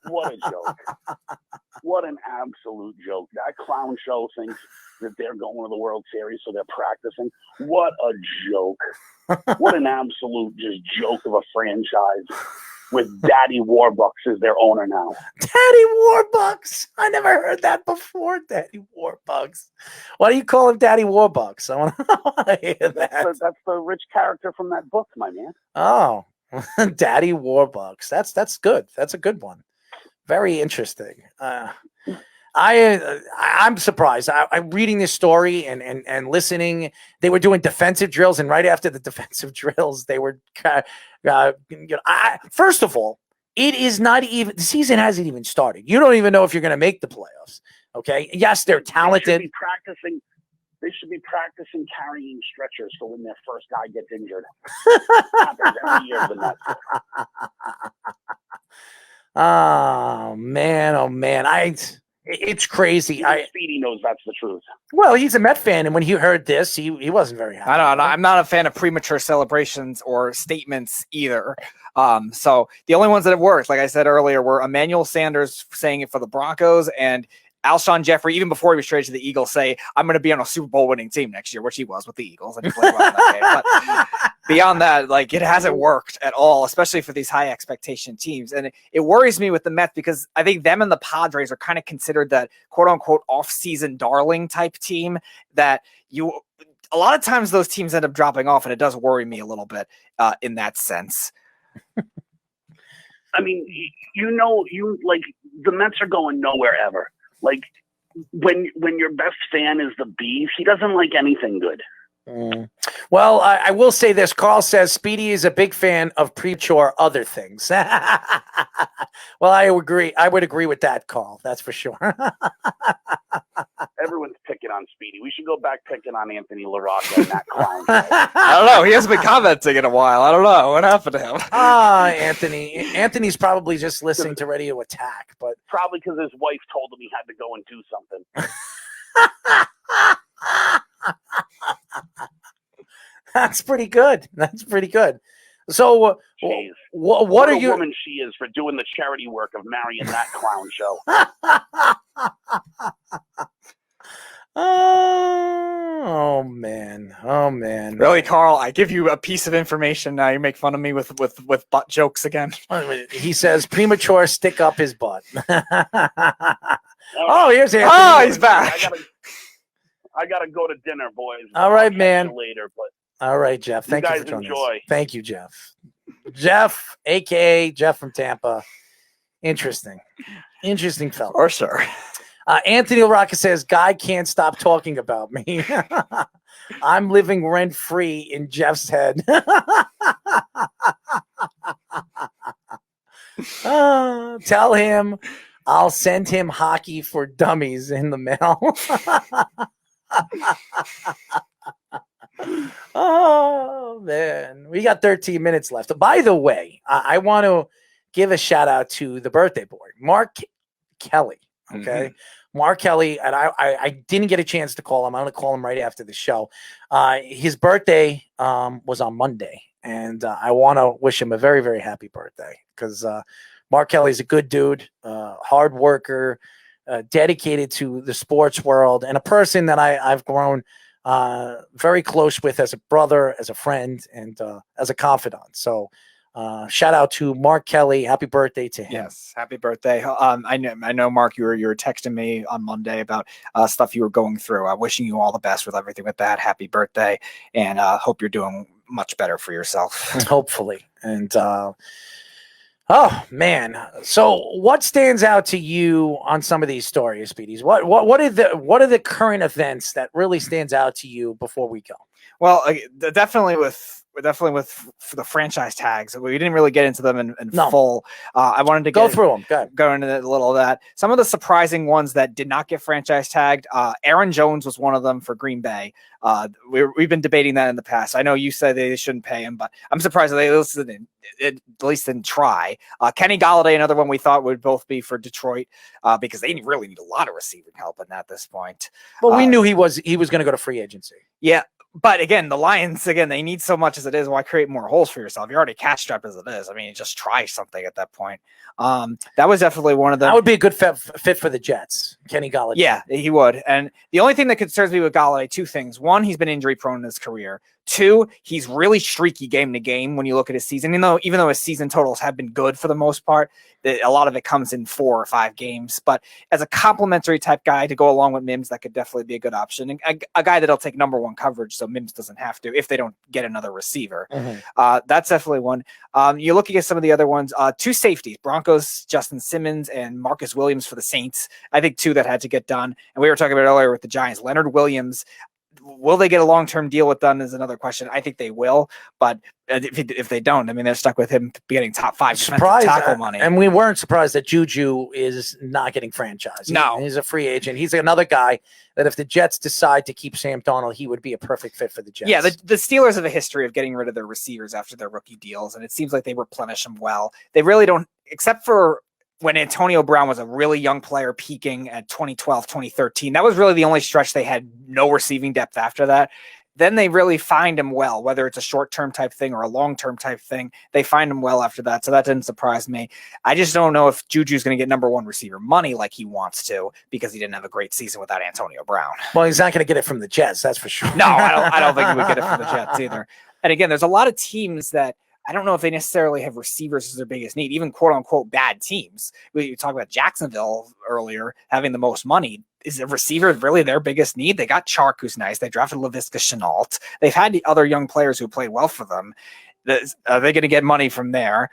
What a joke. What an absolute joke. That clown show thinks that they're going to the World Series, so they're practicing. What a joke. What an absolute just joke of a franchise with Daddy Warbucks as their owner now. Daddy Warbucks. I never heard that before, Daddy Warbucks. Why do you call him Daddy Warbucks? I want to hear that. That's the rich character from that book, my man. Oh, Daddy Warbucks. That's good. That's a good one. Very interesting. I'm surprised. I'm reading this story and listening. They were doing defensive drills, and right after the defensive drills, they were, first of all, it is not even, the season hasn't even started. You don't even know if you're going to make the playoffs. Okay. Yes, they're talented. They should be practicing carrying stretchers for when their first guy gets injured. Every year the Mets. Oh man. It's crazy. Speedy knows that's the truth. Well, he's a Met fan, and when he heard this, he wasn't very happy. I don't know. I'm not a fan of premature celebrations or statements either. So the only ones that have worked, like I said earlier, were Emmanuel Sanders saying it for the Broncos and Alshon Jeffrey, even before he was traded to the Eagles, say, I'm going to be on a Super Bowl winning team next year, which he was with the Eagles. And he played well in that game. But beyond that, it hasn't worked at all, especially for these high expectation teams. And it worries me with the Mets because I think them and the Padres are kind of considered that quote unquote off-season darling type team that a lot of times those teams end up dropping off, and it does worry me a little bit in that sense. I mean, the Mets are going nowhere ever. Like when your best fan is the Bees, he doesn't like anything good. Well, I will say this. Carl says Speedy is a big fan of premature other things. Well, I would agree with that, Carl. That's for sure. Everyone's picking on Speedy. We should go back picking on Anthony LaRocca and that clown. I don't know. He hasn't been commenting in a while. I don't know. What happened to him? Anthony. Anthony's probably just listening to Ready to Attack. But probably because his wife told him he had to go and do something. That's pretty good. So, what are you? What a woman she is for doing the charity work of marrying that clown show. Oh man. Really, Carl? I give you a piece of information now. You make fun of me with butt jokes again. He says premature stick up his butt. Oh, here's Anthony. Oh, he's back. I gotta go to dinner, boys. All right, man. Later, but all right, Jeff. Thank you for joining us. Thank you, Jeff. Jeff, aka Jeff from Tampa. Interesting fellow. For sure. Anthony LaRocca says, "Guy can't stop talking about me. I'm living rent free in Jeff's head." Tell him I'll send him hockey for dummies in the mail. Oh man, we got 13 minutes left. By the way, I want to give a shout out to the birthday boy, Mark Kelly. Okay. Mark Kelly, and I didn't get a chance to call him. I'm going to call him right after the show. His birthday was on Monday, and I want to wish him a very, very happy birthday because Mark Kelly's a good dude, hard worker, dedicated to the sports world, and a person that I've grown very close with as a brother, as a friend, and as a confidant. So shout out to Mark Kelly. Happy birthday to him. Yes, happy birthday. I know, Mark, you were texting me on Monday about stuff you were going through. Wishing you all the best with everything with that. Happy birthday, and hope you're doing much better for yourself. Hopefully. And oh man, so what stands out to you on some of these stories, Speedies? What are the current events that really stands out to you before we go? Well, definitely with the franchise tags. We didn't really get into them in full. I wanted to go through them. Go into a little of that. Some of the surprising ones that did not get franchise tagged. Aaron Jones was one of them for Green Bay. We've been debating that in the past. I know you said they shouldn't pay him, but I'm surprised that they at least didn't try. Kenny Golladay, another one we thought would both be for Detroit because they really need a lot of receiving help at this point. Well, we knew he was going to go to free agency. Yeah. But again, the Lions, they need so much as it is. Why create more holes for yourself? You're already cash strapped as it is. I mean, just try something at that point. That was definitely one of them. That would be a good fit for the Jets, Kenny Golladay. Yeah, he would. And the only thing that concerns me with Golladay, two things. One, he's been injury prone in his career. Two, he's really streaky game to game when you look at his season. Even though his season totals have been good for the most part, a lot of it comes in 4 or 5 games. But as a complimentary type guy to go along with Mims, that could definitely be a good option. And a guy that'll take number 1 coverage so Mims doesn't have to if they don't get another receiver. That's definitely one. You look at some of the other ones. 2 safeties, Broncos, Justin Simmons, and Marcus Williams for the Saints. I think 2 that had to get done. And we were talking about earlier with the Giants, Leonard Williams. Will they get a long-term deal with them is another question. I think they will, but if they don't, I mean, they're stuck with him getting top 5 defensive tackle money. And we weren't surprised that Juju is not getting franchised. No. He's a free agent. He's another guy that if the Jets decide to keep Sam Darnold, he would be a perfect fit for the Jets. Yeah, the Steelers have a history of getting rid of their receivers after their rookie deals, and it seems like they replenish them well. They really don't, except for when Antonio Brown was a really young player peaking at 2012, 2013, that was really the only stretch they had no receiving depth after that. Then they really find him well, whether it's a short-term type thing or a long-term type thing. They find him well after that, so that didn't surprise me. I just don't know if Juju's going to get number 1 receiver money like he wants to because he didn't have a great season without Antonio Brown. Well, he's not going to get it from the Jets, that's for sure. No, I don't think he would get it from the Jets either. And again, there's a lot of teams that I don't know if they necessarily have receivers as their biggest need, even quote unquote bad teams. We talked about Jacksonville earlier having the most money. Is a receiver really their biggest need? They got Chark, who's nice. They drafted Laviska Shenault. They've had the other young players who played well for them. Are they going to get money from there?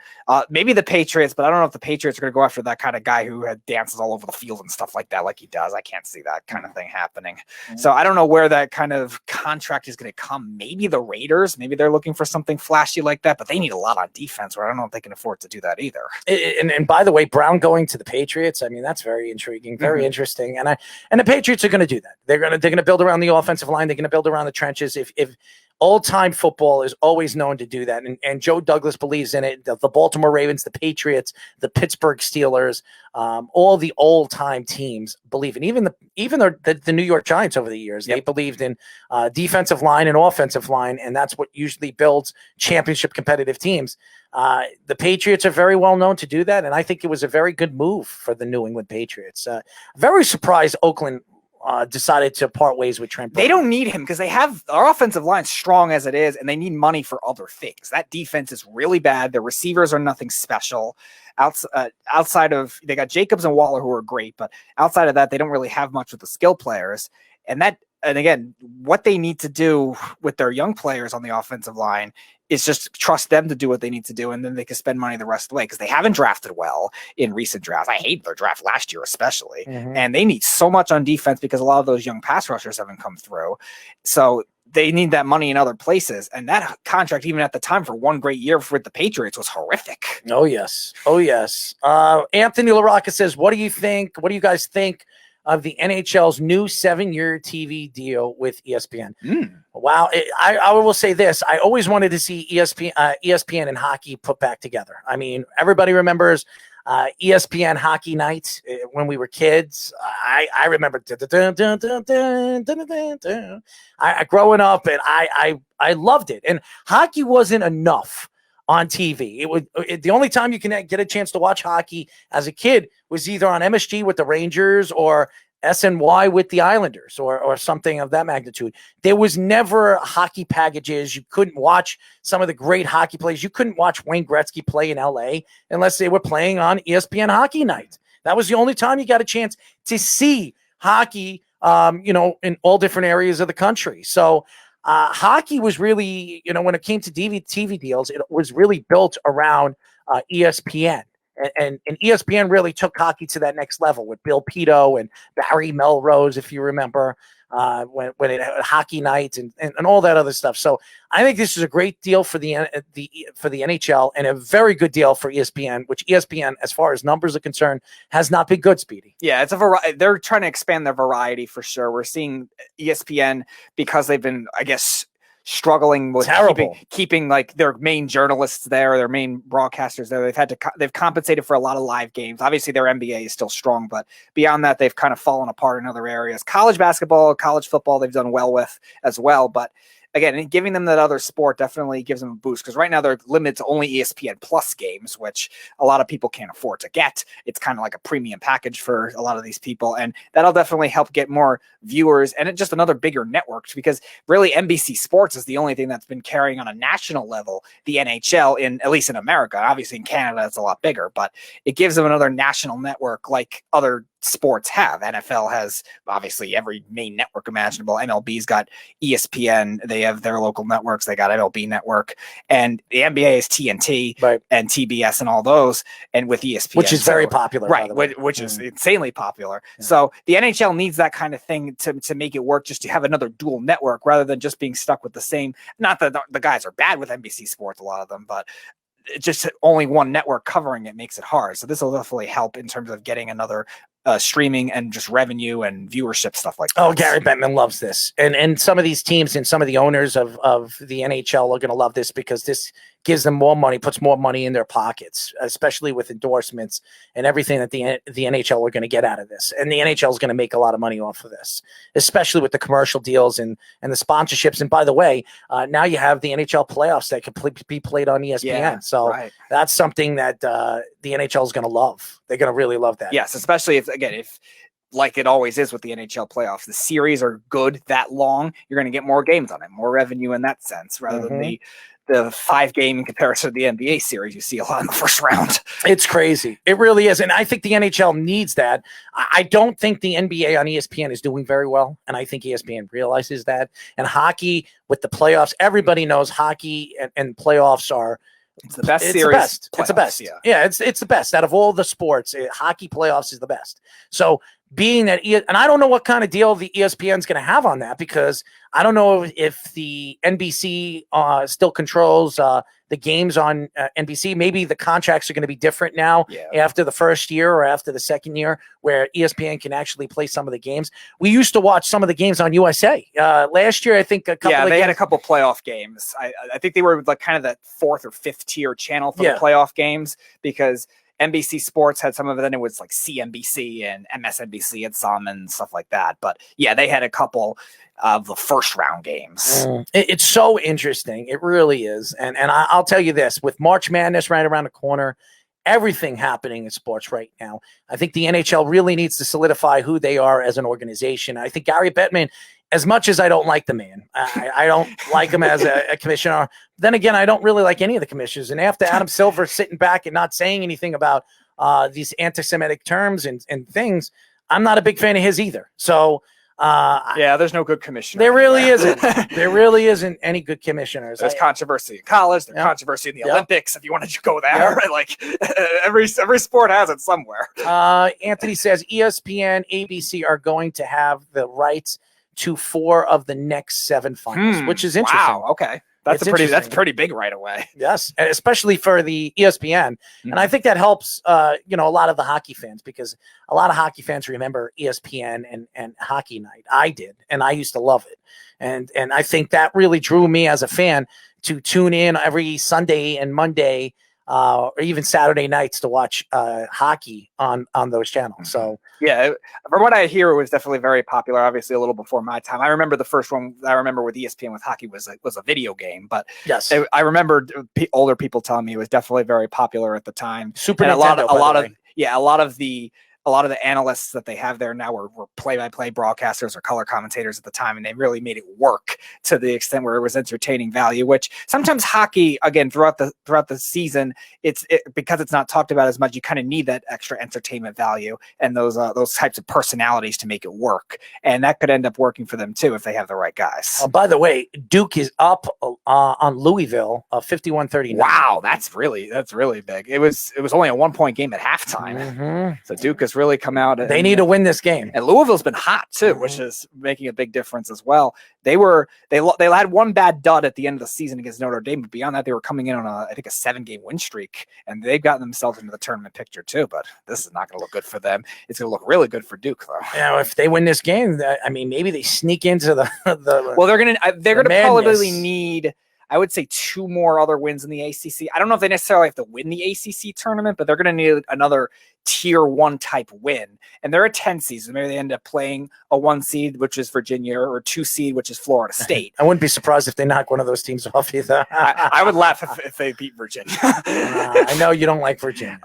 Maybe the Patriots, but I don't know if the Patriots are going to go after that kind of guy who had dances all over the field and stuff like that, like he does. I can't see that kind of thing happening. So I don't know where that kind of contract is going to come. Maybe the Raiders, maybe they're looking for something flashy like that, but they need a lot on defense where I don't know if they can afford to do that either. And by the way, Brown going to the Patriots, I mean, that's very intriguing, very interesting. And the Patriots are going to do that. They're going to build around the offensive line. They're going to build around the trenches. If old-time football is always known to do that, and Joe Douglas believes in it. The Baltimore Ravens, the Patriots, the Pittsburgh Steelers, all the old-time teams believe in. Even the New York Giants over the years, they believed in defensive line and offensive line, and that's what usually builds championship competitive teams. The Patriots are very well known to do that, and I think it was a very good move for the New England Patriots. Very surprised Oakland decided to part ways with Trent Brown. They don't need him because they have our offensive line strong as it is, and they need money for other things. That defense is really bad. Their receivers are nothing special. Outside of, they got Jacobs and Waller who are great, but outside of that, they don't really have much with the skill players. And again, what they need to do with their young players on the offensive line is just trust them to do what they need to do, and then they can spend money the rest of the way because they haven't drafted well in recent drafts. I hated their draft last year especially, and they need so much on defense because a lot of those young pass rushers haven't come through. So they need that money in other places, and that contract, even at the time, for one great year with the Patriots was horrific. Oh, yes. Anthony LaRocca says, what do you think? What do you guys think of the NHL's new 7-year TV deal with ESPN. Wow. I will say this. I always wanted to see ESPN and hockey put back together. I mean, everybody remembers ESPN Hockey Night when we were kids. I remember growing up, and I loved it. And hockey wasn't enough on TV. The only time you can get a chance to watch hockey as a kid was either on MSG with the Rangers or SNY with the Islanders or something of that magnitude. There was never hockey packages. You couldn't watch some of the great hockey plays. You couldn't watch Wayne Gretzky play in LA unless they were playing on ESPN Hockey Night. That was the only time you got a chance to see hockey, in all different areas of the country. So hockey was really, when it came to TV deals, it was really built around ESPN. And ESPN really took hockey to that next level with Bill Pito and Barry Melrose, if you remember, when it had hockey nights and all that other stuff. So I think this is a great deal for the NHL and a very good deal for ESPN, which ESPN, as far as numbers are concerned, has not been good, Speedy. Yeah, it's a variety. They're trying to expand their variety for sure. We're seeing ESPN, because they've been, I guess, struggling with keeping like their main journalists there, their main broadcasters there. They've compensated for a lot of live games. Obviously their NBA is still strong, but beyond that, they've kind of fallen apart in other areas. College basketball, college football, they've done well with as well. But again, giving them that other sport definitely gives them a boost, because right now they're limited to only ESPN Plus games, which a lot of people can't afford to get. It's kind of like a premium package for a lot of these people, and that'll definitely help get more viewers and just another bigger network, because really NBC Sports is the only thing that's been carrying on a national level the NHL, at least in America. Obviously in Canada it's a lot bigger, but it gives them another national network like other sports have. NFL has obviously every main network imaginable. MLB's got ESPN. They have their local networks. They got MLB Network, and the NBA is TNT and TBS and all those, and with ESPN, which is very popular, right? Which is insanely popular. Yeah. So the NHL needs that kind of thing to make it work, just to have another dual network rather than just being stuck with the same. Not that the guys are bad with NBC Sports, a lot of them, but just only one network covering it makes it hard. So this will definitely help in terms of getting another streaming and just revenue and viewership, stuff like that. Oh, Gary Bettman loves this. And some of these teams and some of the owners of the NHL are going to love this, because this gives them more money, puts more money in their pockets, especially with endorsements and everything that the NHL are going to get out of this. And the NHL is going to make a lot of money off of this, especially with the commercial deals and the sponsorships. And by the way, now you have the NHL playoffs that can be played on ESPN. Yeah, so that's something that the NHL is going to love. They're going to really love that. Yes, especially if like it always is with the NHL playoffs, the series are good that long, you're going to get more games on it, more revenue in that sense, rather than the 5-game in comparison to the NBA series you see a lot in the first round. It's crazy. It really is. And I think the NHL needs that. I don't think the NBA on ESPN is doing very well, and I think ESPN realizes that. And hockey with the playoffs, everybody knows hockey and playoffs are it's the best series. It's the best. Yeah, it's the best out of all the sports. Hockey playoffs is the best. So being that, and I don't know what kind of deal the ESPN is going to have on that, because I don't know if the NBC still controls the games on NBC. Maybe the contracts are going to be different now after the first year or after the second year, where ESPN can actually play some of the games. We used to watch some of the games on USA. Last year, I think they had a couple playoff games. I think they were like kind of the 4th or 5th tier channel for the playoff games, because NBC Sports had some of it, and it was like CNBC and MSNBC had some and stuff like that. But yeah, they had a couple of the first round games. It's so interesting. It really is. And I'll tell you this, with March Madness right around the corner, everything happening in sports right now, I think the NHL really needs to solidify who they are as an organization. I think Gary Bettman, as much as I don't like the man, I don't like him as a commissioner. Then again, I don't really like any of the commissioners. And after Adam Silver sitting back and not saying anything about these anti-Semitic terms and things, I'm not a big fan of his either. So there's no good commissioner. There really isn't. There really isn't any good commissioners. There's controversy in college. There's controversy in the Olympics, if you wanted to go there. Right? Like every sport has it somewhere. Anthony says ESPN, ABC are going to have the rights to 4 of the next 7 finals, which is interesting. Wow. Okay. That's pretty big right away. Yes, especially for the ESPN. And I think that helps, a lot of the hockey fans, because a lot of hockey fans remember ESPN and Hockey Night. I did, and I used to love it. And I think that really drew me as a fan to tune in every Sunday and Monday, or even Saturday nights to watch hockey on those channels. So yeah, from what I hear, it was definitely very popular. Obviously, a little before my time. I remember the first one I remember with ESPN with hockey was a video game, but yes, I remember older people telling me it was definitely very popular at the time. Super and Nintendo, a lot of the analysts that they have there now were play-by-play broadcasters or color commentators at the time, and they really made it work to the extent where it was entertaining value, which sometimes hockey, again, throughout the season, because it's not talked about as much, you kind of need that extra entertainment value and those types of personalities to make it work. And that could end up working for them too if they have the right guys. By the way, Duke is up on Louisville, 51-39. Wow, that's really big. It was only a 1-point game at halftime. Mm-hmm. So Duke has really come out. They need to win this game. And Louisville's been hot too, which is making a big difference as well. They had one bad dud at the end of the season against Notre Dame, but beyond that, they were coming in on a 7-game win streak, and they've gotten themselves into the tournament picture too. But this is not going to look good for them. It's going to look really good for Duke, though. If they win this game, maybe they sneak into the. Well, they're going to probably need, I would say, 2 more other wins in the ACC. I don't know if they necessarily have to win the ACC tournament, but they're going to need another tier 1 type win. And they're a 10 seed, so maybe they end up playing a 1 seed, which is Virginia, or 2 seed, which is Florida State. I wouldn't be surprised if they knock one of those teams off either. I would laugh if they beat Virginia. I know you don't like Virginia.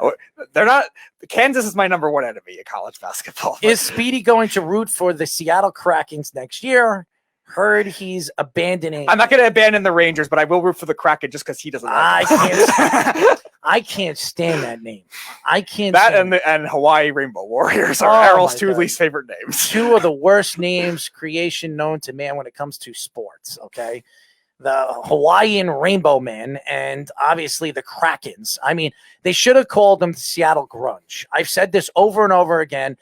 They're not. Kansas is my number 1 enemy in college basketball. Is Speedy going to root for the Seattle Krakens next year? Heard he's abandoning. I'm not going to abandon the Rangers, but I will root for the Kraken just because he doesn't like them. I can't stand that name. I can't. That and Hawaii Rainbow Warriors are Errol's 2 least favorite names. 2 of the worst names creation known to man when it comes to sports. Okay, the Hawaiian Rainbow Men and obviously the Krakens. I mean, they should have called them the Seattle Grunge. I've said this over and over again.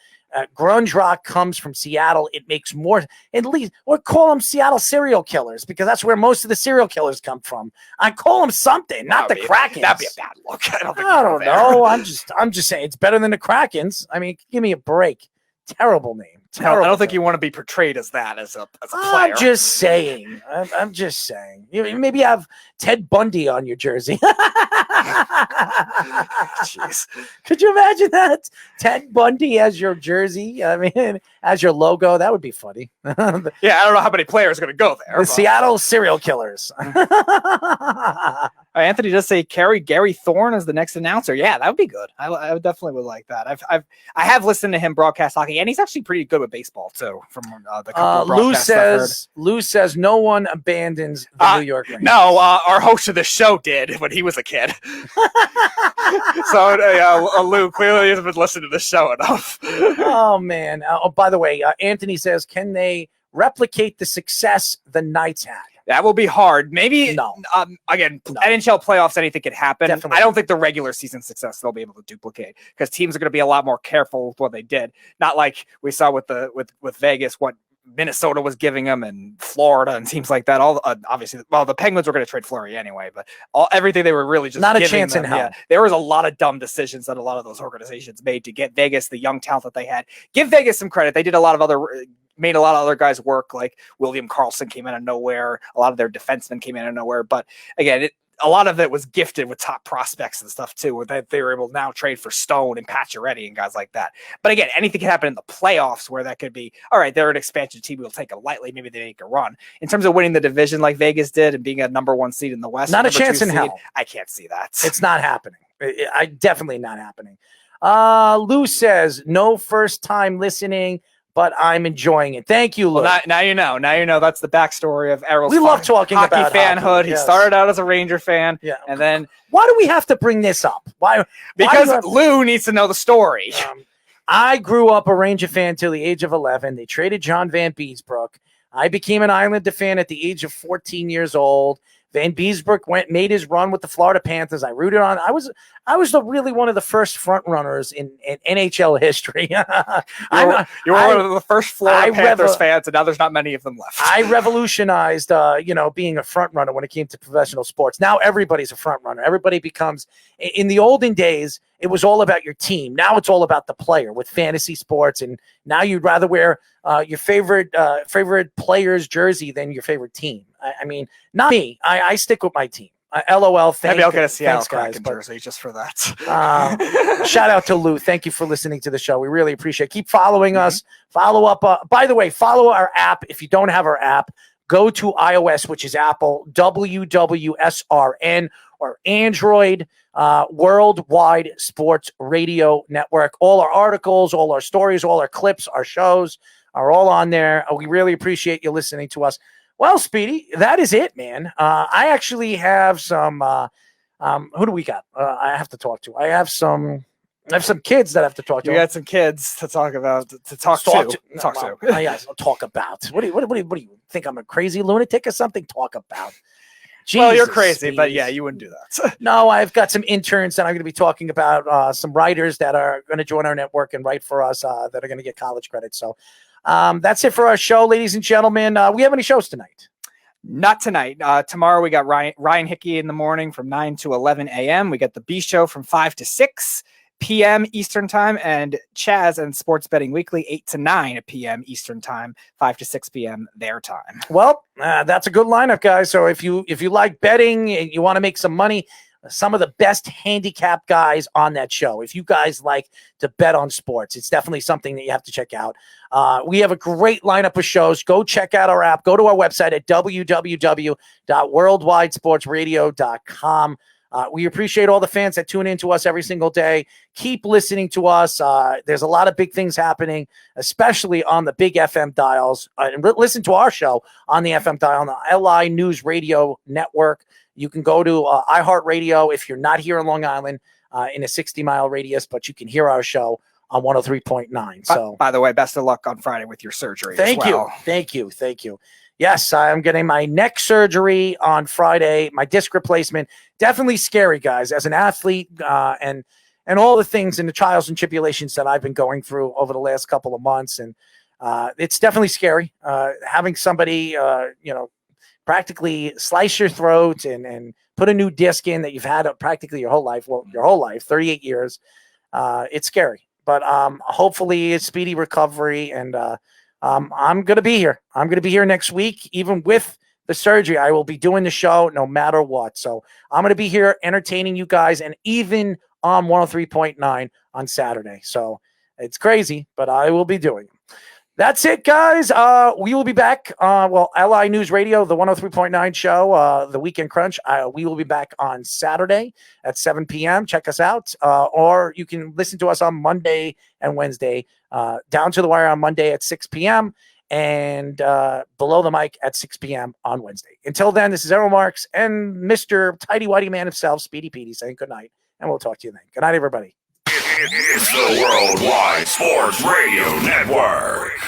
Grunge rock comes from Seattle. It makes more, at least, or call them Seattle serial killers, because that's where most of the serial killers come from. I call them something, not the Krakens. That'd be a bad look. I don't know. I'm just saying it's better than the Krakens. I mean, give me a break. Terrible name. I don't think you want to be portrayed as that as a player. I'm just saying. I'm just saying. You maybe have Ted Bundy on your jersey. Jeez. Could you imagine that? Ted Bundy as your jersey? I mean, as your logo. That would be funny. Yeah, I don't know how many players are going to go there. The Seattle serial killers. Anthony does say Gary Thorne as the next announcer. Yeah, that would be good. I definitely would like that. I have listened to him broadcast hockey, and he's actually pretty good with baseball too. From the couple of Lou says no one abandons the New York Rangers. No, our host of the show did when he was a kid. So Lou clearly hasn't been listening to the show enough. Oh man! By the way, Anthony says, can they replicate the success the Knights had? That will be hard. Maybe, no. NHL playoffs, anything could happen. Definitely. I don't think the regular season success they'll be able to duplicate, because teams are going to be a lot more careful with what they did. Not like we saw with Vegas, what Minnesota was giving them, and Florida and teams like that. All obviously, the Penguins were going to trade Fleury anyway, but everything they were really just not a giving chance them, in hell. Yeah, there was a lot of dumb decisions that a lot of those organizations made to get Vegas the young talent that they had. Give Vegas some credit; they did made a lot of other guys work, like William Karlsson came out of nowhere. A lot of their defensemen came out of nowhere. But again, a lot of it was gifted with top prospects and stuff too, where they were able to now trade for Stone and Pacioretty and guys like that. But again, anything can happen in the playoffs, where that could be, all right, they're an expansion team, we'll take it lightly. Maybe they make a run. In terms of winning the division like Vegas did and being a number 1 seed in the West, not a chance in hell. I can't see that. It's not happening. Definitely not happening. Lou says, no first time listening, but I'm enjoying it. Thank you, Lou. Well, now you know. Now you know that's the backstory of Errol's. We love talking hockey about fanhood. hockey, He yes. started out as a Ranger fan, and then why do we have to bring this up? Because Lou needs to know the story. I grew up a Ranger fan till the age of 11. They traded John Van Beesbrook. I became an Islander fan at the age of 14 years old. Van Beesbrook made his run with the Florida Panthers. I rooted on. I was really one of the first front runners in NHL history. You were one of the first Florida Panthers fans, and now there's not many of them left. I revolutionized, being a front runner when it came to professional sports. Now everybody's a front runner. Everybody becomes. In the olden days, it was all about your team. Now it's all about the player with fantasy sports, and now you'd rather wear your favorite player's jersey than your favorite team. I mean, not me. I stick with my team. LOL. Maybe I'll get a Seattle Kraken jersey just for that. Shout out to Lou. Thank you for listening to the show. We really appreciate it. Keep following us. Follow up. By the way, follow our app. If you don't have our app, go to iOS, which is Apple, WWSRN, or Android, Worldwide Sports Radio Network. All our articles, all our stories, all our clips, our shows are all on there. We really appreciate you listening to us. Well, Speedy, that is it, man. I actually have some. Who do we got? I have to talk to. I have some kids that I have to talk to. You got some kids to talk about. Talk to. Yes, talk about. What do you think? I'm a crazy lunatic or something? Talk about. Jesus, well, you're crazy, but yeah, you wouldn't do that. No, I've got some interns that I'm going to be talking about. Some writers that are going to join our network and write for us that are going to get college credit. So. That's it for our show, ladies and gentlemen. We have any shows tonight? Not tonight. Tomorrow we got Ryan Hickey in the morning from 9 to 11 a.m. We got the B Show from 5 to 6 p.m. Eastern Time, and Chaz and Sports Betting Weekly 8 to 9 p.m. Eastern Time, 5 to 6 p.m. their time. Well, that's a good lineup, guys. So if you like betting and you want to make some money, some of the best handicap guys on that show. If you guys like to bet on sports, it's definitely something that you have to check out. We have a great lineup of shows. Go check out our app. Go to our website at www.worldwidesportsradio.com. We appreciate all the fans that tune in to us every single day. Keep listening to us. There's a lot of big things happening, especially on the big FM dials. And listen to our show on the FM dial on the LI News Radio Network. You can go to iHeartRadio if you're not here in Long Island in a 60-mile radius, but you can hear our show on 103.9. So, by the way, best of luck on Friday with your surgery. Thank you. Yes, I'm getting my neck surgery on Friday, my disc replacement. Definitely scary, guys, as an athlete and all the things and the trials and tribulations that I've been going through over the last couple of months. And it's definitely scary having somebody, practically slice your throat and put a new disc in that you've had practically your whole life. Well, your whole life, 38 years. It's scary, but hopefully it's speedy recovery. And I'm going to be here. I'm going to be here next week, even with the surgery. I will be doing the show no matter what. So I'm going to be here entertaining you guys, and even on 103.9 on Saturday. So it's crazy, but I will be doing it. That's it, guys. We will be back. LI News Radio, the 103.9 show, the Weekend Crunch. We will be back on Saturday at 7 p.m. Check us out. Or you can listen to us on Monday and Wednesday. Down to the Wire on Monday at 6 p.m. and Below the Mic at 6 p.m. on Wednesday. Until then, this is Errol Marks and Mr. Tidy Whitey Man himself, Speedy Petey, saying good night. And we'll talk to you then. Good night, everybody. It's the Worldwide Sports Radio Network.